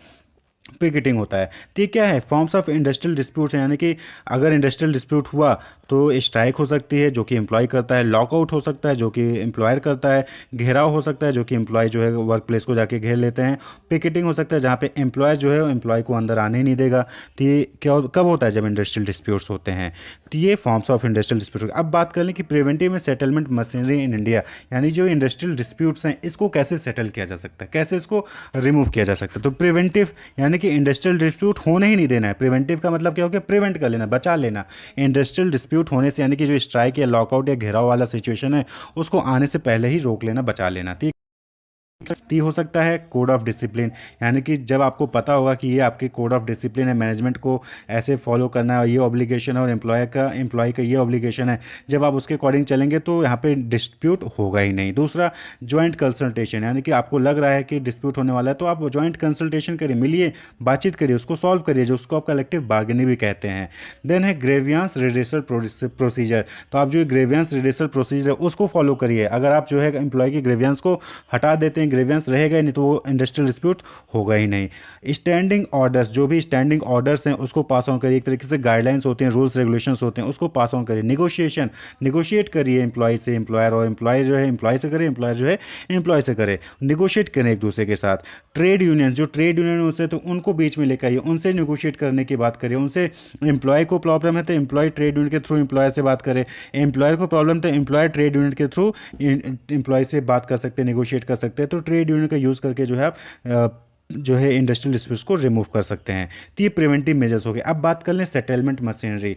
पिकेटिंग होता है। तो ये क्या है, फॉर्म्स ऑफ इंडस्ट्रियल डिस्प्यूट्स हैं, यानी कि अगर इंडस्ट्रियल डिस्प्यूट हुआ तो स्ट्राइक हो सकती है जो कि एम्प्लॉय करता है, लॉकआउट हो सकता है जो कि एम्प्लॉयर करता है, घेराव हो सकता है जो कि एम्प्लॉय जो है वर्क प्लेस को जाके घेर लेते हैं, पिकेटिंग हो सकता है जहाँ पे एम्प्लॉयर जो है एम्प्लॉय को अंदर आने ही नहीं देगा। तो ये क्या कब होता है, जब इंडस्ट्रियल डिस्प्यूट्स होते हैं। तो ये फॉर्म्स ऑफ इंडस्ट्रियल डिस्प्यूट। अब बात कर लें कि प्रिवेंटिव में सेटलमेंट मशीनरी इन इंडिया, यानी जो इंडस्ट्रियल डिस्प्यूट्स हैं इसको कैसे सेटल किया जा सकता है, कैसे इसको रिमूव किया जा सकता है। तो प्रिवेंटिव यानी कि इंडस्ट्रियल डिस्प्यूट होने ही नहीं देना है। प्रिवेंटिव का मतलब क्या हो गया, प्रिवेंट कर लेना, बचा लेना। इंडस्ट्रियल डिस्प्यूट होने से यानी कि जो स्ट्राइक या लॉकआउट या घेराव वाला सिचुएशन है उसको आने से पहले ही रोक लेना, बचा लेना। ठीक हो सकता है कोड ऑफ डिसिप्लिन, यानी कि जब आपको पता होगा कि ये आपके कोड ऑफ डिसिप्लिन है, मैनेजमेंट को ऐसे फॉलो करना है, ये ऑब्लिगेशन है, और एम्प्लॉय का ये ऑब्लिगेशन है, जब आप उसके अकॉर्डिंग चलेंगे तो यहाँ पे डिस्प्यूट होगा ही नहीं। दूसरा ज्वाइंट कंसल्टेशन, यानी कि आपको लग रहा है कि डिस्प्यूट होने वाला है तो आप ज्वाइंट कंसल्टेशन करिए, मिलिए, बातचीत करिए, उसको सॉल्व करिए, जो उसको आप कलेक्टिव बार्गेनिंग भी कहते हैं। देन है ग्रेवियांस रिड्रेसल प्रोसीजर, तो आप जो ग्रेवियांस रिड्रेसल प्रोसीजर है उसको फॉलो करिए। अगर आप जो है एम्प्लॉय की ग्रेवियांस को हटा देते हैं, ग्रेवियंस रहेगा ही नहीं, तो वो इंडस्ट्रियल डिस्प्यूट होगा ही नहीं। स्टैंडिंग ऑर्डर्स, जो भी स्टैंडिंग ऑर्डर्स हैं उसको पास ऑन करिए, एक तरीके से गाइडलाइंस होते हैं, रूल्स रेगुलेशंस होते हैं, उसको पास ऑन करिए। निगोशिएशन, निगोशिएट करिए एम्प्लॉय से, एम्प्लॉयर, और एम्प्लॉय जो है एम्प्लॉय से करे, एम्प्लॉयर जो है एम्प्लॉय से करे, निगोशिएट करें एक दूसरे के साथ। ट्रेड यूनियन, जो ट्रेड यूनियन होते हैं तो उनको बीच में लेकर आइए, उनसे निगोशिएट करने की बात करिए, उनसे एम्प्लॉय को प्रॉब्लम है तो एम्प्लॉय ट्रेड यूनियन के थ्रू एम्प्लॉयर से बात करें, एम्प्लॉयर को प्रॉब्लम तो एम्प्लॉयर ट्रेड यूनियन के थ्रू एम्प्लॉय से बात कर सकते हैं, निगोशिएट कर सकते हैं। तो ट्रेड यूनियन का यूज़ करके जो है आप जो है इंडस्ट्रियल डिस्प्यूट्स को रिमूव कर सकते हैं। तो ये प्रिवेंटिव मेजर्स हो गए। अब बात कर लें settlement machinery.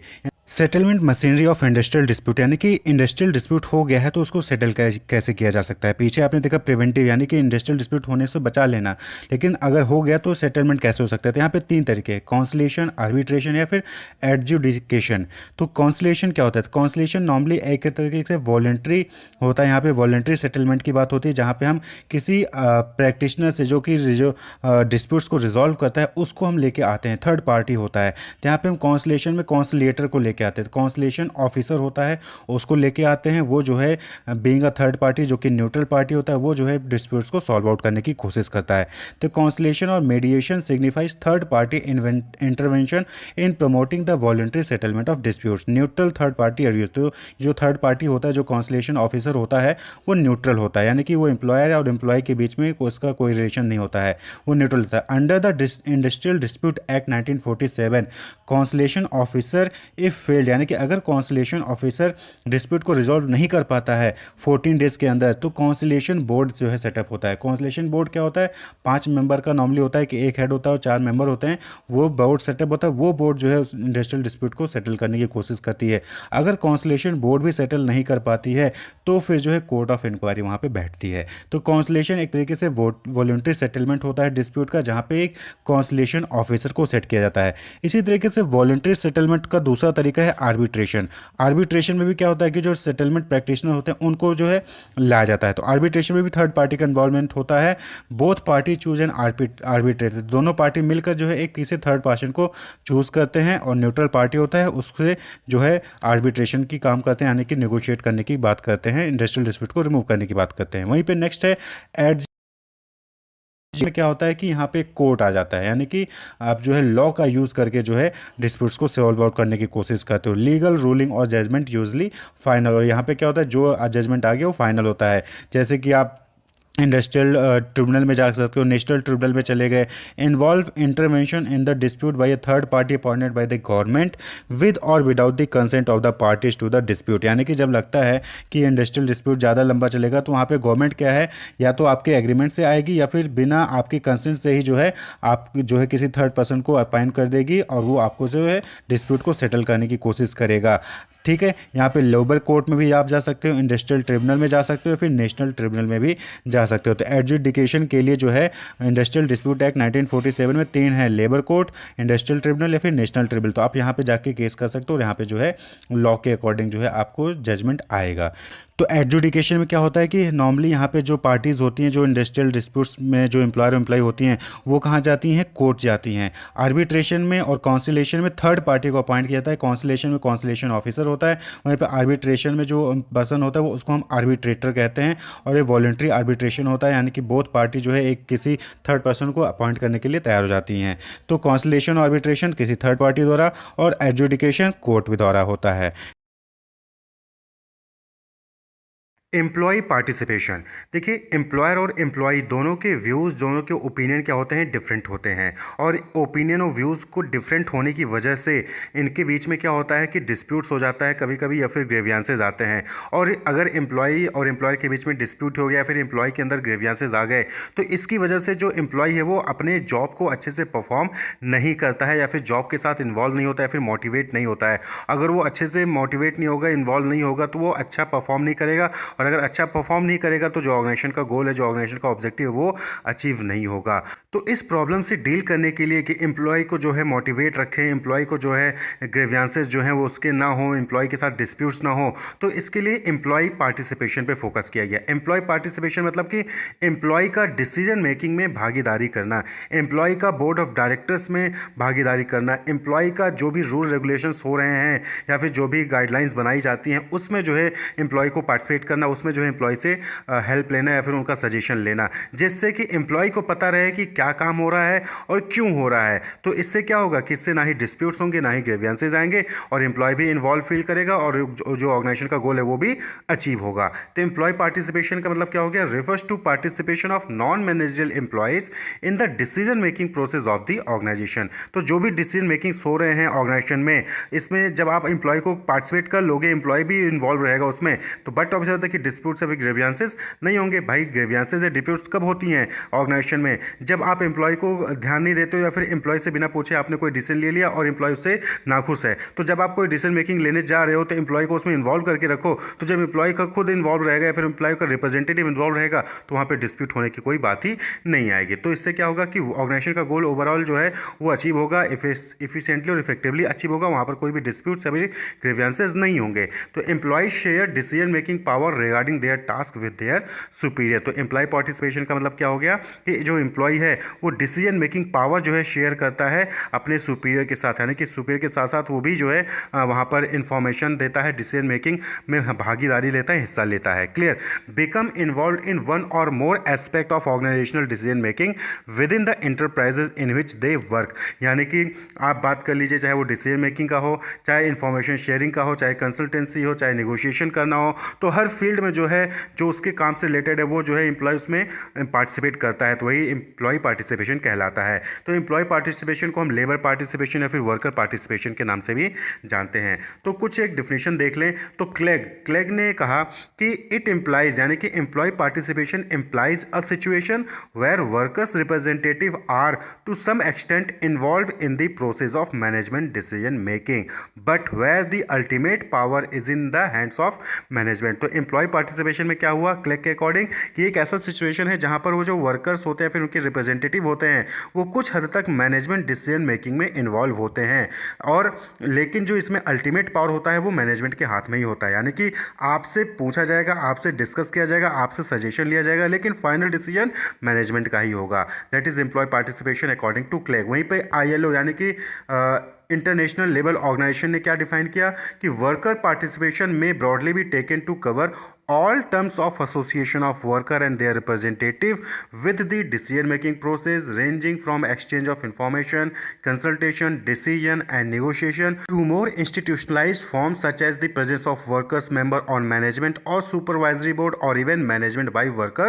Settlement machinery of industrial dispute, यानी कि इंडस्ट्रियल डिस्प्यूट हो गया है तो उसको सेटल कैसे किया जा सकता है। पीछे आपने देखा प्रिवेंटिव, यानी कि इंडस्ट्रियल डिस्प्यूट होने से बचा लेना, लेकिन अगर हो गया तो सेटलमेंट कैसे हो सकता है। तो यहाँ पे तीन तरीके हैं, कॉन्सलेशन, आर्बिट्रेशन या फिर एडजुडिकेशन। तो कॉन्सलेशन क्या होता है? कॉन्सलेशन नॉर्मली एक तरीके से वॉलेंट्री होता है। यहाँ पे वॉलेंट्री सेटलमेंट की बात होती है, जहाँ पे हम किसी प्रैक्टिशनर से जो डिस्प्यूट्स को रिजॉल्व करता है उसको हम लेके आते हैं, थर्ड पार्टी होता है। तो यहाँ पे हम कॉन्सलेशन में कॉन्सलेटर को लेके आते हैं, कॉन्सलेशन ऑफिसर होता है उसको लेके आते हैं। वो जो है बीइंग अ थर्ड पार्टी, जो कि न्यूट्रल पार्टी होता है, वो जो है डिस्प्यूट्स को सॉल्व आउट करने की कोशिश करता है। तो कॉन्सलेशन और mediation signifies third party intervention in promoting the voluntary settlement of disputes. Neutral third party arrear, तो जो थर्ड पार्टी होता है, जो कॉन्सलेशन ऑफिसर होता है, वो न्यूट्रल होता है, यानी कि वो एम्प्लॉयर और एम्प्लॉय के बीच में उसका कोई रिलेशन नहीं होता है, वो न्यूट्रल होता है। Under the industrial dispute act 1947, constellation officer if failed, यानी कि अगर कॉन्सलेशन ऑफिसर डिस्प्यूट को रिजॉल्व नहीं कर पाता है 14 डेज के अंदर, तो कॉन्सलेशन बोर्ड जो है सेटअप होता है। कॉन्सलेशन बोर्ड क्या होता है? 5 मेंबर का नॉर्मली होता है, कि एक हेड होता है और 4 मेंबर होते हैं, वो बोर्ड सेटअप होता है। वो बोर्ड जो है उस इंडस्ट्रियल डिस्प्यूट को सेटल करने की कोशिश करती है। अगर कॉन्सलेशन बोर्ड भी सेटल नहीं कर पाती है तो फिर जो है कोर्ट ऑफ इंक्वायरी वहां पे बैठती है। तो कॉन्सलेशन एक तरीके से वॉलंटरी सेटलमेंट होता है डिस्प्यूट का, जहां पे एक कॉन्सलेशन ऑफिसर को सेट किया जाता है। इसी तरीके से वॉलंटरी सेटलमेंट का दूसरा तरीका है आर्बिट्रेशन। आर्बिट्रेशन में भी क्या होता है कि जो सेटलमेंट प्रैक्टिशनर होते हैं उनको जो है लाया जाता है। तो आर्बिट्रेशन में भी थर्ड पार्टी का इन्वॉल्वमेंट होता है। Both party choose an arbitrator, दोनों पार्टी मिलकर जो है एक किसी थर्ड पर्सन को चूज करते हैं, और न्यूट्रल पार्टी होता है उससे जो है आर्बिट्रेशन की काम करते हैं, यानी कि नेगोशिएट करने की बात करते हैं, इंडस्ट्रियल डिस्प्यूट को रिमूव करने की बात करते हैं। वहीं पे नेक्स्ट है एड में क्या होता है कि यहाँ पे कोर्ट आ जाता है, यानी कि आप जो है लॉ का यूज करके जो है डिस्प्यूट्स को सॉल्व आउट करने की कोशिश करते हो। लीगल रूलिंग और जजमेंट यूजली फाइनल, और यहाँ पे क्या होता है, जो जजमेंट आ गया वो फाइनल होता है। जैसे कि आप इंडस्ट्रियल ट्रिब्यूनल में जा सकते हो, नेशनल ट्रिब्यूनल में चले गए। Involve intervention in the dispute by a third party appointed by the government with or without the consent of the parties to the dispute, यानी कि जब लगता है कि इंडस्ट्रियल डिस्प्यूट ज़्यादा लंबा चलेगा तो वहाँ पे गवर्नमेंट क्या है, या तो आपके एग्रीमेंट से आएगी या फिर बिना आपके कंसेंट से ही जो है आप जो है किसी थर्ड पर्सन को अपॉइंट कर देगी, और वो आपको जो है डिस्प्यूट को सेटल करने की कोशिश करेगा। ठीक है, यहाँ पे लोअर कोर्ट में भी आप जा सकते हो, इंडस्ट्रियल ट्रिब्यूनल में जा सकते हो, फिर नेशनल ट्रिब्यूनल में भी जा सकते हो। तो एडजुडिकेशन के लिए जो है इंडस्ट्रियल डिस्प्यूट एक्ट 1947 में 3 है, लेबर कोर्ट, इंडस्ट्रियल ट्रिब्यूनल या फिर नेशनल ट्रिब्यूनल। तो आप यहाँ पे जाके केस कर सकते हो, और यहाँ पे जो है लॉ के अकॉर्डिंग जो है आपको जजमेंट आएगा। तो एडजुडिकेशन में क्या होता है कि नॉर्मली यहाँ पे जो पार्टीज होती हैं, जो इंडस्ट्रियल डिस्प्यूट्स में जो एम्प्लॉयर एम्प्लॉय होती हैं, वो कहाँ जाती हैं? कोर्ट जाती हैं। आर्बिट्रेशन में और कॉन्सिलेशन में थर्ड पार्टी को अपॉइंट किया जाता है। कॉन्सिलेशन में कॉन्सिलेशन ऑफिसर होता है, वहीं पे आर्बिट्रेशन में जो पर्सन होता है वो उसको हम आर्बिट्रेटर कहते हैं, और ये वॉलंटरी आर्बिट्रेशन होता है, यानी कि बोथ पार्टी जो है एक किसी थर्ड पर्सन को अपॉइंट करने के लिए तैयार हो जाती हैं। तो कॉन्सिलेशन आर्बिट्रेशन किसी थर्ड पार्टी द्वारा, और एडजुडिकेशन कोर्ट द्वारा होता है। एम्प्लॉय पार्टिसिपेशन, देखिए एम्प्लॉयर और एम्प्लॉय दोनों के व्यूज़, दोनों के ओपिनियन क्या होते हैं? डिफरेंट होते हैं, और ओपिनियन और व्यूज़ को डिफरेंट होने की वजह से इनके बीच में क्या होता है कि डिस्प्यूट्स हो जाता है कभी कभी, या फिर ग्रेवियांसेज आते हैं। और अगर एम्प्लॉय और एम्प्लॉयर के बीच में डिस्प्यूट हो गया, फिर एम्प्लॉय के अंदर ग्रेवियांसेज आ गए, तो इसकी वजह से जो एम्प्लॉय है वो अपने जॉब को अच्छे से परफॉर्म नहीं करता है, या फिर जॉब के साथ इन्वॉल्व नहीं होता है, फिर मोटिवेट नहीं होता है। अगर वो अच्छे से मोटिवेट नहीं होगा, इन्वॉल्व नहीं होगा, तो वो अच्छा परफॉर्म नहीं करेगा, और अगर अच्छा परफॉर्म नहीं करेगा तो जो ऑर्गेनाइजेशन का गोल है, जो ऑर्गेनाइजेशन का ऑब्जेक्टिव है, वो अचीव नहीं होगा। तो इस प्रॉब्लम से डील करने के लिए कि एम्प्लॉय को जो है मोटिवेट रखें, एम्प्लॉय को जो है ग्रेवियांसेस जो हैं वो उसके ना हो, एम्प्लॉय के साथ डिस्प्यूट्स ना हो, तो इसके लिए एम्प्लॉय पार्टिसिपेशन पे फोकस किया गया। एम्प्लॉय पार्टिसिपेशन मतलब कि एम्प्लॉय का डिसीजन मेकिंग में भागीदारी करना, एम्प्लॉय का बोर्ड ऑफ डायरेक्टर्स में भागीदारी करना, एम्प्लॉय का जो भी रूल रेगुलेशंस हो रहे हैं या फिर जो भी गाइडलाइंस बनाई जाती हैं उसमें जो है एम्प्लॉय को पार्टिसिपेट करना, उसमें जो है एम्प्लॉय से हेल्प लेना या फिर उनका सजेशन लेना, जिससे कि एम्प्लॉय को पता रहे कि क्या काम हो रहा है और क्यों हो रहा है। तो इससे क्या होगा कि इससे ना ही डिस्प्यूट्स होंगे, ना ही ग्रीवेंसेस आएंगे, और एम्प्लॉय भी इन्वॉल्व फील करेगा, और जो ऑर्गेनाइजेशन का गोल है वो भी अचीव होगा। तो एम्प्लॉय पार्टिसिपेशन का मतलब क्या हो गया? Refers to participation of non managerial employees in the decision making process of the organisation. तो जो भी डिसीजन मेकिंग हो रहे हैं ऑर्गेनाइजेशन में, इसमें जब आप एम्प्लॉय को पार्टिसिपेट कर लोगे, एम्प्लॉय भी इन्वॉल्व रहेगा उसमें, तो बट ऑब्जर्व कि कि डिस्प्यूट्स या फिर ग्रेवियंसेस नहीं होंगे। भाई ग्रेवियंसेस या डिस्प्यूट्स कब होती हैं ऑर्गेनाइजेशन में, जब आप एम्प्लॉय को ध्यान नहीं देते हो या फिर एम्प्लॉय से बिना पूछे आपने कोई डिसीजन ले लिया और एम्प्लॉय उससे नाखुश है। तो जब आप कोई डिसीजन मेकिंग लेने जा रहे हो तो एम्प्लॉय को उसमें इन्वॉल्व करके रखो। तो जब एम्प्लॉय का खुद इन्वॉल्व रहेगा या फिर एम्प्लॉय का रिप्रेजेंटेटिव इन्वॉल्व रहेगा तो वहाँ पे डिस्प्यूट होने की कोई बात ही नहीं आएगी। तो इससे क्या होगा कि ऑर्गेनाइजेशन का गोल ओवरऑल जो है वो अचीव होगा, इफिशिएंटली और इफेक्टिवली अचीव होगा। वहाँ पर कोई भी डिस्प्यूट या ग्रीवियंसेस नहीं होंगे। तो employee share decision making power regarding their task with their superior. तो एम्प्लॉय पार्टिसिपेशन का मतलब क्या हो गया कि जो एम्प्लॉय है वो डिसीजन मेकिंग पावर जो है शेयर करता है अपने सुपीरियर के साथ, यानी कि सुपीरियर के साथ साथ वो भी जो है वहाँ पर इंफॉर्मेशन देता है, डिसीजन मेकिंग में भागीदारी लेता है, हिस्सा लेता है। Clear. Become involve in one or more aspect of organizational decision making within the enterprises in which they work. यानी कि आप बात कर लीजिए, चाहे वो डिसीजन मेकिंग का हो, चाहे इंफॉर्मेशन शेयरिंग का हो, चाहे कंसल्टेंसी हो, चाहे नेगोशिएशन करना हो, तो हर फील्ड में जो है जो उसके काम से रिलेटेड है वो जो है एम्प्लॉय उसमें पार्टिसिपेट करता है। तो वही एम्प्लॉय पार्टिसिपेशन कहलाता है। तो एम्प्लॉय पार्टिसिपेशन को हम लेबर पार्टिसिपेशन या फिर वर्कर पार्टिसिपेशन के नाम से भी जानते हैं। तो कुछ एक डिफिनेशन देख लें तो क्लेग ने कहा कि इट इम्प्लाइज, यानी कि employee participation implies a situation where workers representative are to some extent involve in the process of management decision making but where the ultimate power is in the hands of management. तो employee participation में क्या हुआ क्लेग के according कि एक ऐसा situation है जहां पर वो जो वर्कर्स होते हैं फिर उनके रिप्रेजेंटेटिव होते हैं वो कुछ हद तक मैनेजमेंट डिसीजन मेकिंग में इन्वॉल्व होते हैं, और लेकिन जो इसमें अल्टीमेट पावर होता है वो मैनेजमेंट के हाथ में ही होता है। यानी कि आपसे पूछा जाएगा, आपसे डिस्कस किया जाएगा, आपसे सजेशन लिया जाएगा, लेकिन फाइनल डिसीजन मैनेजमेंट का ही होगा। That is employee participation according to Clegg. वहीं पे ILO यानी कि इंटरनेशनल लेबर ऑर्गेनाइजेशन ने क्या डिफाइन किया कि वर्कर पार्टिसिपेशन में broadly be taken to cover all terms of association of worker and their representative with the decision making process ranging from exchange of information, consultation, decision and negotiation to more institutionalized forms such as the presence of workers member on management or supervisory board or even management by worker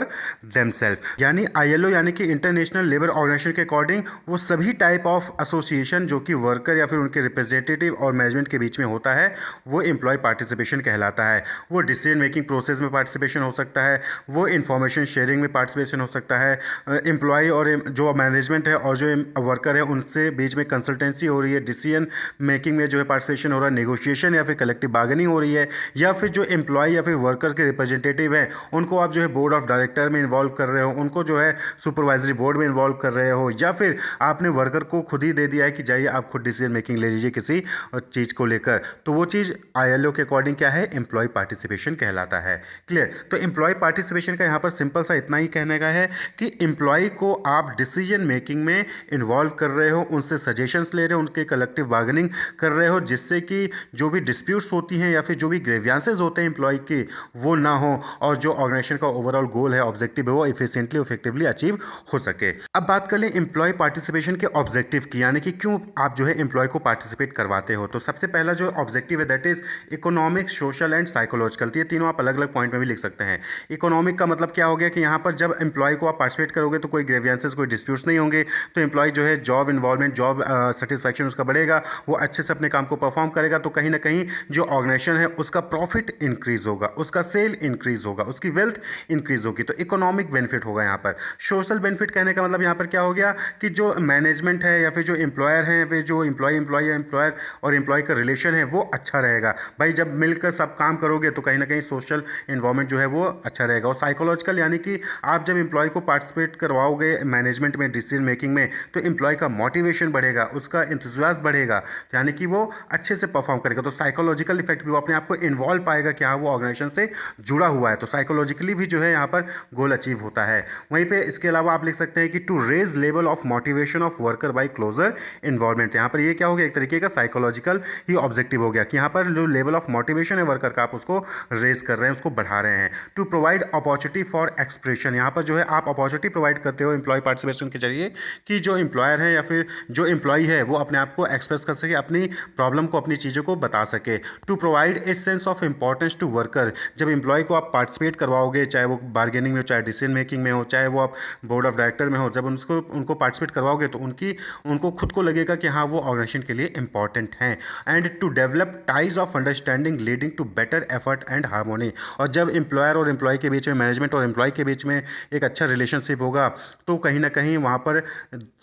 themselves। यानी ILO यानी कि international labour organisation के according वो सभी type of association जो कि worker या फिर उनके रिप्रेजेंटेटिव और मैनेजमेंट के बीच में होता है वो एम्प्लॉय पार्टिसिपेशन कहलाता है। वो डिसीजन मेकिंग प्रोसेस में पार्टिसिपेशन हो सकता है, वो इंफॉर्मेशन शेयरिंग में पार्टिसिपेशन हो सकता है, एम्प्लॉय और जो मैनेजमेंट है और जो वर्कर है उनसे बीच में कंसल्टेंसी हो रही है, डिसीजन मेकिंग में जो है पार्टिसिपेशन हो रहा है, नेगोशिएशन या फिर कलेक्टिव बार्गेनिंग हो रही है, या फिर जो एम्प्लॉय या फिर वर्कर्स के रिप्रेजेंटेटिव हैं उनको आप जो है बोर्ड ऑफ डायरेक्टर में इन्वॉल्व कर रहे हो, उनको जो है सुपरवाइजरी बोर्ड में इन्वॉल्व कर रहे हो, या फिर आपने वर्कर को खुद ही दे दिया है कि जाइए आप खुद डिसीजन मेकिंग ले लीजिए किसी चीज़ को लेकर, तो वो चीज़ ILO के अकॉर्डिंग क्या है एम्प्लॉय पार्टिसिपेशन कहलाता है। क्लियर। तो एम्प्लॉय पार्टिसिपेशन का यहाँ पर सिंपल सा इतना ही कहने का है कि एम्प्लॉय को आप डिसीजन मेकिंग में इन्वॉल्व कर रहे हो, उनसे सजेशंस ले रहे हो, उनके कलेक्टिव बार्गेनिंग कर रहे हो, जिससे कि जो भी डिस्प्यूट्स होती हैं या फिर जो भी ग्रेवियंसेस होते हैं एम्प्लॉय के वो ना हो और जो ऑर्गेनाइजेशन का ओवरऑल गोल है, ऑब्जेक्टिव है, वो इफिशिएंटली इफेक्टिवली अचीव हो सके। अब बात कर लें एम्प्लॉय पार्टिसिपेशन के ऑब्जेक्टिव की, यानी कि क्यों आप जो है एम्प्लॉय को पार्टिसिपेट करवाते हो। तो सबसे पहला जो ऑब्जेक्टिव है that is economic, social and psychological. ये तीनों आप अलग अलग पॉइंट में भी लिख सकते हैं। इकोनॉमिक का मतलब क्या हो गया कि यहाँ पर जब एम्प्लॉय को आप पार्टिसिपेट करोगे तो कोई ग्रेवियंसेस, कोई डिस्प्यूट्स नहीं होंगे, तो एम्प्लॉय जो है जॉब इन्वॉल्वमेंट, जॉब सेटिस्फैक्शन उसका बढ़ेगा, वो अच्छे से अपने काम को परफॉर्म करेगा, तो कहीं ना कहीं जो ऑर्गेनाइजेशन है उसका प्रॉफिट इंक्रीज होगा, उसका सेल इंक्रीज होगा, उसकी वेल्थ इंक्रीज होगी, तो इकोनॉमिक बेनिफिट होगा। यहाँ पर सोशल बेनिफिट कहने का मतलब यहाँ पर क्या हो गया कि जो मैनेजमेंट है या फिर जो एम्प्लॉयर है, फिर जो एम्प्लॉयर और एम्प्लॉय का रिलेशन है वो अच्छा रहेगा। भाई जब मिलकर सब काम करोगे तो कहीं ना कहीं सोशल इन्वायरमेंट जो है वो अच्छा रहेगा। और साइकोलॉजिकल यानी कि आप जब एम्प्लॉय को पार्टिसिपेट करवाओगे मैनेजमेंट में, डिसीजन मेकिंग में, तो एम्प्लॉय का मोटिवेशन बढ़ेगा, उसका इंथुसियाज्म बढ़ेगा, यानी कि वो अच्छे से परफॉर्म करेगा। तो साइकोलॉजिकल इफेक्ट भी वो अपने आप को इन्वॉल्व पाएगा कि हाँ वो ऑर्गेनाइजेशन से जुड़ा हुआ है, तो साइकोलॉजिकली भी जो है यहाँ पर गोल अचीव होता है। वहीं पे इसके अलावा आप लिख सकते हैं कि to raise level of motivation of worker by closer involvement. यहाँ पर ये क्या हो गया, एक तरीके का साइकोलॉजिकल ही ऑब्जेक्टिव हो गया कि यहाँ पर जो लेवल ऑफ मोटिवेशन है वर्कर का आप उसको रेज कर रहे हैं, उसको बढ़ा रहे हैं। To provide opportunity for expression, यहाँ पर जो है आप अपॉर्चुनिटी प्रोवाइड करते हो एम्प्लॉय पार्टिसिपेशन के जरिए कि जो एम्प्लॉयर है या फिर जो एम्प्लॉय है वो अपने आप को एक्सप्रेस कर सके, अपनी प्रॉब्लम को, अपनी चीज़ों को बता सके। To provide a sense of importance to worker, जब एम्प्लॉय को आप पार्टिसिपेट करवाओगे, चाहे वो बार्गेनिंग में हो, चाहे डिसीजन मेकिंग में हो, चाहे वो आप बोर्ड ऑफ डायरेक्टर में हो, जब उनको पार्टिसिपेट करवाओगे तो उनको खुद को लगेगा कि हाँ वो ऑर्गेनाइजेशन के लिए इंपॉर्टेंट हैं। And to develop ties of understanding leading to better effort and harmony, और जब एम्प्लॉयर और एम्प्लॉय के बीच में, मैनेजमेंट और एम्प्लॉय के बीच में एक अच्छा रिलेशनशिप होगा तो कहीं ना कहीं वहाँ पर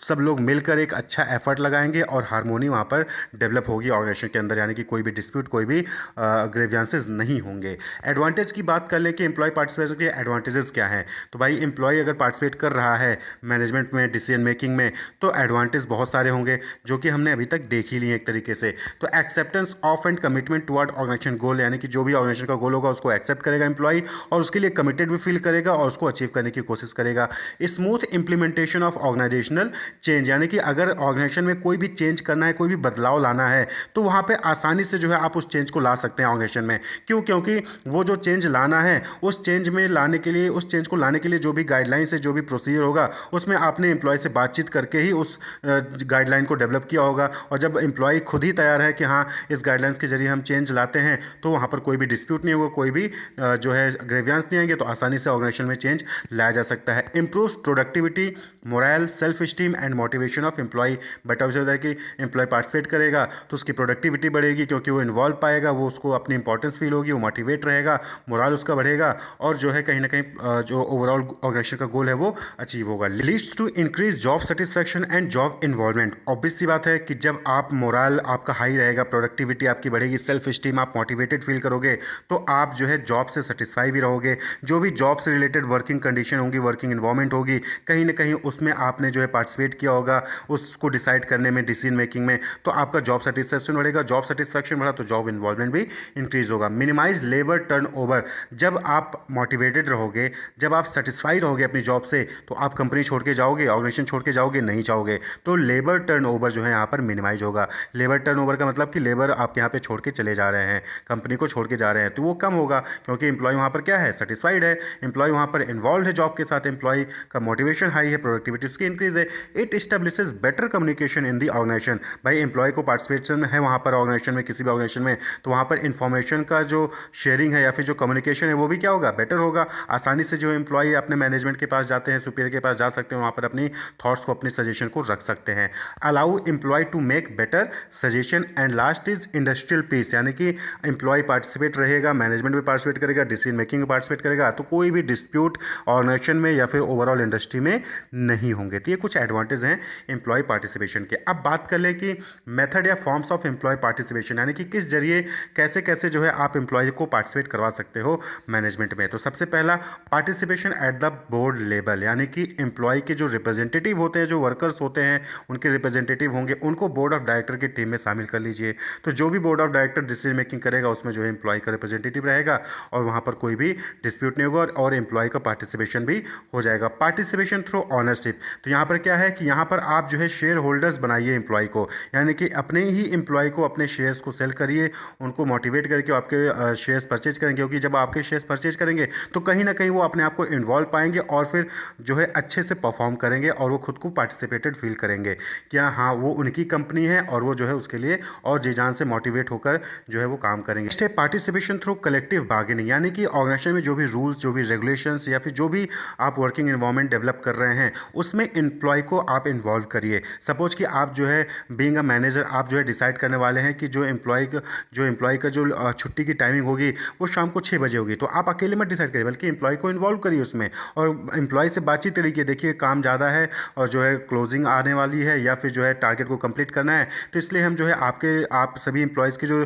सब लोग मिलकर एक अच्छा एफर्ट लगाएंगे और हारमोनी वहाँ पर डेवलप होगी ऑर्गेनाइजेशन के अंदर, यानी कि कोई भी डिस्प्यूट, कोई भी ग्रेवियांसेस नहीं होंगे। एडवांटेज की बात कर ले कि एम्प्लॉय पार्टिसिपेशन के एडवांटेजेस क्या हैं, तो भाई एम्प्लॉय अगर पार्टिसिपेट कर रहा है मैनेजमेंट में, डिसीजन मेकिंग में, तो एडवांटेज बहुत सारे होंगे जो कि हमने अभी तक देख ही लिए एक तरीके से। तो acceptance of and commitment toward organization goal, यानी कि जो भी ऑर्गेनाइजेशन का गोल होगा उसको एक्सेप्ट करेगा एम्प्लॉय और उसके लिए कमिटेड भी फील करेगा और उसको अचीव करने की कोशिश करेगा। Smooth implementation of organisational change, यानी कि अगर ऑर्गेनाइजेशन में कोई भी चेंज करना है, कोई भी बदलाव लाना है, तो वहाँ पे आसानी से जो है आप उस चेंज को ला सकते हैं ऑर्गेनाइजेशन में। क्यों? क्योंकि वो जो चेंज लाना है, उस चेंज में लाने के लिए, उस चेंज को लाने के लिए जो भी गाइडलाइंस है, जो भी प्रोसीजर होगा, उसमें आपने एम्प्लॉय से बातचीत करके ही उस गाइडलाइन को डेवलप किया होगा। और जब एम्प्लॉय खुद ही तैयार है कि हाँ इस गाइडलाइंस के जरिए हम चेंज लाते हैं, तो वहाँ पर कोई भी डिस्प्यूट नहीं होगा, कोई भी जो है ग्रेवियांस नहीं आएंगे, तो आसानी से ऑर्गेनाइजेशन में चेंज लाया जा सकता है। Improve productivity, morale, self esteem and motivation of employee. But अब होता है कि एम्प्लॉय पार्टिसिपेट करेगा तो उसकी प्रोडक्टिविटी बढ़ेगी, क्योंकि वो इन्वॉल्व पाएगा, वो उसको अपनी इंपॉर्टेंस फील होगी, वो मोटिवेट रहेगा, मोरल उसका बढ़ेगा और जो है कहीं ना कहीं जो ओवरऑल ऑर्गेनाइजेशन का गोल है वो अचीव होगा। Leads to increase job satisfaction and job involvement. Obvious सी बात है कि जब आप मोरल आपका हाई रहेगा, प्रोडक्टिविटी आपकी बढ़ेगी, सेल्फ स्टीम, आप मोटिवेटेड फील करोगे, तो आप जो है जॉब से सेटिस्फाई भी रहोगे। जो भी जॉब से रिलेटेड वर्किंग कंडीशन होंगी, वर्किंग इन्वायरमेंट होगी, कहीं ना कहीं उसमें आपने जो है पार्टिसिपेट किया होगा, उसको डिसाइड करने में, डिसीजन मेकिंग में, तो आपका जॉब सेटिस्फैक्शन बढ़ेगा। जॉब सेटिस्फैक्शन बढ़ा तो जॉब इन्वॉल्वमेंट भी इंक्रीज होगा। Minimise labour turnover. जब आप मोटिवेटेड रहोगे, जब आप सेटिस्फाई रहोगे अपनी जॉब से, तो आप कंपनी छोड़ के जाओगे, ऑर्गेनाइजेशन छोड़ के जाओगे नहीं चाहोगे, तो लेबर टर्नओवर जो है यहाँ पर मिनिमाइज होगा। लेबर टर्नओवर का मतलब कि लेबर आपके यहाँ पे छोड़ के चले जा रहे हैं, कंपनी को छोड़ के जा रहे हैं, तो वो कम होगा, क्योंकि एम्प्लॉय वहाँ पर क्या है, सेटिस्फाइड है, एम्प्लॉय वहाँ पर इन्वॉल्व है जॉब के साथ, एम्प्लॉय का मोटिवेशन हाई है, प्रोडक्टिविटी उसकी इंक्रीज है। It establishes better communication in the organization. भाई एम्प्लॉय को पार्टिसिपेशन है वहाँ पर ऑर्गेनाइजेशन में, किसी भी ऑर्गेनाइजेशन में, तो वहाँ पर इंफॉर्मेशन का जो शेयरिंग है या फिर जो कम्युनिकेशन है वो भी क्या होगा, बेटर होगा। आसानी से जो एम्प्लॉय अपने मैनेजमेंट के पास जाते हैं, सुपीरियर के पास जा सकते हैं, वहाँ पर अपनी थॉट्स को, अपनी सजेशन को रख सकते हैं। Allow employee to make better suggestion and last is industrial peace, यानी कि एम्प्लॉय पार्टिसिपेट रहेगा, मैनेजमेंट भी पार्टिसिपेट करेगा, डिसीजन मेकिंग में पार्टिसिपेट करेगा, तो कोई भी डिस्प्यूट ऑर्गेनाइजेशन में या फिर ओवरऑल इंडस्ट्री में नहीं होंगे। तो ये कुछ एडवांटेज हैं एम्प्लॉय पार्टिसिपेशन के। अब बात कर ले कि मेथड या फॉर्म्स ऑफ एम्प्लॉय पार्टिसिपेशन, यानी कि किस जरिए कैसे कैसे जो है आप एम्प्लॉय को पार्टिसिपेट करवा सकते हो मैनेजमेंट में। तो सबसे पहला participation at the board level, यानी कि एम्प्लॉय के जो रिप्रेजेंटेटिव होते हैं, जो वर्कर्स होते हैं, उनके रिप्रेजेंटेटिव होंगे, उनको बोर्ड ऑफ डायरेक्टर की टीम में शामिल कर लीजिए। तो जो भी board of director decision making करेगा उसमें जो है एम्प्लॉय का रिप्रेजेंटेटिव रहेगा और वहाँ पर कोई भी डिस्प्यूट नहीं होगा और एम्प्लॉय का पार्टिसिपेशन भी हो जाएगा। पार्टिसिपेशन थ्रू ऑनरशिप, तो यहाँ पर क्या है कि यहाँ पर आप जो है शेयर होल्डर्स बनाइए एम्प्लॉय को, यानी कि अपने ही एम्प्लॉय को अपने शेयर्स को सेल करिए, उनको मोटिवेट करके आपके शेयर्स परचेज करेंगे, क्योंकि जब आपके शेयर्स परचेज करेंगे तो कहीं ना कहीं वो अपने आप को इन्वॉल्व पाएंगे और फिर जो है अच्छे से परफॉर्म करेंगे और वो खुद को पार्टिसिपेटेड फील करेंगे, क्या हाँ वो उनकी कंपनी है और वो जो है उसके लिए और जी जान से मोटिवेट होकर जो है वो काम करेंगे। Step participation through collective bargaining, यानी कि ऑर्गेनाइजेशन में जो भी रूल्स, जो भी रेगुलेशंस या फिर जो भी आप वर्किंग एनवायरनमेंट डेवलप कर रहे हैं उसमें एम्प्लॉय को आप इन्वॉल्व करिए। सपोज कि आप जो है बीइंग अ मैनेजर, आप जो है डिसाइड करने वाले हैं कि जो एम्प्लॉय का जो छुट्टी की टाइमिंग होगी वो शाम को 6 बजे होगी, तो आप अकेले मत डिसाइड करिए, बल्कि एम्प्लॉय को इन्वॉल्व करिए उसमें और एम्प्लॉय से बातचीत करिए, देखिए काम ज़्यादा है और जो है क्लोजिंग आने वाली है या फिर जो है टारगेट को कंप्लीट करना है, तो इसलिए हम जो है आप सभी एम्प्लॉयज़ की जो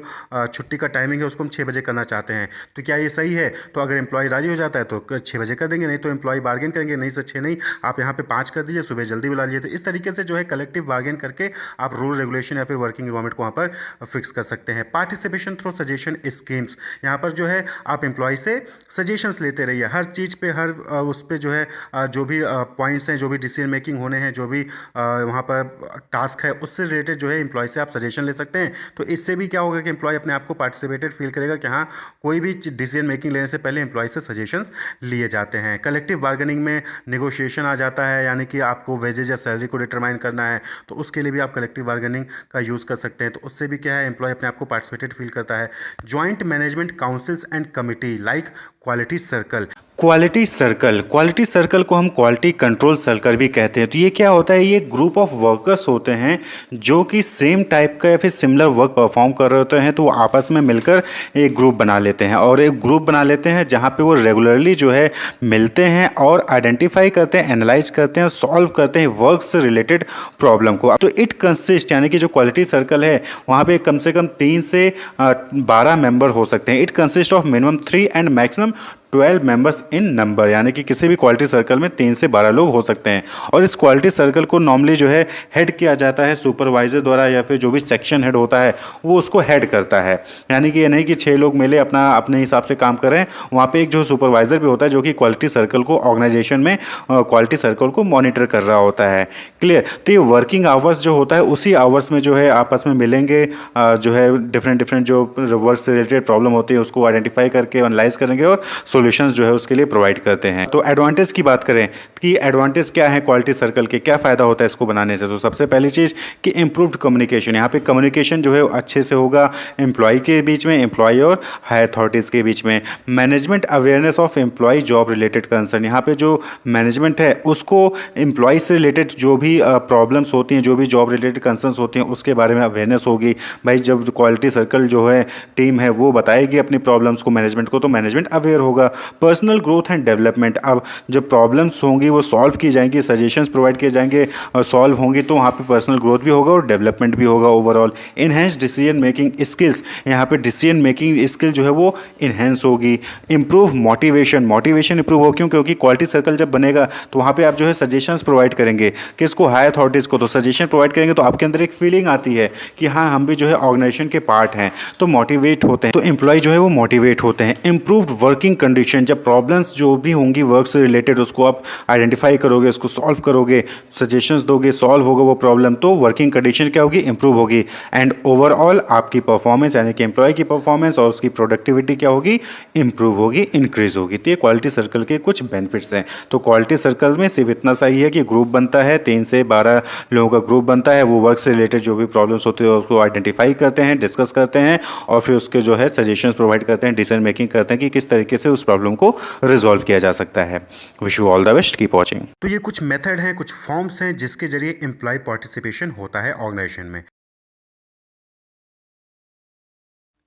छुट्टी का टाइमिंग है उसको हम 6 बजे करना चाहते हैं, तो क्या ये सही है? तो अगर एम्प्लॉय राजी हो जाता है तो 6 बजे कर देंगे, नहीं तो एम्प्लॉय बार्गेन करेंगे, नहीं सर 6 नहीं, आप यहाँ पे 5 कर दीजिए, सुबह जल्दी बुला लीजिए। तो इस तरीके से जो है कलेक्टिव बार्गेन करके आप रूल रेगुलेशन या फिर वर्किंग एनवायरनमेंट को वहाँ पर फिक्स कर सकते हैं। पार्टिसिपेशन थ्रू सजेशन स्कीम्स, यहाँ पर जो है आप एम्प्लॉय से सजेशंस लेते रहिए हर चीज़ पे, हर उस पर जो है जो भी पॉइंट्स हैं, जो भी डिसीजन मेकिंग होने हैं, जो भी वहाँ पर टास्क है उससे रिलेटेड जो है एम्प्लॉय से आप सजेशन ले सकते हैं। तो इससे भी क्या होगा कि एम्प्लॉय अपने आप को पार्टिसिपेटेड फील करेगा कि हाँ कोई भी डिसीजन मेकिंग लेने से पहले एम्प्लॉय से सजेशंस लिए जाते हैं। कलेक्टिव बार्गेनिंग में नेगोशिएशन आ जाता है, यानी कि आपको वेजेज या सैलरी को डिटरमाइन करना है तो उसके लिए भी आप कलेक्टिव बार्गेनिंग का यूज़ कर सकते हैं, तो उससे भी क्या है एम्प्लॉय अपने आप को पार्टिसिपेटेड फील करता है। Joint management councils and committee like quality circle, quality circle को हम क्वालिटी कंट्रोल सर्कल भी कहते हैं। तो ये क्या होता है, ये ग्रुप ऑफ वर्कर्स होते हैं जो कि सेम टाइप का या फिर सिमिलर वर्क परफॉर्म कर रहे होते हैं, तो वो आपस में मिलकर एक ग्रुप बना लेते हैं और एक ग्रुप बना लेते हैं जहाँ पे वो रेगुलरली जो है मिलते हैं और आइडेंटिफाई करते हैं, एनालाइज करते हैं और सॉल्व करते हैं वर्क से रिलेटेड प्रॉब्लम को। तो इट कंसिस्ट, यानी कि जो क्वालिटी सर्कल है वहाँ पे कम से कम 3 से 12 मेंबर हो सकते हैं। It consist of minimum 3 and maximum 12 members in number, यानी कि किसी भी क्वालिटी सर्कल में 3 से 12 लोग हो सकते हैं। और इस क्वालिटी सर्कल को नॉर्मली जो है हेड किया जाता है सुपरवाइजर द्वारा, या फिर जो भी सेक्शन हेड होता है वो उसको हेड करता है। यानी कि ये नहीं कि 6 लोग मिले अपना अपने हिसाब से काम कर रहे हैं, वहाँ पे एक जो सुपरवाइजर भी होता है जो कि क्वालिटी सर्कल को ऑर्गेनाइजेशन में क्वालिटी सर्कल को मॉनिटर कर रहा होता है। क्लियर। तो ये वर्किंग आवर्स जो होता है उसी आवर्स में जो है आपस में मिलेंगे, जो है डिफरेंट जो वर्क से रिलेटेड प्रॉब्लम होती है उसको आइडेंटिफाई करके एनालाइज करेंगे और सॉल्यूशंस जो है उसके लिए प्रोवाइड करते हैं। तो एडवांटेज की बात करें कि एडवांटेज क्या है क्वालिटी सर्कल के, क्या फ़ायदा होता है इसको बनाने से। तो सबसे पहली चीज़ कि इम्प्रूव्ड कम्युनिकेशन, यहाँ पे कम्युनिकेशन जो है अच्छे से होगा एम्प्लॉय के बीच में, एम्प्लॉय और हायर अथॉरिटीज़ के बीच में। Management awareness of employee job related concern, यहाँ पे जो मैनेजमेंट है उसको एम्प्लॉय से रिलेटेड जो भी प्रॉब्लम्स होती हैं, जो भी जॉब रिलेटेड कंसर्न्स होती हैं उसके बारे में अवेयरनेस होगी। भाई जब क्वालिटी सर्कल जो है टीम है वो बताएगी अपनी प्रॉब्लम्स को मैनेजमेंट को, तो मैनेजमेंट अवेयर होगा। पर्सनल ग्रोथ एंड डेवलपमेंट, अब जब प्रॉब्लम्स होंगी वो सॉल्व की जाएंगी, सजेशंस प्रोवाइड किए जाएंगे और सॉल्व होंगी, तो वहाँ पे पर्सनल ग्रोथ भी होगा और डेवलपमेंट भी होगा overall. Enhance decision making skills, यहाँ पे डिसीजन मेकिंग स्किल जो है वो इनहेंस होगी। इंप्रूव मोटिवेशन इंप्रूव हो, क्योंकि क्वालिटी सर्कल जब बनेगा तो वहाँ पे आप जो है सजेशंस प्रोवाइड करेंगे किसको, हायर अथॉरिटीज़ को। तो सजेशन प्रोवाइड करेंगे तो आपके अंदर एक फीलिंग आती है कि हाँ हम भी जो है ऑर्गेनाइजेशन के पार्ट हैं, तो मोटिवेट होते हैं, तो एम्प्लॉय जो है वो मोटिवेट होते हैं। इंप्रूव्ड वर्किंग कंडीशन, जब प्रॉब्लम्स जो भी होंगी वर्क से रिलेटेड उसको आप आइडेंटिफाई करोगे, उसको सॉल्व करोगे, सजेशंस दोगे, सॉल्व होगा वो प्रॉब्लम, तो वर्किंग कंडीशन क्या होगी, इंप्रूव होगी। एंड ओवरऑल आपकी परफॉर्मेंस यानी कि एम्प्लॉय की परफॉर्मेंस और उसकी प्रोडक्टिविटी क्या होगी, इंप्रूव होगी, इंक्रीज होगी। तो ये क्वालिटी सर्कल के कुछ बेनिफिट्स हैं। तो क्वालिटी सर्कल में सिर्फ इतना सा ही है कि ग्रुप बनता है, 3 से 12 लोगों का ग्रुप बनता है, वो वर्क से रिलेटेड जो भी प्रॉब्लम्स होती है उसको आइडेंटिफाई करते हैं, डिस्कस करते हैं और फिर उसके जो है सजेशंस प्रोवाइड करते हैं, डिसीजन मेकिंग करते हैं कि किस तरीके से उस प्रॉब्लम को रिजॉल्व किया जा सकता है। Wish you all the best, keep watching. तो ये कुछ मेथड हैं, कुछ फॉर्म्स हैं जिसके जरिए एम्प्लॉय पार्टिसिपेशन होता है ऑर्गेनाइजेशन में।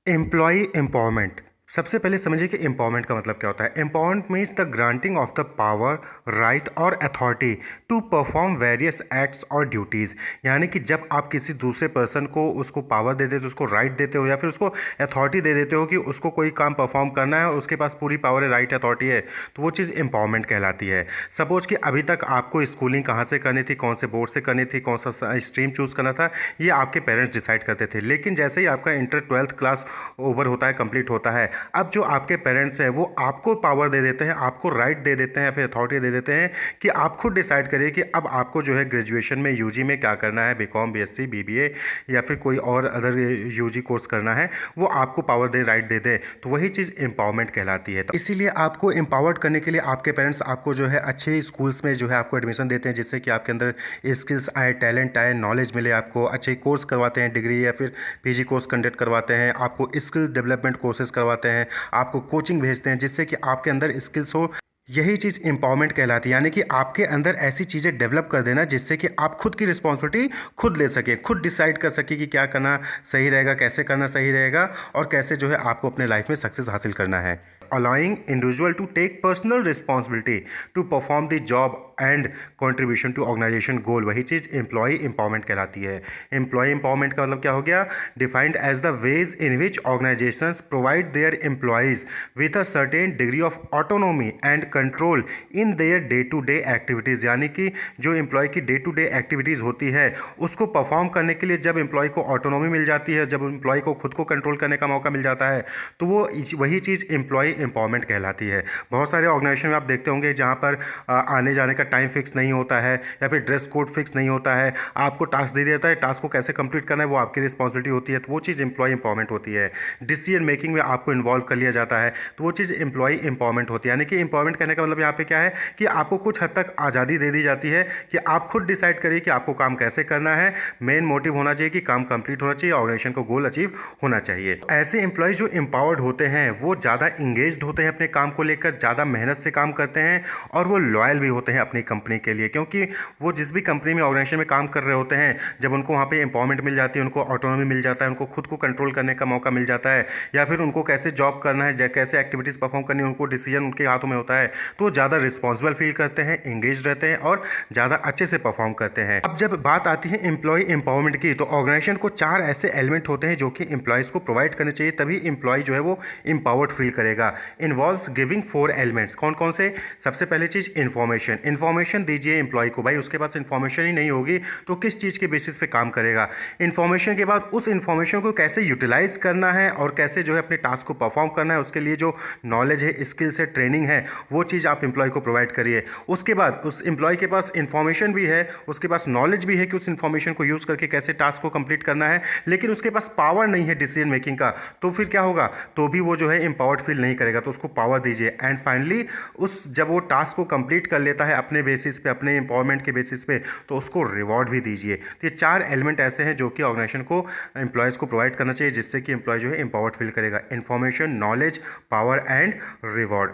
एम्प्लॉय एम्पावरमेंट, सबसे पहले समझिए कि एम्पावरमेंट का मतलब क्या होता है। Empowerment means the granting of the power, right और authority to perform various acts or duties, यानी कि जब आप किसी दूसरे पर्सन को उसको पावर दे देते हो, उसको राइट देते हो या फिर उसको अथॉरिटी दे देते हो कि उसको कोई काम परफॉर्म करना है और उसके पास पूरी पावर है, राइट, अथॉरिटी है, तो वो चीज़ एम्पावरमेंट कहलाती है। सपोज कि अभी तक आपको स्कूलिंग कहाँ से करनी थी, कौन से बोर्ड से करनी थी, कौन सा स्ट्रीम चूज़ करना था, ये आपके पेरेंट्स डिसाइड करते थे। लेकिन जैसे ही आपका इंटर 12th क्लास ओवर होता है, कंप्लीट होता है, अब जो आपके पेरेंट्स हैं वो आपको पावर दे देते हैं, आपको राइट दे देते हैं या फिर अथॉरिटी दे देते हैं कि आप खुद डिसाइड करिए कि अब आपको जो है ग्रेजुएशन में यूजी में क्या करना है, बीकॉम, बीएससी, बीबीए या फिर कोई और अदर यूजी कोर्स करना है, वो आपको पावर दे, राइट दे दे, तो वही चीज़ एम्पावरमेंट कहलाती है। तो इसीलिए आपको एम्पावर्ड करने के लिए आपके पेरेंट्स आपको जो है अच्छे स्कूल्स में जो है आपको एडमिशन देते हैं, जिससे कि आपके अंदर स्किल्स आए, टैलेंट आए, नॉलेज मिले, आपको अच्छे कोर्स करवाते हैं, डिग्री या फिर पीजी कोर्स कंडक्ट करवाते हैं, आपको स्किल डेवलपमेंट कोर्सेज करवाते हैं, आपको कोचिंग भेजते हैं जिससे कि आपके अंदर स्किल्स हो। यही चीज़ एम्पावरमेंट कहलाती है, यानी कि आपके अंदर ऐसी चीज़ें डेवलप कर देना जिससे कि आप खुद की रिस्पॉन्सिबिलिटी खुद ले सकें, खुद डिसाइड कर सकें कि क्या करना सही रहेगा, कैसे करना सही रहेगा और कैसे जो है आपको अपने लाइफ में सक्सेस हासिल करना है। Allowing individual to take personal responsibility to perform the job and contribution to organization goal, वही चीज़ एम्प्लॉय एम्पावरमेंट कहलाती है। एम्प्लॉय एम्पावरमेंट का मतलब क्या हो गया, defined as the ways in which organisations provide their employees with a certain degree of autonomy and control in their day to day activities, यानी कि जो एम्प्लॉय की डे टू डे एक्टिविटीज़ होती है उसको परफॉर्म करने के लिए जब एम्प्लॉय को ऑटोनोमी मिल जाती है, जब एम्प्लॉय को खुद को कंट्रोल करने का मौका मिल जाता है, तो वो वही चीज़ एम्प्लॉय एम्पावरमेंट कहलाती है। बहुत सारे ऑर्गेनाइजेशन में आप देखते होंगे जहाँ पर आने जाने का टाइम फिक्स नहीं होता है या फिर ड्रेस कोड फिक्स नहीं होता है, आपको टास्क दे देता है, टास्क को कैसे कंप्लीट करना है वो आपकी रिस्पॉन्सिबिलिटी होती है, तो वो चीज़ एम्प्लॉय एम्पावरमेंट होती है। डिसीजन मेकिंग में आपको इन्वॉल्व कर लिया जाता है, तो वो चीज़ एम्प्लॉय एम्पावरमेंट होती है। यानी कि एम्पावरमेंट कहने का मतलब यहाँ पे क्या है कि आपको कुछ हद तक आज़ादी दे दी जाती है कि आप खुद डिसाइड करिए कि आपको काम कैसे करना है, मेन मोटिव होना चाहिए कि काम कंप्लीट होना चाहिए, ऑर्गेनाइजेशन को गोल अचीव होना चाहिए। ऐसे एम्प्लॉय जो एम्पावर्ड होते हैं वो ज़्यादा इंगेज इंगेज्ड होते हैं अपने काम को लेकर, ज़्यादा मेहनत से काम करते हैं और वो लॉयल भी होते हैं अपनी कंपनी के लिए, क्योंकि वो जिस भी कंपनी में ऑर्गेनाइजेशन में काम कर रहे होते हैं, जब उनको वहाँ पे एम्पावरमेंट मिल जाती है, उनको ऑटोनॉमी मिल जाता है, उनको खुद को कंट्रोल करने का मौका मिल जाता है, या फिर उनको कैसे जॉब करना है, कैसे एक्टिविटीज़ परफॉर्म करनी है, उनको डिसीजन उनके हाथों में होता है, तो ज़्यादा रिस्पॉन्सिबल फील करते हैं, इंगेज रहते हैं और ज़्यादा अच्छे से परफॉर्म करते हैं। अब जब बात आती है एम्प्लॉय एम्पावरमेंट की, तो ऑर्गेनाइजेशन को 4 ऐसे एलिमेंट होते हैं जो कि एम्प्लॉयज़ को प्रोवाइड करने चाहिए, तभी एम्प्लॉय जो है वो एम्पावर्ड फील करेगा। Involves giving 4 elements. कौन कौन से? सबसे पहली चीज़ इन्फॉर्मेशन। इन्फॉर्मेशन दीजिए एम्प्लॉय को। भाई उसके पास इन्फॉर्मेशन ही नहीं होगी तो किस चीज़ के बेसिस पे काम करेगा। इन्फॉर्मेशन के बाद उस इन्फॉर्मेशन को कैसे यूटिलाइज करना है और कैसे जो है अपने टास्क को परफॉर्म करना है, उसके लिए जो नॉलेज है, स्किल्स है, ट्रेनिंग है, वो चीज़ आप एम्प्लॉय को प्रोवाइड करिए। उसके बाद उस एम्प्लॉय के पास इन्फॉर्मेशन भी है, उसके पास नॉलेज भी है कि उस इन्फॉर्मेशन को यूज़ करके कैसे टास्क को कंप्लीट करना है, लेकिन उसके पास पावर नहीं है डिसीजन मेकिंग का, तो फिर क्या होगा? तो भी वो जो है एम्पावर्ड फील नहीं करेगा, तो उसको पावर दीजिए। एंड फाइनली उस जब वो टास्क को कंप्लीट कर लेता है अपने बेसिस पे, अपने एम्पावरमेंट के बेसिस पे, तो उसको रिवॉर्ड भी दीजिए। तो ये 4 एलिमेंट ऐसे हैं जो कि ऑर्गेनाइजेशन को एम्प्लॉयज़ को प्रोवाइड करना चाहिए, जिससे कि एम्प्लॉय जो है एम्पावर्ड फील करेगा। Information, knowledge, power and reward.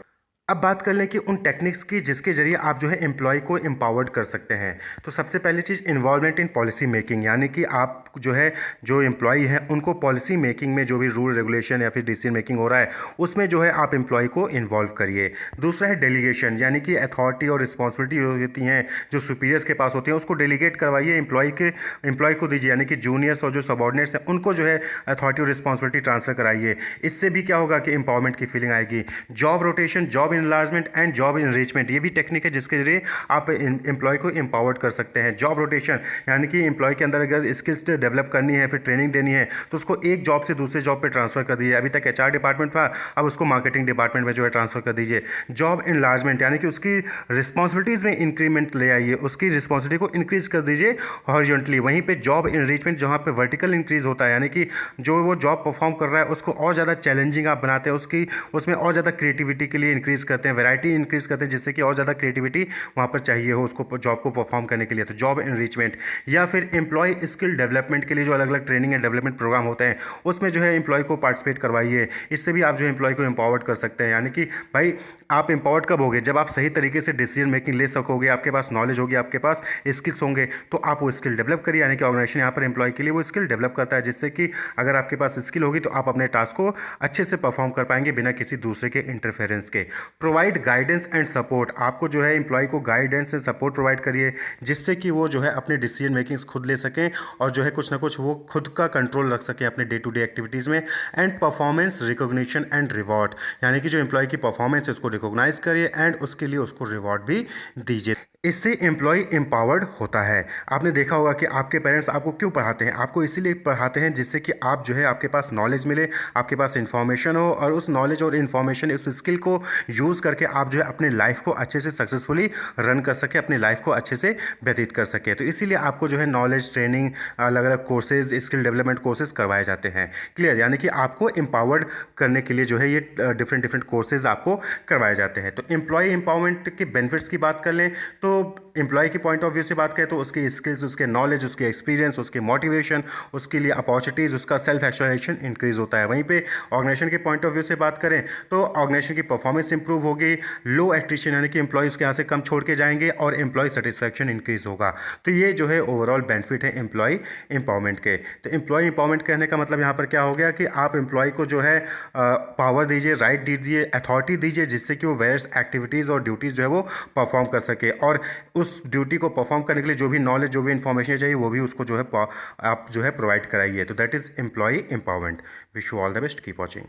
अब बात कर लें कि उन टेक्निक्स की जिसके जरिए आप जो है एम्प्लॉय को एम्पावर्ड कर सकते हैं। तो सबसे पहली चीज़ इन्वॉल्वमेंट इन पॉलिसी मेकिंग, यानी कि आप जो है जो एम्प्लॉय हैं उनको पॉलिसी मेकिंग में जो भी रूल रेगुलेशन या फिर डिसीजन मेकिंग हो रहा है उसमें जो है आप एम्प्लॉय को इन्वॉल्व करिए। दूसरा है डेलीगेशन, यानी कि अथॉरिटी और रिस्पॉन्सिबिलिटी होती हैं जो सुपीरियर्स के पास होती हैं उसको डेलीगेट करवाइए, एम्प्लॉय को दीजिए, यानी कि जूनियर्स और जो सबॉर्डिनेट्स हैं उनको जो है अथॉरिटी और रिस्पॉन्सिबिलिटी ट्रांसफर कराइए। इससे भी क्या होगा कि एम्पावरमेंट की फीलिंग आएगी। Job rotation, job enlargement and job enrichment, ये भी टेक्निक है जिसके जरिए आप एम्प्लॉय को एम्पावर्ड कर सकते हैं। जॉब रोटेशन यानी कि एम्प्लॉय के अंदर अगर स्किल्स डेवलप करनी है, फिर ट्रेनिंग देनी है, तो उसको एक जॉब से दूसरे जॉब पे ट्रांसफर कर दीजिए। अभी तक एचआर डिपार्टमेंट था, अब उसको मार्केटिंग डिपार्टमेंट में जो है ट्रांसफर कर दीजिए। जॉब इनलार्जमेंट यानी कि उसकी रिस्पॉन्सिबिलिटीज़ में इंक्रीमेंट ले आइए, उसकी रिस्पॉन्सिबिलिटी को इंक्रीज कर दीजिए हॉरिजॉन्टली। वहीं पे जॉब इनरिचमेंट जहाँ पे वर्टिकल इंक्रीज होता है, यानी कि जो वो जॉब परफॉर्म कर रहा है उसको और ज़्यादा चैलेंजिंग आप बनाते हैं, उसमें और ज़्यादा क्रिएटिविटी के लिए इंक्रीज करते हैं, वैरायटी इंक्रीज करते हैं, जिससे कि और ज़्यादा क्रिएटिविटी वहाँ पर चाहिए हो उसको जॉब को परफॉर्म करने के लिए। तो जॉब एनरिचमेंट या फिर एम्प्लॉय स्किल डेवलपमेंट के लिए जो अलग अलग ट्रेनिंग एंड डेवलपमेंट प्रोग्राम होते हैं उसमें जो है एम्प्लॉय को पार्टिसिपेट करवाइए। इससे भी आप जो है एम्प्लॉय को एम्पावर्ड कर सकते हैं। यानी कि भाई आप एम्पावर्ड कब होगे? जब आप सही तरीके से डिसीजन मेकिंग ले सकोगे, आपके पास नॉलेज होगी, आपके पास स्किल्स होंगे, तो आप वो स्किल डेवलप करिए। यानी कि ऑर्गेनाइजेशन यहाँ पर एम्प्लॉय के लिए वो स्किल डेवलप करता है, जिससे कि अगर आपके पास स्किल होगी तो आप अपने टास्क को अच्छे से परफॉर्म कर पाएंगे बिना किसी दूसरे के इंटरफेरेंस के। प्रोवाइड गाइडेंस एंड सपोर्ट, आपको जो है एम्प्लॉय को गाइडेंस एंड सपोर्ट प्रोवाइड करिए, जिससे कि वो जो है अपने डिसीजन मेकिंग्स खुद ले सकें और जो है कुछ ना कुछ वो खुद का कंट्रोल रख सकें अपने डे टू डे एक्टिविटीज़ में। And performance recognition and reward, यानी कि जो एम्प्लॉय की परफॉर्मेंस है उसको रिकॉग्नाइज करिए एंड उसके लिए उसको रिवॉर्ड भी दीजिए। इससे एम्प्लॉय एम्पावर्ड होता है। आपने देखा होगा कि आपके पेरेंट्स आपको क्यों पढ़ाते हैं? आपको इसीलिए पढ़ाते हैं जिससे कि आप जो है आपके पास नॉलेज मिले, आपके पास इन्फॉर्मेशन हो, और उस नॉलेज और इन्फॉर्मेशन, उस स्किल को यूज़ करके आप जो है अपने लाइफ को अच्छे से सक्सेसफुली रन कर सके, अपनी लाइफ को अच्छे से व्यतीत कर सके। तो इसीलिए आपको जो है नॉलेज, ट्रेनिंग, अलग अलग कोर्सेज, स्किल डेवलपमेंट कोर्सेज करवाए जाते हैं। क्लियर? यानी कि आपको एम्पावर्ड करने के लिए जो है ये डिफरेंट डिफरेंट कोर्सेज आपको करवाए जाते हैं। तो एम्प्लॉय एम्पावरमेंट के बेनिफिट्स की बात कर लें तो एम्प्लॉय के पॉइंट ऑफ व्यू से बात करें तो उसके स्किल्स, उसके नॉलेज, उसके एक्सपीरियंस, उसके मोटिवेशन, उसके लिए अपॉर्चुनिटीज़, उसका सेल्फ एक्सप्लोरेशन इंक्रीज होता है। वहीं पे ऑर्गेनाइजेशन के पॉइंट ऑफ व्यू से बात करें तो ऑर्गेनाइजेशन की परफॉर्मेंस इंप्रूव होगी, लो एट्रिशन यानी कि एम्प्लॉय उसके यहाँ से कम छोड़ के जाएंगे और एम्प्लॉय सेटिस्फैक्शन इंक्रीज होगा। तो ये जो है ओवरऑल बेनिफिट है एम्प्लॉय एम्पावरमेंट के। तो एम्प्लॉय एम्पावरमेंट कहने का मतलब यहाँ पर क्या हो गया कि आप एम्प्लॉय को जो है पावर दीजिए, राइट दीजिए, अथॉरिटी दीजिए, जिससे कि वो वेरियस एक्टिविटीज़ और ड्यूटीज़ जो है वो परफॉर्म कर सके, और उस ड्यूटी को परफॉर्म करने के लिए जो भी नॉलेज, जो भी इन्फॉर्मेशन चाहिए वो भी उसको जो है आप जो है प्रोवाइड कराइए। तो that is employ empowerment. Wish you all the best, keep watching.